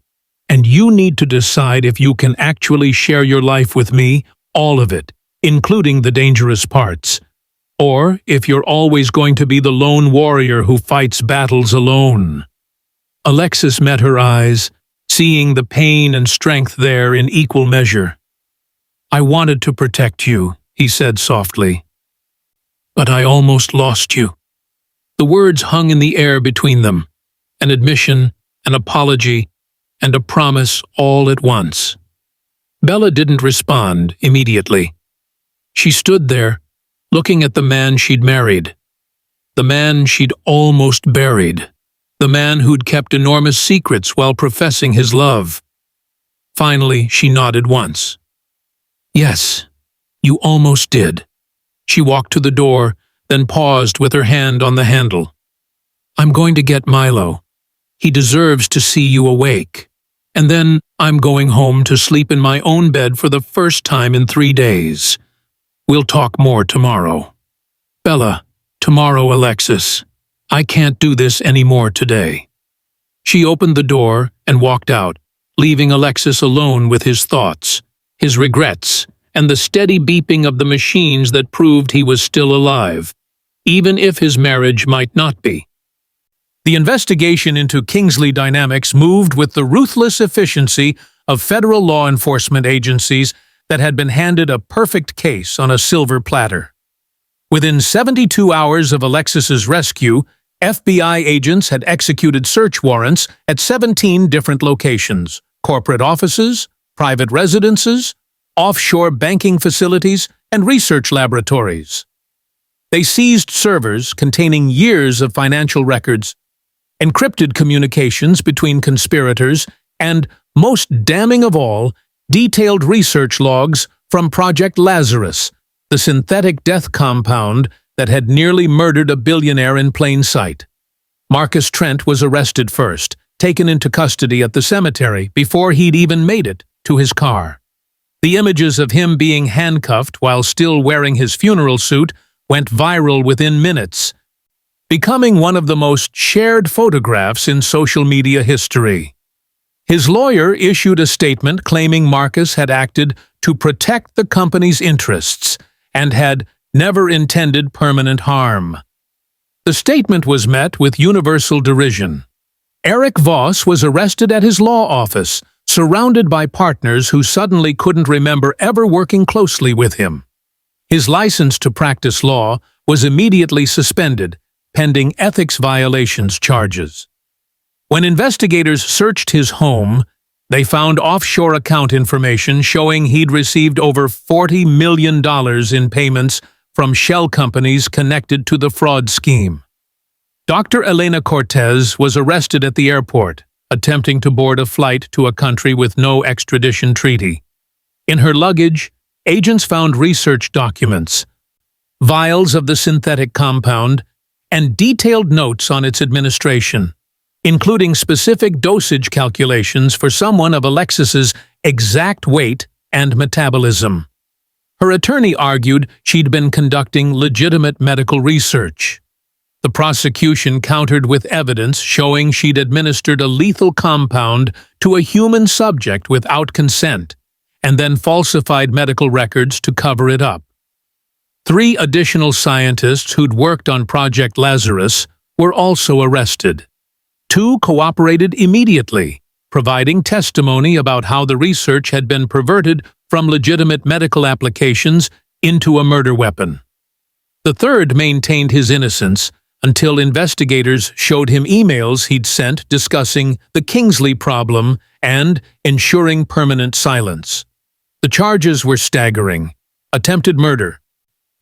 and you need to decide if you can actually share your life with me, all of it, including the dangerous parts, or if you're always going to be the lone warrior who fights battles alone." Alexis met her eyes, seeing the pain and strength there in equal measure. "I wanted to protect you," he said softly. "But I almost lost you." The words hung in the air between them, an admission, an apology, and a promise all at once. Bella didn't respond immediately. She stood there, looking at the man she'd married, the man she'd almost buried, the man who'd kept enormous secrets while professing his love. Finally, she nodded once. "Yes, you almost did." She walked to the door, then paused with her hand on the handle. "I'm going to get Milo. He deserves to see you awake. And then I'm going home to sleep in my own bed for the first time in 3 days. We'll talk more tomorrow." "Bella, tomorrow, Alexis. I can't do this anymore today." She opened the door and walked out, leaving Alexis alone with his thoughts, his regrets, and the steady beeping of the machines that proved he was still alive, even if his marriage might not be. The investigation into Kingsley dynamics moved with the ruthless efficiency of federal law enforcement agencies that had been handed a perfect case on a silver platter. Within 72 hours of Alexis's rescue, FBI agents had executed search warrants at 17 different locations: corporate offices, private residences, offshore banking facilities, and research laboratories. They seized servers containing years of financial records, encrypted communications between conspirators, and, most damning of all, detailed research logs from Project Lazarus, the synthetic death compound that had nearly murdered a billionaire in plain sight. Marcus Trent was arrested first, taken into custody at the cemetery before he'd even made it to his car. The images of him being handcuffed while still wearing his funeral suit went viral within minutes, becoming one of the most shared photographs in social media history. His lawyer issued a statement claiming Marcus had acted to protect the company's interests and had never intended permanent harm. The statement was met with universal derision. Eric Voss was arrested at his law office, surrounded by partners who suddenly couldn't remember ever working closely with him. His license to practice law was immediately suspended, pending ethics violations charges. When investigators searched his home, they found offshore account information showing he'd received over $40 million in payments from shell companies connected to the fraud scheme. Dr. Elena Cortez was arrested at the airport, attempting to board a flight to a country with no extradition treaty. In her luggage, agents found research documents, vials of the synthetic compound, and detailed notes on its administration, including specific dosage calculations for someone of Alexis's exact weight and metabolism. Her attorney argued she'd been conducting legitimate medical research. The prosecution countered with evidence showing she'd administered a lethal compound to a human subject without consent, and then falsified medical records to cover it up. 3 additional scientists who'd worked on Project Lazarus were also arrested. 2 cooperated immediately, providing testimony about how the research had been perverted from legitimate medical applications into a murder weapon. The third maintained his innocence until investigators showed him emails he'd sent discussing the Kingsley problem and ensuring permanent silence. The charges were staggering: attempted murder,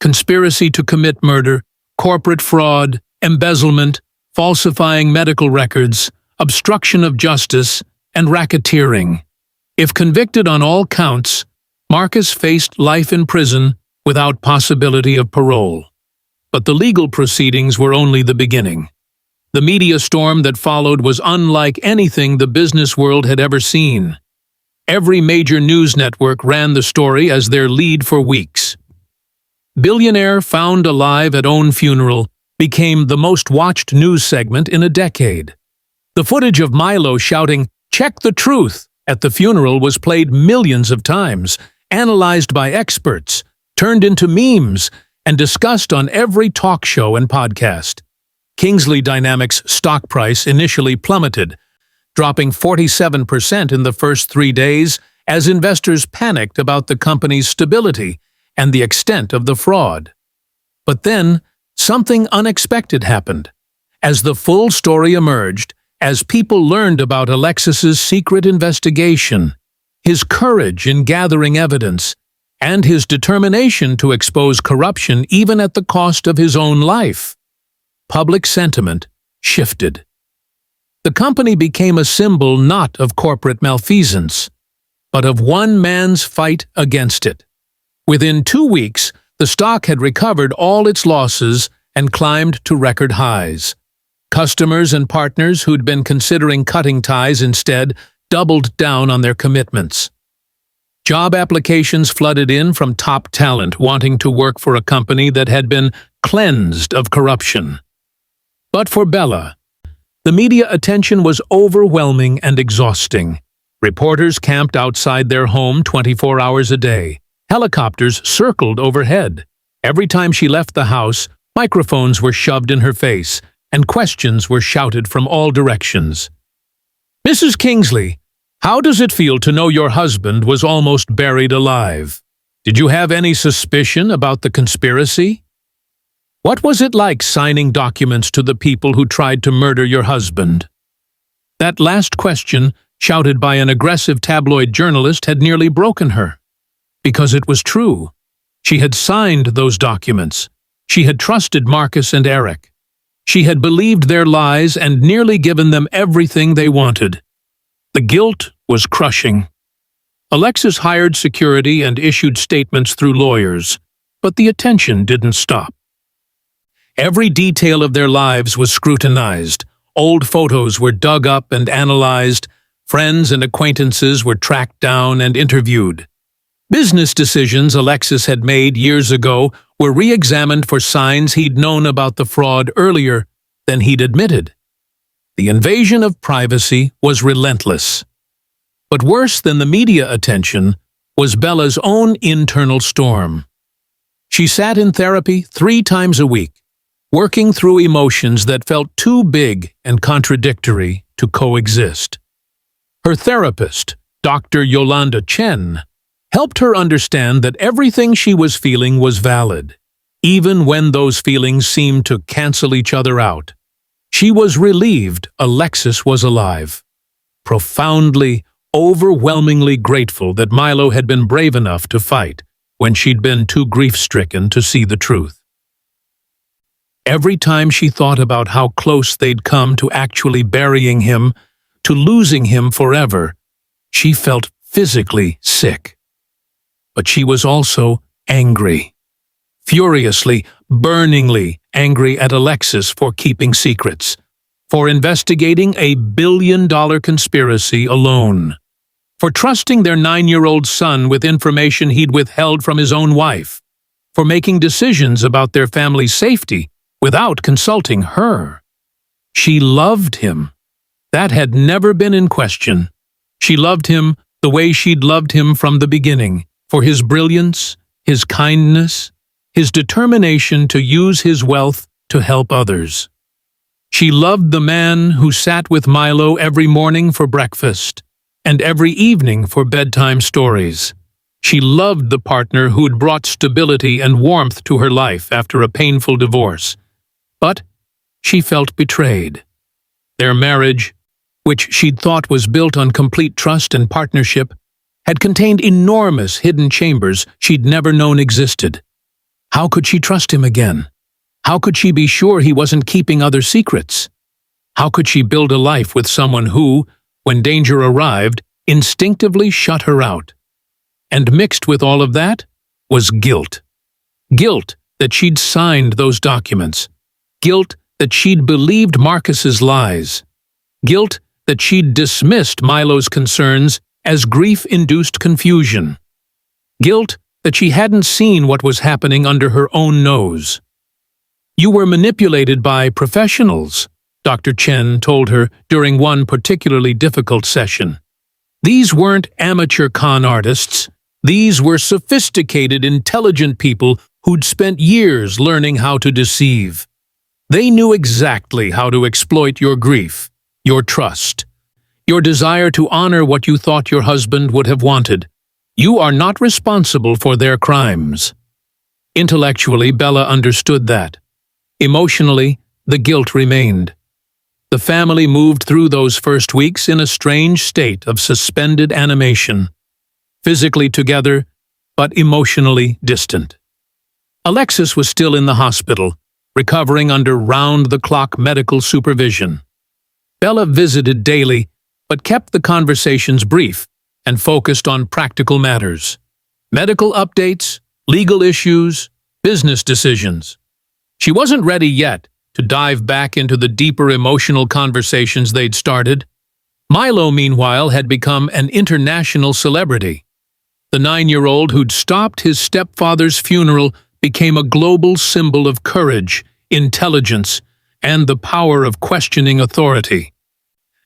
conspiracy to commit murder, corporate fraud, embezzlement, falsifying medical records, obstruction of justice, and racketeering. If convicted on all counts, Marcus faced life in prison without possibility of parole. But the legal proceedings were only the beginning. The media storm that followed was unlike anything the business world had ever seen. Every major news network ran the story as their lead for weeks. Billionaire Found Alive at Own Funeral became the most watched news segment in a decade. The footage of Milo shouting, "Check the truth," at the funeral was played millions of times, analyzed by experts, turned into memes, and discussed on every talk show and podcast. Kingsley Dynamics' stock price initially plummeted, dropping 47% in the first 3 days as investors panicked about the company's stability and the extent of the fraud. But then, something unexpected happened. As the full story emerged, as people learned about Alexis's secret investigation, his courage in gathering evidence, and his determination to expose corruption even at the cost of his own life, public sentiment shifted. The company became a symbol not of corporate malfeasance, but of one man's fight against it. Within 2 weeks, the stock had recovered all its losses and climbed to record highs. Customers and partners who'd been considering cutting ties instead doubled down on their commitments. Job applications flooded in from top talent wanting to work for a company that had been cleansed of corruption. But for Bella, the media attention was overwhelming and exhausting. Reporters camped outside their home 24 hours a day. Helicopters circled overhead. Every time she left the house, microphones were shoved in her face, and questions were shouted from all directions. "Mrs. Kingsley, How does it feel to know your husband was almost buried alive? Did you have any suspicion about the conspiracy? What was it like signing documents to the people who tried to murder your husband? That last question, shouted by an aggressive tabloid journalist, had nearly broken her. Because it was true. She had signed those documents. She had trusted Marcus and Eric. She had believed their lies and nearly given them everything they wanted. The guilt was crushing. Alexis hired security and issued statements through lawyers, but the attention didn't stop. Every detail of their lives was scrutinized. Old photos were dug up and analyzed. Friends and acquaintances were tracked down and interviewed. Business decisions Alexis had made years ago were re-examined for signs he'd known about the fraud earlier than he'd admitted. The invasion of privacy was relentless. But worse than the media attention was Bella's own internal storm. She sat in therapy 3 times a week, working through emotions that felt too big and contradictory to coexist. Her therapist, Dr. Yolanda Chen, helped her understand that everything she was feeling was valid, even when those feelings seemed to cancel each other out. She was relieved Alexis was alive, profoundly, overwhelmingly grateful that Milo had been brave enough to fight when she'd been too grief-stricken to see the truth. Every time she thought about how close they'd come to actually burying him, to losing him forever, she felt physically sick. But she was also angry. Furiously, burningly angry at Alexis for keeping secrets, for investigating a billion-dollar conspiracy alone, for trusting their 9-year-old son with information he'd withheld from his own wife, for making decisions about their family's safety without consulting her. She loved him. That had never been in question. She loved him the way she'd loved him from the beginning, for his brilliance, his kindness, his determination to use his wealth to help others. She loved the man who sat with Milo every morning for breakfast and every evening for bedtime stories. She loved the partner who'd brought stability and warmth to her life after a painful divorce. But she felt betrayed. Their marriage, which she'd thought was built on complete trust and partnership, had contained enormous hidden chambers she'd never known existed. How could she trust him again? How could she be sure he wasn't keeping other secrets? How could she build a life with someone who, when danger arrived, instinctively shut her out? And mixed with all of that was guilt. Guilt that she'd signed those documents. Guilt that she'd believed Marcus's lies. Guilt that she'd dismissed Milo's concerns as grief-induced confusion. Guilt that she hadn't seen what was happening under her own nose. "You were manipulated by professionals," Dr. Chen told her during one particularly difficult session. These weren't amateur con artists. These were sophisticated, intelligent people who'd spent years learning how to deceive. They knew exactly how to exploit your grief, your trust, your desire to honor what you thought your husband would have wanted. You are not responsible for their crimes. Intellectually, Bella understood that. Emotionally, the guilt remained. The family moved through those first weeks in a strange state of suspended animation, physically together, but emotionally distant. Alexis was still in the hospital, recovering under round-the-clock medical supervision. Bella visited daily, but kept the conversations brief and focused on practical matters. Medical updates, legal issues, business decisions. She wasn't ready yet to dive back into the deeper emotional conversations they'd started. Milo, meanwhile, had become an international celebrity. The 9-year-old who'd stopped his stepfather's funeral became a global symbol of courage, intelligence, and the power of questioning authority.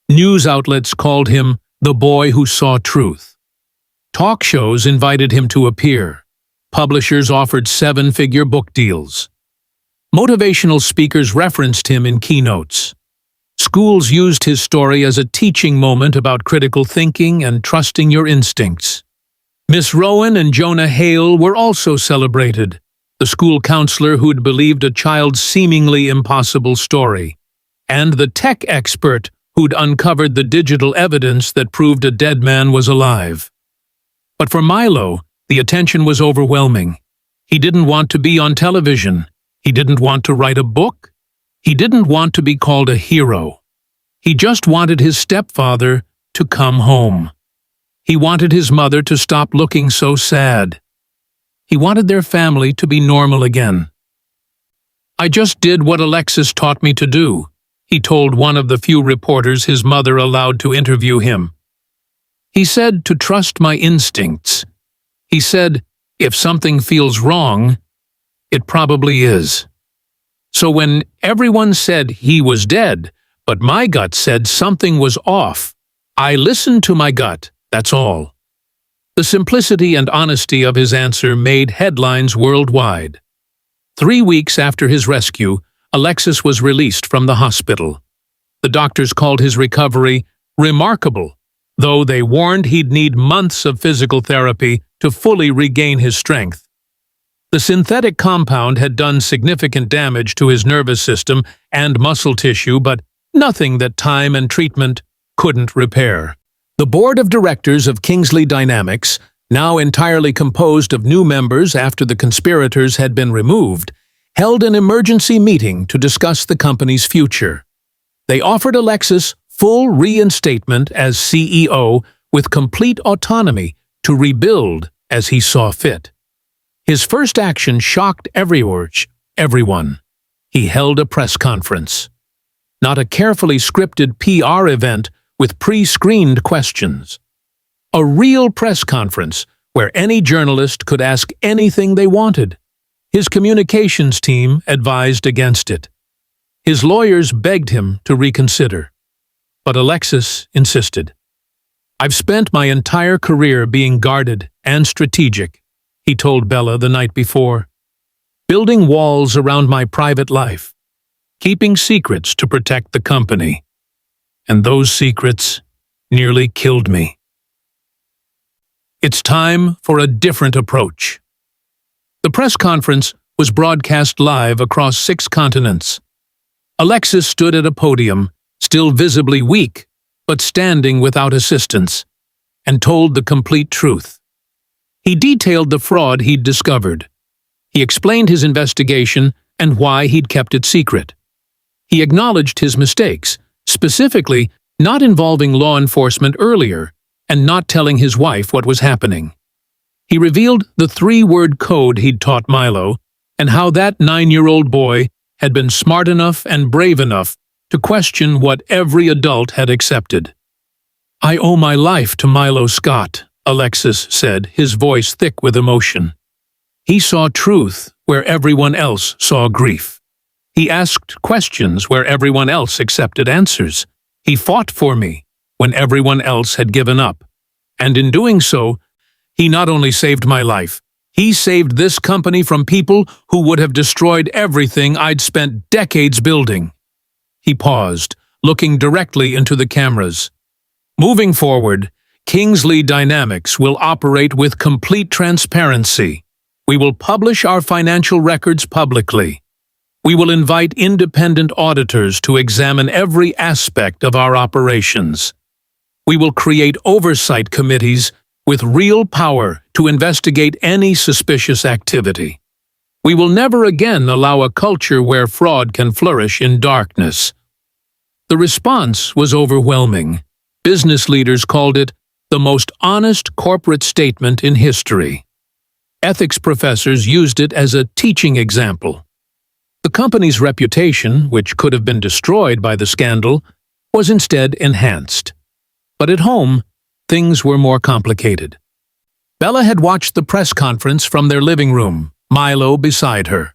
News outlets called him the boy who saw truth. Talk shows invited him to appear. Publishers offered 7-figure book deals. Motivational speakers referenced him in keynotes. Schools used his story as a teaching moment about critical thinking and trusting your instincts. Miss Rowan and Jonah Hale were also celebrated, the school counselor who'd believed a child's seemingly impossible story, and the tech expert who'd uncovered the digital evidence that proved a dead man was alive. But for Milo, the attention was overwhelming. He didn't want to be on television. He didn't want to write a book. He didn't want to be called a hero. He just wanted his stepfather to come home. He wanted his mother to stop looking so sad. He wanted their family to be normal again. "I just did what Alexis taught me to do," he told one of the few reporters his mother allowed to interview him. "He said to trust my instincts. He said, if something feels wrong, it probably is. So when everyone said he was dead, but my gut said something was off, I listened to my gut, that's all." The simplicity and honesty of his answer made headlines worldwide. 3 weeks after his rescue, Alexis was released from the hospital. The doctors called his recovery remarkable, though they warned he'd need months of physical therapy to fully regain his strength. The synthetic compound had done significant damage to his nervous system and muscle tissue, but nothing that time and treatment couldn't repair. The board of directors of Kingsley Dynamics, now entirely composed of new members after the conspirators had been removed, held an emergency meeting to discuss the company's future. They offered Alexis full reinstatement as CEO with complete autonomy to rebuild as he saw fit. His first action shocked everyone. He held a press conference. Not a carefully scripted PR event with pre-screened questions. A real press conference where any journalist could ask anything they wanted. His communications team advised against it. His lawyers begged him to reconsider. But Alexis insisted. "I've spent my entire career being guarded and strategic," he told Bella the night before. "Building walls around my private life, keeping secrets to protect the company. And those secrets nearly killed me. It's time for a different approach." The press conference was broadcast live across 6 continents. Alexis stood at a podium, still visibly weak, but standing without assistance, and told the complete truth. He detailed the fraud he'd discovered. He explained his investigation and why he'd kept it secret. He acknowledged his mistakes, specifically not involving law enforcement earlier and not telling his wife what was happening. He revealed the 3-word code he'd taught Milo and how that 9-year-old boy had been smart enough and brave enough to question what every adult had accepted. "I owe my life to Milo Scott," Alexis said, his voice thick with emotion. "He saw truth where everyone else saw grief. He asked questions where everyone else accepted answers. He fought for me when everyone else had given up. And in doing so, he not only saved my life, he saved this company from people who would have destroyed everything I'd spent decades building." He paused, looking directly into the cameras. "Moving forward, Kingsley Dynamics will operate with complete transparency. We will publish our financial records publicly. We will invite independent auditors to examine every aspect of our operations. We will create oversight committees with real power to investigate any suspicious activity. We will never again allow a culture where fraud can flourish in darkness." The response was overwhelming. Business leaders called it the most honest corporate statement in history. Ethics professors used it as a teaching example. The company's reputation, which could have been destroyed by the scandal, was instead enhanced. But at home, things were more complicated. Bella had watched the press conference from their living room, Milo beside her.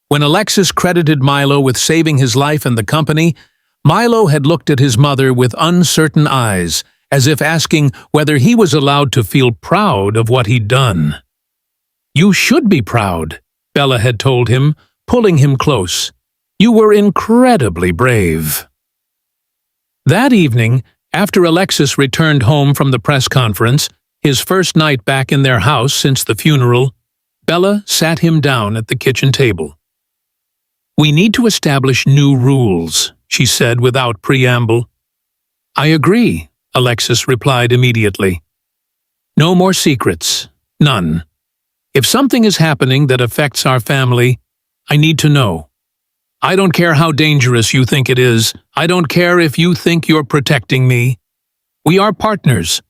When Alexis credited Milo with saving his life and the company, Milo had looked at his mother with uncertain eyes, as if asking whether he was allowed to feel proud of what he'd done. "You should be proud," Bella had told him, pulling him close. "You were incredibly brave." That evening, after Alexis returned home from the press conference, his first night back in their house since the funeral, Bella sat him down at the kitchen table. "We need to establish new rules," she said without preamble. "I agree," Alexis replied immediately. "No more secrets. None. If something is happening that affects our family, I need to know. I don't care how dangerous you think it is. I don't care if you think you're protecting me. We are partners,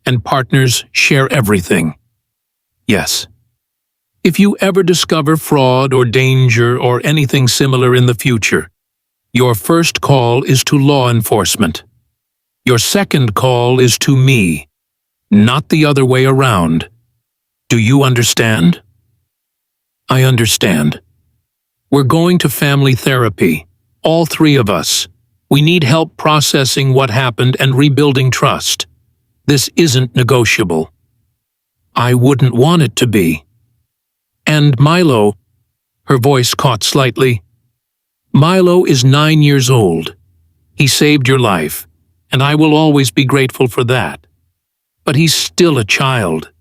and partners share everything. Yes. If you ever discover fraud or danger or anything similar in the future, your first call is to law enforcement. Your second call is to me, not the other way around. Do you understand?" "I understand. We're going to family therapy, all three of us. We need help processing what happened and rebuilding trust. This isn't negotiable." "I wouldn't want it to be." "And Milo," her voice caught slightly, "Milo is 9 years old. He saved your life, and I will always be grateful for that. But he's still a child.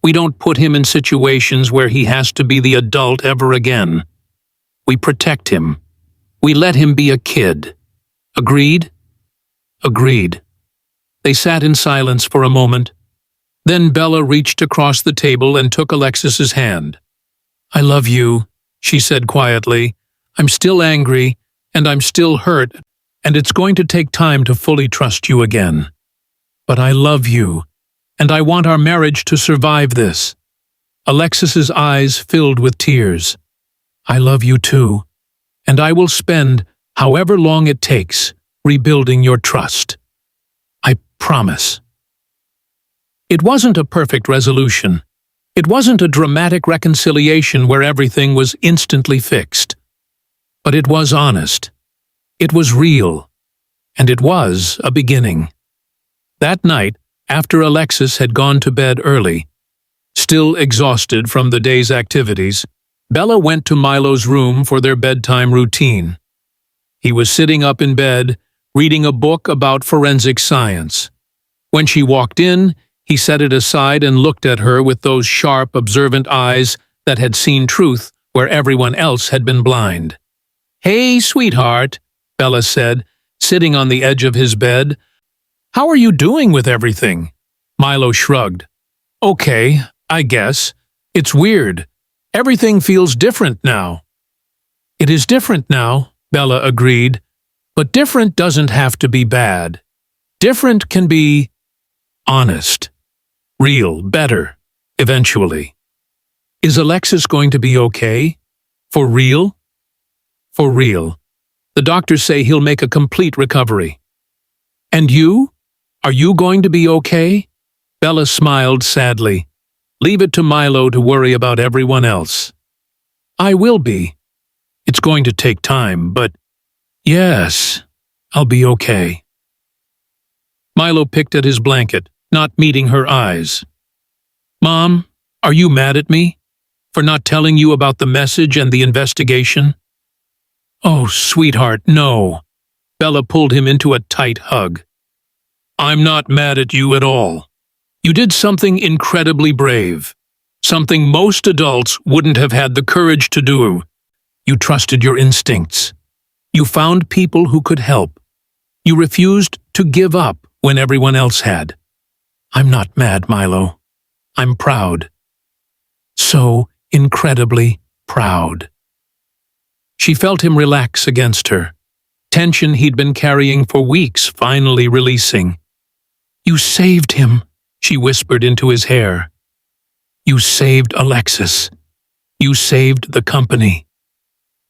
We don't put him in situations where he has to be the adult ever again. We protect him. We let him be a kid. Agreed?" "Agreed." They sat in silence for a moment. Then Bella reached across the table and took Alexis's hand. "I love you," she said quietly. "I'm still angry, and I'm still hurt, and it's going to take time to fully trust you again. But I love you, and I want our marriage to survive this." Alexis's eyes filled with tears. "I love you too, and I will spend however long it takes rebuilding your trust. I promise." It wasn't a perfect resolution. It wasn't a dramatic reconciliation where everything was instantly fixed. But it was honest. It was real. And it was a beginning. That night, after Alexis had gone to bed early, still exhausted from the day's activities, Bella went to Milo's room for their bedtime routine. He was sitting up in bed, reading a book about forensic science. When she walked in, he set it aside and looked at her with those sharp, observant eyes that had seen truth where everyone else had been blind. "Hey, sweetheart," Bella said, sitting on the edge of his bed. "How are you doing with everything?" Milo shrugged. "Okay, I guess. It's weird. Everything feels different now." "It is different now," Bella agreed. "But different doesn't have to be bad. Different can be honest, real, better, eventually." "Is Alexis going to be okay? For real?" "For real. The doctors say he'll make a complete recovery." "And you? Are you going to be okay?" Bella smiled sadly. "Leave it to Milo to worry about everyone else." "I will be. It's going to take time, but yes, I'll be okay." Milo picked at his blanket, not meeting her eyes. "Mom, are you mad at me? For not telling you about the message and the investigation?" "Oh, sweetheart, no." Bella pulled him into a tight hug. "I'm not mad at you at all. You did something incredibly brave. Something most adults wouldn't have had the courage to do. You trusted your instincts. You found people who could help. You refused to give up when everyone else had. I'm not mad, Milo. I'm proud. So incredibly proud." She felt him relax against her. Tension he'd been carrying for weeks finally releasing. "You saved him," she whispered into his hair. "You saved Alexis. You saved the company.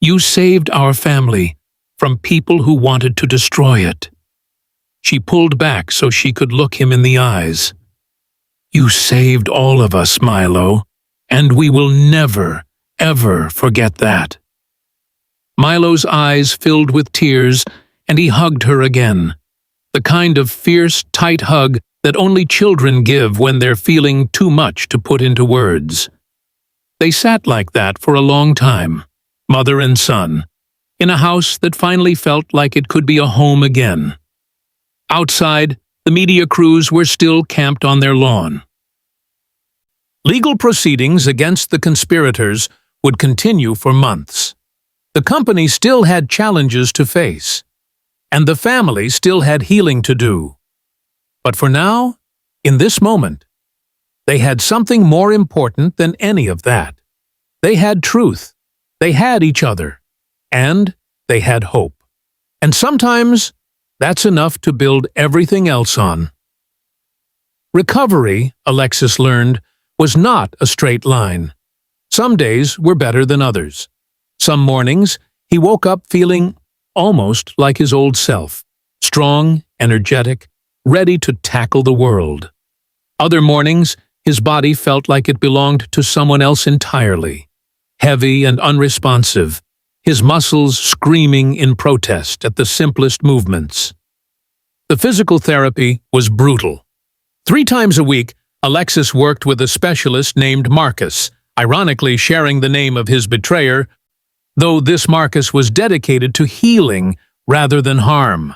You saved our family from people who wanted to destroy it." She pulled back so she could look him in the eyes. "You saved all of us, Milo, and we will never, ever forget that." Milo's eyes filled with tears, and he hugged her again. The kind of fierce, tight hug that only children give when they're feeling too much to put into words. They sat like that for a long time, mother and son, in a house that finally felt like it could be a home again. Outside, the media crews were still camped on their lawn. Legal proceedings against the conspirators would continue for months. The company still had challenges to face, and the family still had healing to do. But for now, in this moment, they had something more important than any of that. They had truth, they had each other, and they had hope. And sometimes, that's enough to build everything else on. Recovery, Alexis learned, was not a straight line. Some days were better than others. Some mornings, he woke up feeling almost like his old self, strong, energetic, ready to tackle the world. Other mornings, his body felt like it belonged to someone else entirely, heavy and unresponsive, his muscles screaming in protest at the simplest movements. The physical therapy was brutal. 3 times a week, Alexis worked with a specialist named Marcus, ironically sharing the name of his betrayer, though this Marcus was dedicated to healing rather than harm.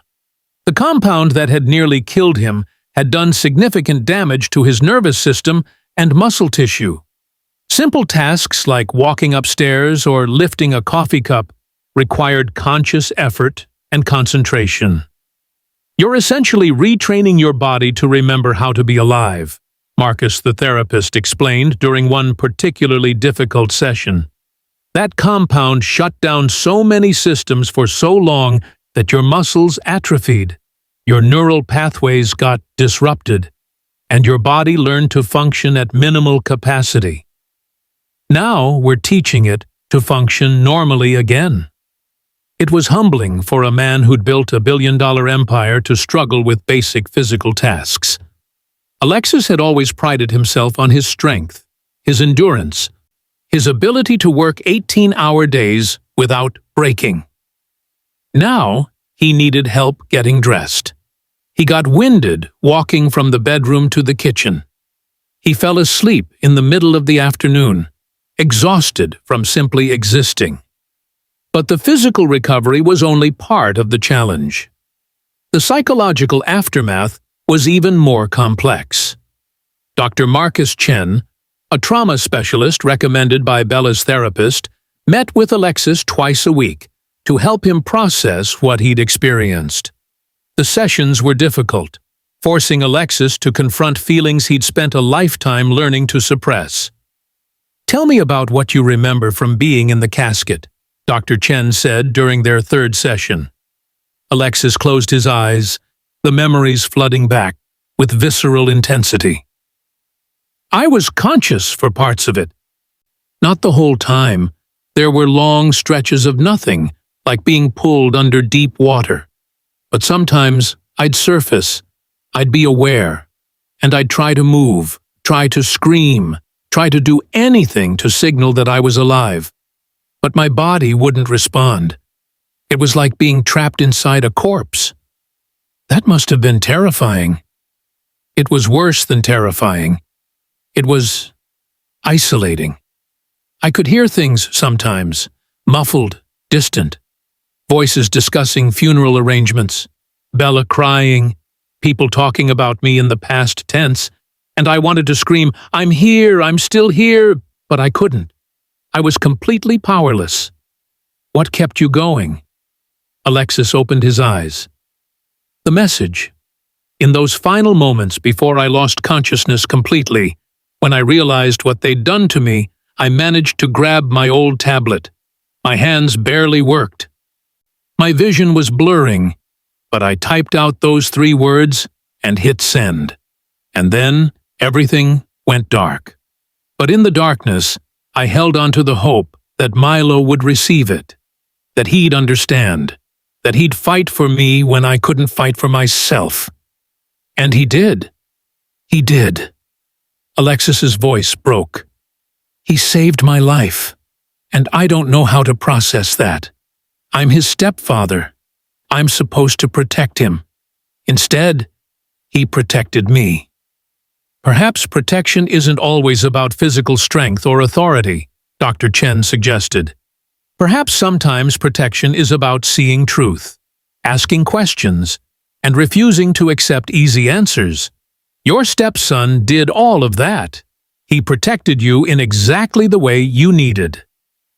The compound that had nearly killed him had done significant damage to his nervous system and muscle tissue. Simple tasks like walking upstairs or lifting a coffee cup required conscious effort and concentration. "You're essentially retraining your body to remember how to be alive," Marcus the therapist explained during one particularly difficult session. "That compound shut down so many systems for so long that your muscles atrophied, your neural pathways got disrupted, and your body learned to function at minimal capacity. Now we're teaching it to function normally again." It was humbling for a man who'd built a billion-dollar empire to struggle with basic physical tasks. Alexis had always prided himself on his strength, his endurance, his ability to work 18-hour days without breaking. Now, he needed help getting dressed. He got winded walking from the bedroom to the kitchen. He fell asleep in the middle of the afternoon, exhausted from simply existing. But the physical recovery was only part of the challenge. The psychological aftermath was even more complex. Dr. Marcus Chen, a trauma specialist recommended by Bella's therapist, met with Alexis twice a week to help him process what he'd experienced. The sessions were difficult, forcing Alexis to confront feelings he'd spent a lifetime learning to suppress. "Tell me about what you remember from being in the casket," Dr. Chen said during their 3rd session. Alexis closed his eyes, the memories flooding back with visceral intensity. "I was conscious for parts of it. Not the whole time. There were long stretches of nothing, like being pulled under deep water. But sometimes I'd surface, I'd be aware, and I'd try to move, try to scream, try to do anything to signal that I was alive. But my body wouldn't respond. It was like being trapped inside a corpse. That must have been terrifying." It was worse than terrifying. It was isolating. I could hear things sometimes, muffled, distant. Voices discussing funeral arrangements, Bella crying, people talking about me in the past tense, and I wanted to scream, "I'm here, I'm still here," but I couldn't. I was completely powerless. "What kept you going?" Alexis opened his eyes. "The message. In those final moments before I lost consciousness completely, when I realized what they'd done to me, I managed to grab my old tablet. My hands barely worked. My vision was blurring, but I typed out those 3 words and hit send. And then everything went dark. But in the darkness, I held on to the hope that Milo would receive it, that he'd understand, that he'd fight for me when I couldn't fight for myself. And he did. He did." Alexis's voice broke. "He saved my life, and I don't know how to process that. I'm his stepfather. I'm supposed to protect him. Instead, he protected me." "Perhaps protection isn't always about physical strength or authority," Dr. Chen suggested. "Perhaps sometimes protection is about seeing truth, asking questions, and refusing to accept easy answers. Your stepson did all of that. He protected you in exactly the way you needed.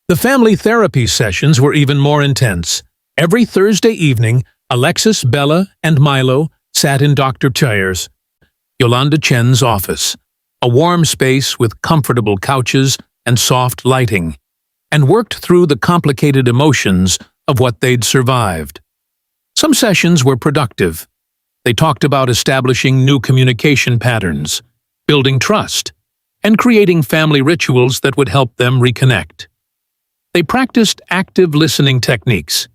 The family therapy sessions were even more intense. Every Thursday evening, Alexis, Bella, and Milo sat in Dr. Chayer's, Yolanda Chen's office, a warm space with comfortable couches and soft lighting, and worked through the complicated emotions of what they'd survived. Some sessions were productive. They talked about establishing new communication patterns, building trust, and creating family rituals that would help them reconnect. They practiced active listening techniques.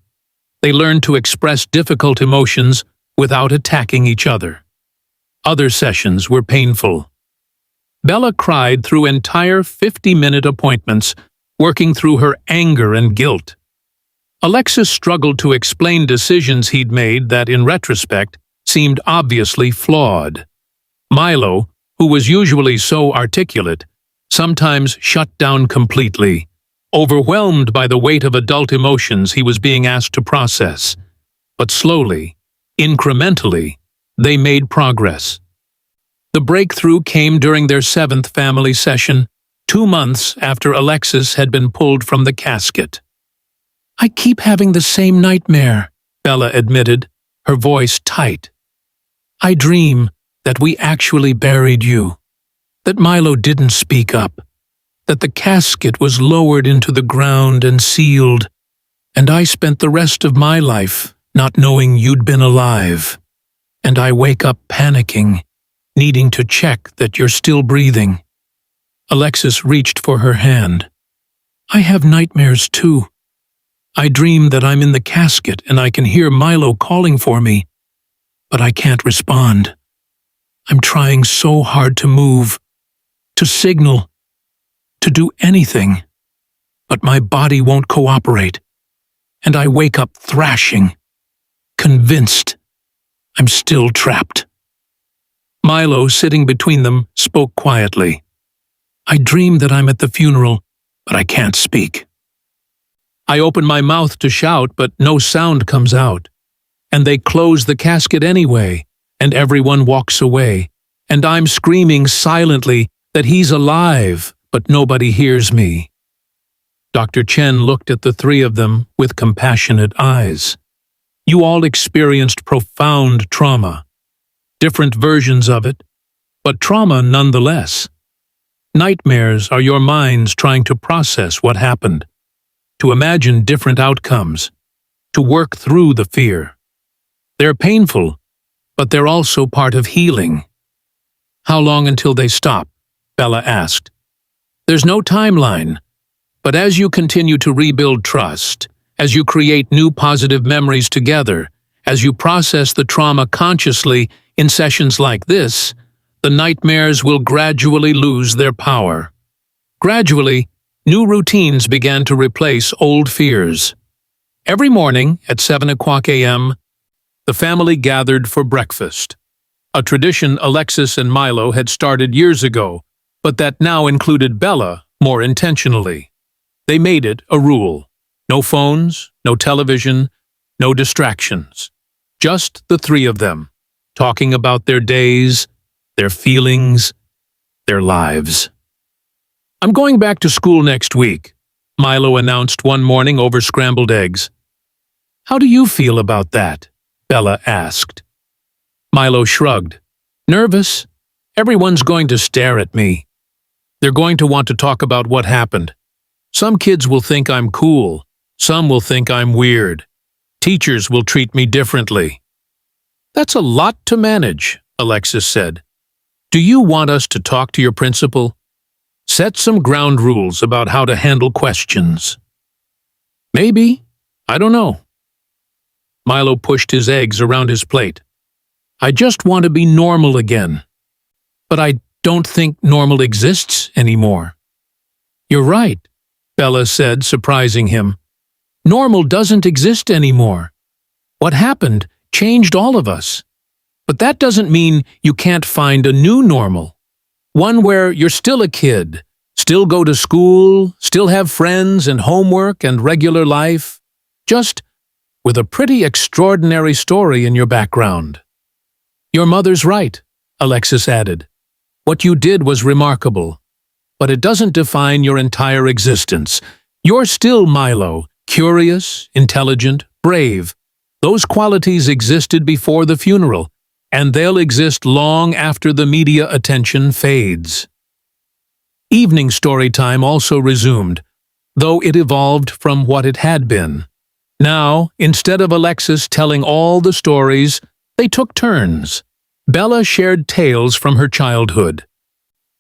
They learned to express difficult emotions without attacking each other. Other sessions were painful. Bella cried through entire 50-minute appointments, working through her anger and guilt. Alexis struggled to explain decisions he'd made that, in retrospect, seemed obviously flawed. Milo, who was usually so articulate, sometimes shut down completely, overwhelmed by the weight of adult emotions he was being asked to process. But slowly, incrementally, they made progress. The breakthrough came during their 7th family session, 2 months after Alexis had been pulled from the casket. "I keep having the same nightmare," Bella admitted, her voice tight. "I dream that we actually buried you, that Milo didn't speak up, that the casket was lowered into the ground and sealed, and I spent the rest of my life not knowing you'd been alive. And I wake up panicking, needing to check that you're still breathing." Alexis reached for her hand. "I have nightmares too. I dream that I'm in the casket and I can hear Milo calling for me, but I can't respond. I'm trying so hard to move, to signal, to do anything, but my body won't cooperate, and I wake up thrashing, convinced I'm still trapped." Milo, sitting between them, spoke quietly. "I dream that I'm at the funeral, but I can't speak. I open my mouth to shout, but no sound comes out. And they close the casket anyway, and everyone walks away, and I'm screaming silently that he's alive, but nobody hears me." Dr. Chen looked at the 3 of them with compassionate eyes. "You all experienced profound trauma. Different versions of it, but trauma nonetheless. Nightmares are your minds trying to process what happened, to imagine different outcomes, to work through the fear. They're painful, but they're also part of healing." "How long until they stop?" Bella asked. "There's no timeline, but as you continue to rebuild trust, as you create new positive memories together, as you process the trauma consciously in sessions like this, the nightmares will gradually lose their power." Gradually, new routines began to replace old fears. Every morning at 7 o'clock a.m., the family gathered for breakfast, a tradition Alexis and Milo had started years ago, but that now included Bella more intentionally. They made it a rule. No phones, no television, no distractions. Just the 3 of them, talking about their days, their feelings, their lives. "I'm going back to school next week," Milo announced one morning over scrambled eggs. "How do you feel about that?" Bella asked. Milo shrugged. "Nervous. Everyone's going to stare at me. They're going to want to talk about what happened. Some kids will think I'm cool. Some will think I'm weird. Teachers will treat me differently." "That's a lot to manage," Alexis said. "Do you want us to talk to your principal? Set some ground rules about how to handle questions." "Maybe. I don't know." Milo pushed his eggs around his plate. "I just want to be normal again. But I don't think normal exists anymore." "You're right," Bella said, surprising him. "Normal doesn't exist anymore. What happened changed all of us. But that doesn't mean you can't find a new normal. One where you're still a kid, still go to school, still have friends and homework and regular life. Just with a pretty extraordinary story in your background." "Your mother's right," Alexis added. "What you did was remarkable, but it doesn't define your entire existence. You're still Milo, curious, intelligent, brave. Those qualities existed before the funeral, and they'll exist long after the media attention fades." Evening story time also resumed, though it evolved from what it had been. Now, instead of Alexis telling all the stories, they took turns. Bella shared tales from her childhood.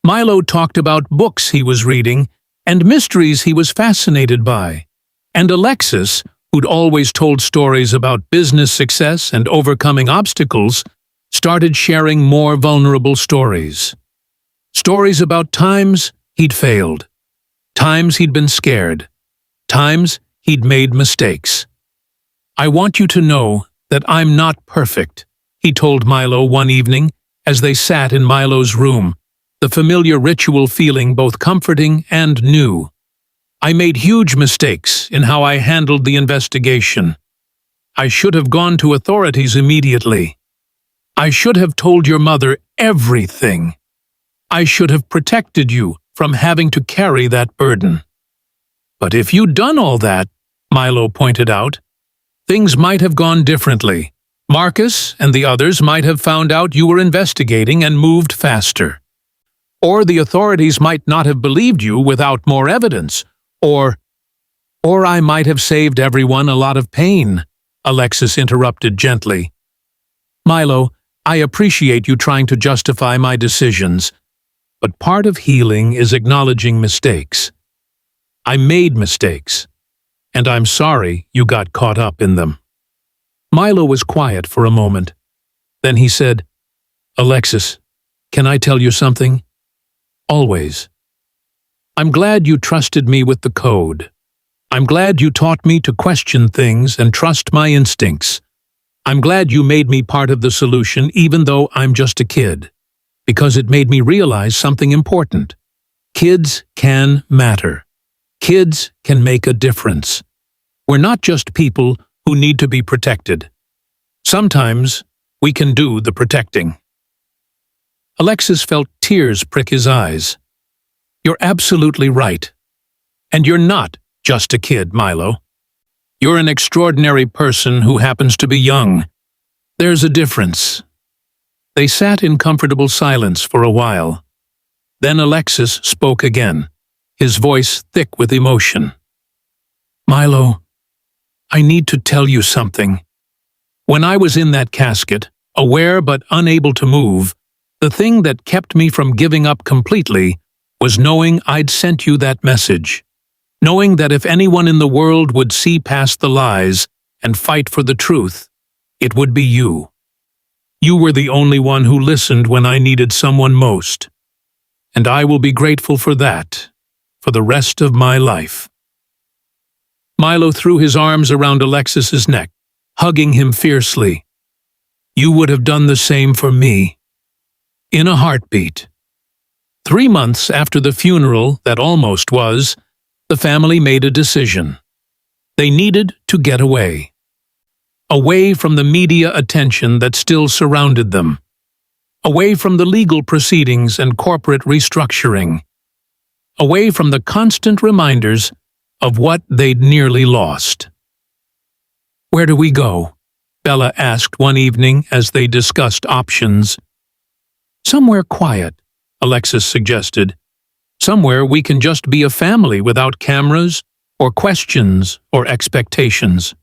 Milo talked about books he was reading and mysteries he was fascinated by. And Alexis, who'd always told stories about business success and overcoming obstacles, started sharing more vulnerable stories. Stories about times he'd failed, times he'd been scared, times he'd made mistakes. "I want you to know that I'm not perfect," he told Milo one evening as they sat in Milo's room, the familiar ritual feeling both comforting and new. "I made huge mistakes in how I handled the investigation. I should have gone to authorities immediately. I should have told your mother everything. I should have protected you from having to carry that burden." "But if you'd done all that," Milo pointed out, "things might have gone differently. Marcus and the others might have found out you were investigating and moved faster. Or the authorities might not have believed you without more evidence. Or I might have saved everyone a lot of pain," Alexis interrupted gently. "Milo, I appreciate you trying to justify my decisions, but part of healing is acknowledging mistakes. I made mistakes, and I'm sorry you got caught up in them." Milo was quiet for a moment. Then he said, "Alexis, can I tell you something?" "Always." "I'm glad you trusted me with the code. I'm glad you taught me to question things and trust my instincts. I'm glad you made me part of the solution even though I'm just a kid, because it made me realize something important. Kids can matter. Kids can make a difference. We're not just people who need to be protected. Sometimes we can do the protecting." Alexis felt tears prick his eyes. "You're absolutely right. And you're not just a kid, Milo. You're an extraordinary person who happens to be young. There's a difference." They sat in comfortable silence for a while. Then Alexis spoke again, his voice thick with emotion. "Milo, I need to tell you something. When I was in that casket, aware but unable to move, the thing that kept me from giving up completely was knowing I'd sent you that message. Knowing that if anyone in the world would see past the lies and fight for the truth, it would be you. You were the only one who listened when I needed someone most. And I will be grateful for that, for the rest of my life." Milo threw his arms around Alexis's neck, hugging him fiercely. "You would have done the same for me. In a heartbeat." 3 months after the funeral that almost was, the family made a decision. They needed to get away. Away from the media attention that still surrounded them. Away from the legal proceedings and corporate restructuring. Away from the constant reminders of what they'd nearly lost. "Where do we go?" Bella asked one evening as they discussed options. "Somewhere quiet," Alexis suggested. "Somewhere we can just be a family without cameras or questions or expectations."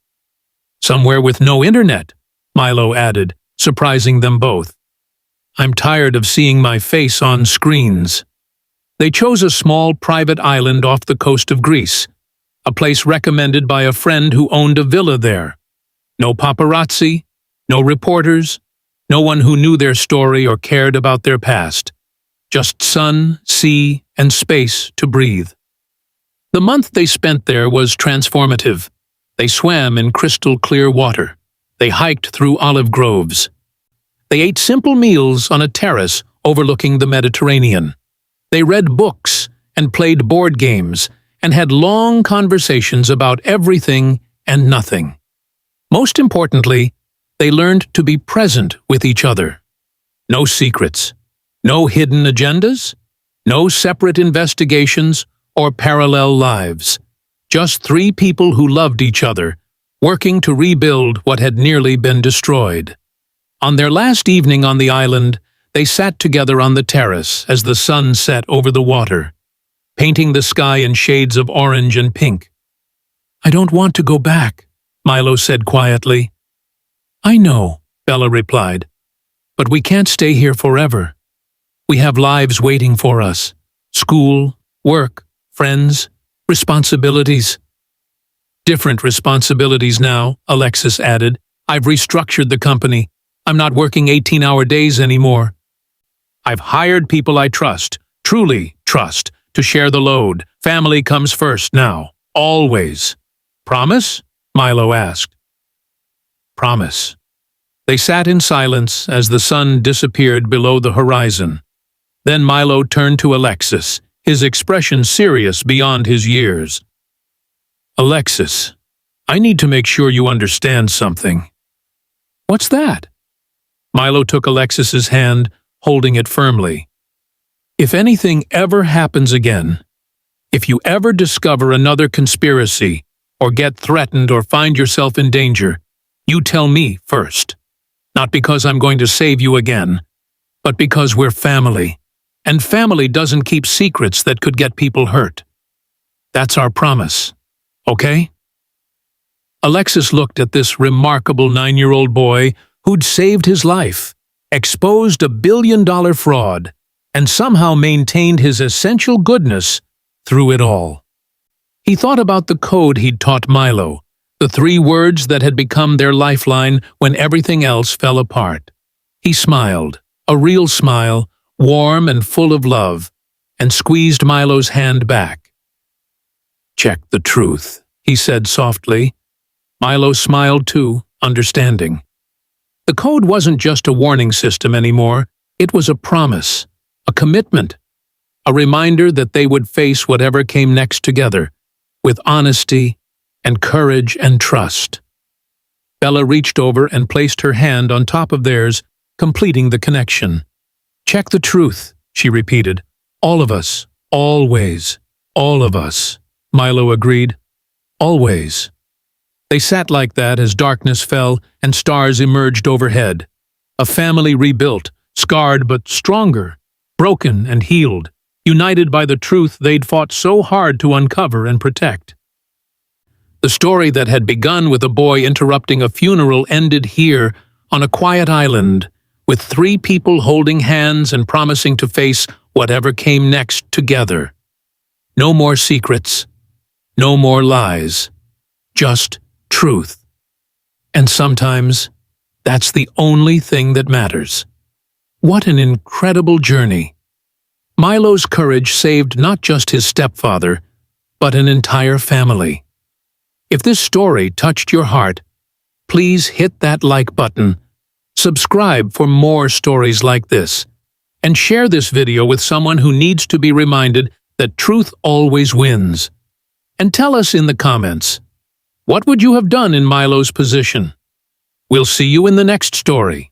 "Somewhere with no internet," Milo added, surprising them both. "I'm tired of seeing my face on screens." They chose a small private island off the coast of Greece, a place recommended by a friend who owned a villa there. No paparazzi, no reporters, no one who knew their story or cared about their past. Just sun, sea, and space to breathe. The month they spent there was transformative. They swam in crystal-clear water. They hiked through olive groves. They ate simple meals on a terrace overlooking the Mediterranean. They read books and played board games and had long conversations about everything and nothing. Most importantly, they learned to be present with each other. No secrets, no hidden agendas, no separate investigations or parallel lives. Just three people who loved each other, working to rebuild what had nearly been destroyed. On their last evening on the island, they sat together on the terrace as the sun set over the water, painting the sky in shades of orange and pink. "I don't want to go back," Milo said quietly. "I know," Bella replied, "but we can't stay here forever. We have lives waiting for us. School, work, friends, responsibilities." "Different responsibilities now," Alexis added. "I've restructured the company. I'm not working 18-hour days anymore. I've hired people I trust, truly trust, to share the load. Family comes first now, always." "Promise?" Milo asked. "Promise." They sat in silence as the sun disappeared below the horizon. Then Milo turned to Alexis, his expression serious beyond his years. "Alexis, I need to make sure you understand something." "What's that?" Milo took Alexis's hand, holding it firmly. "If anything ever happens again, if you ever discover another conspiracy, or get threatened or find yourself in danger, you tell me first. Not because I'm going to save you again, but because we're family, and family doesn't keep secrets that could get people hurt. That's our promise, okay?" Alexis looked at this remarkable 9-year-old boy who'd saved his life, exposed a billion-dollar fraud, and somehow maintained his essential goodness through it all. He thought about the code he'd taught Milo, the 3 words that had become their lifeline when everything else fell apart. He smiled, a real smile, warm and full of love, and squeezed Milo's hand back. "Check the truth," he said softly. Milo smiled too, understanding. The code wasn't just a warning system anymore, it was a promise, a commitment, a reminder that they would face whatever came next together, with honesty and courage and trust. Bella reached over and placed her hand on top of theirs, completing the connection. "Check the truth," she repeated. "All of us, always, all of us," Milo agreed. "Always." They sat like that as darkness fell and stars emerged overhead. A family rebuilt, scarred but stronger, broken and healed, united by the truth they'd fought so hard to uncover and protect. The story that had begun with a boy interrupting a funeral ended here, on a quiet island, with 3 people holding hands and promising to face whatever came next together. No more secrets, no more lies, just truth. And sometimes, that's the only thing that matters. What an incredible journey. Milo's courage saved not just his stepfather, but an entire family. If this story touched your heart, please hit that like button, subscribe for more stories like this, and share this video with someone who needs to be reminded that truth always wins. And tell us in the comments, what would you have done in Milo's position? We'll see you in the next story.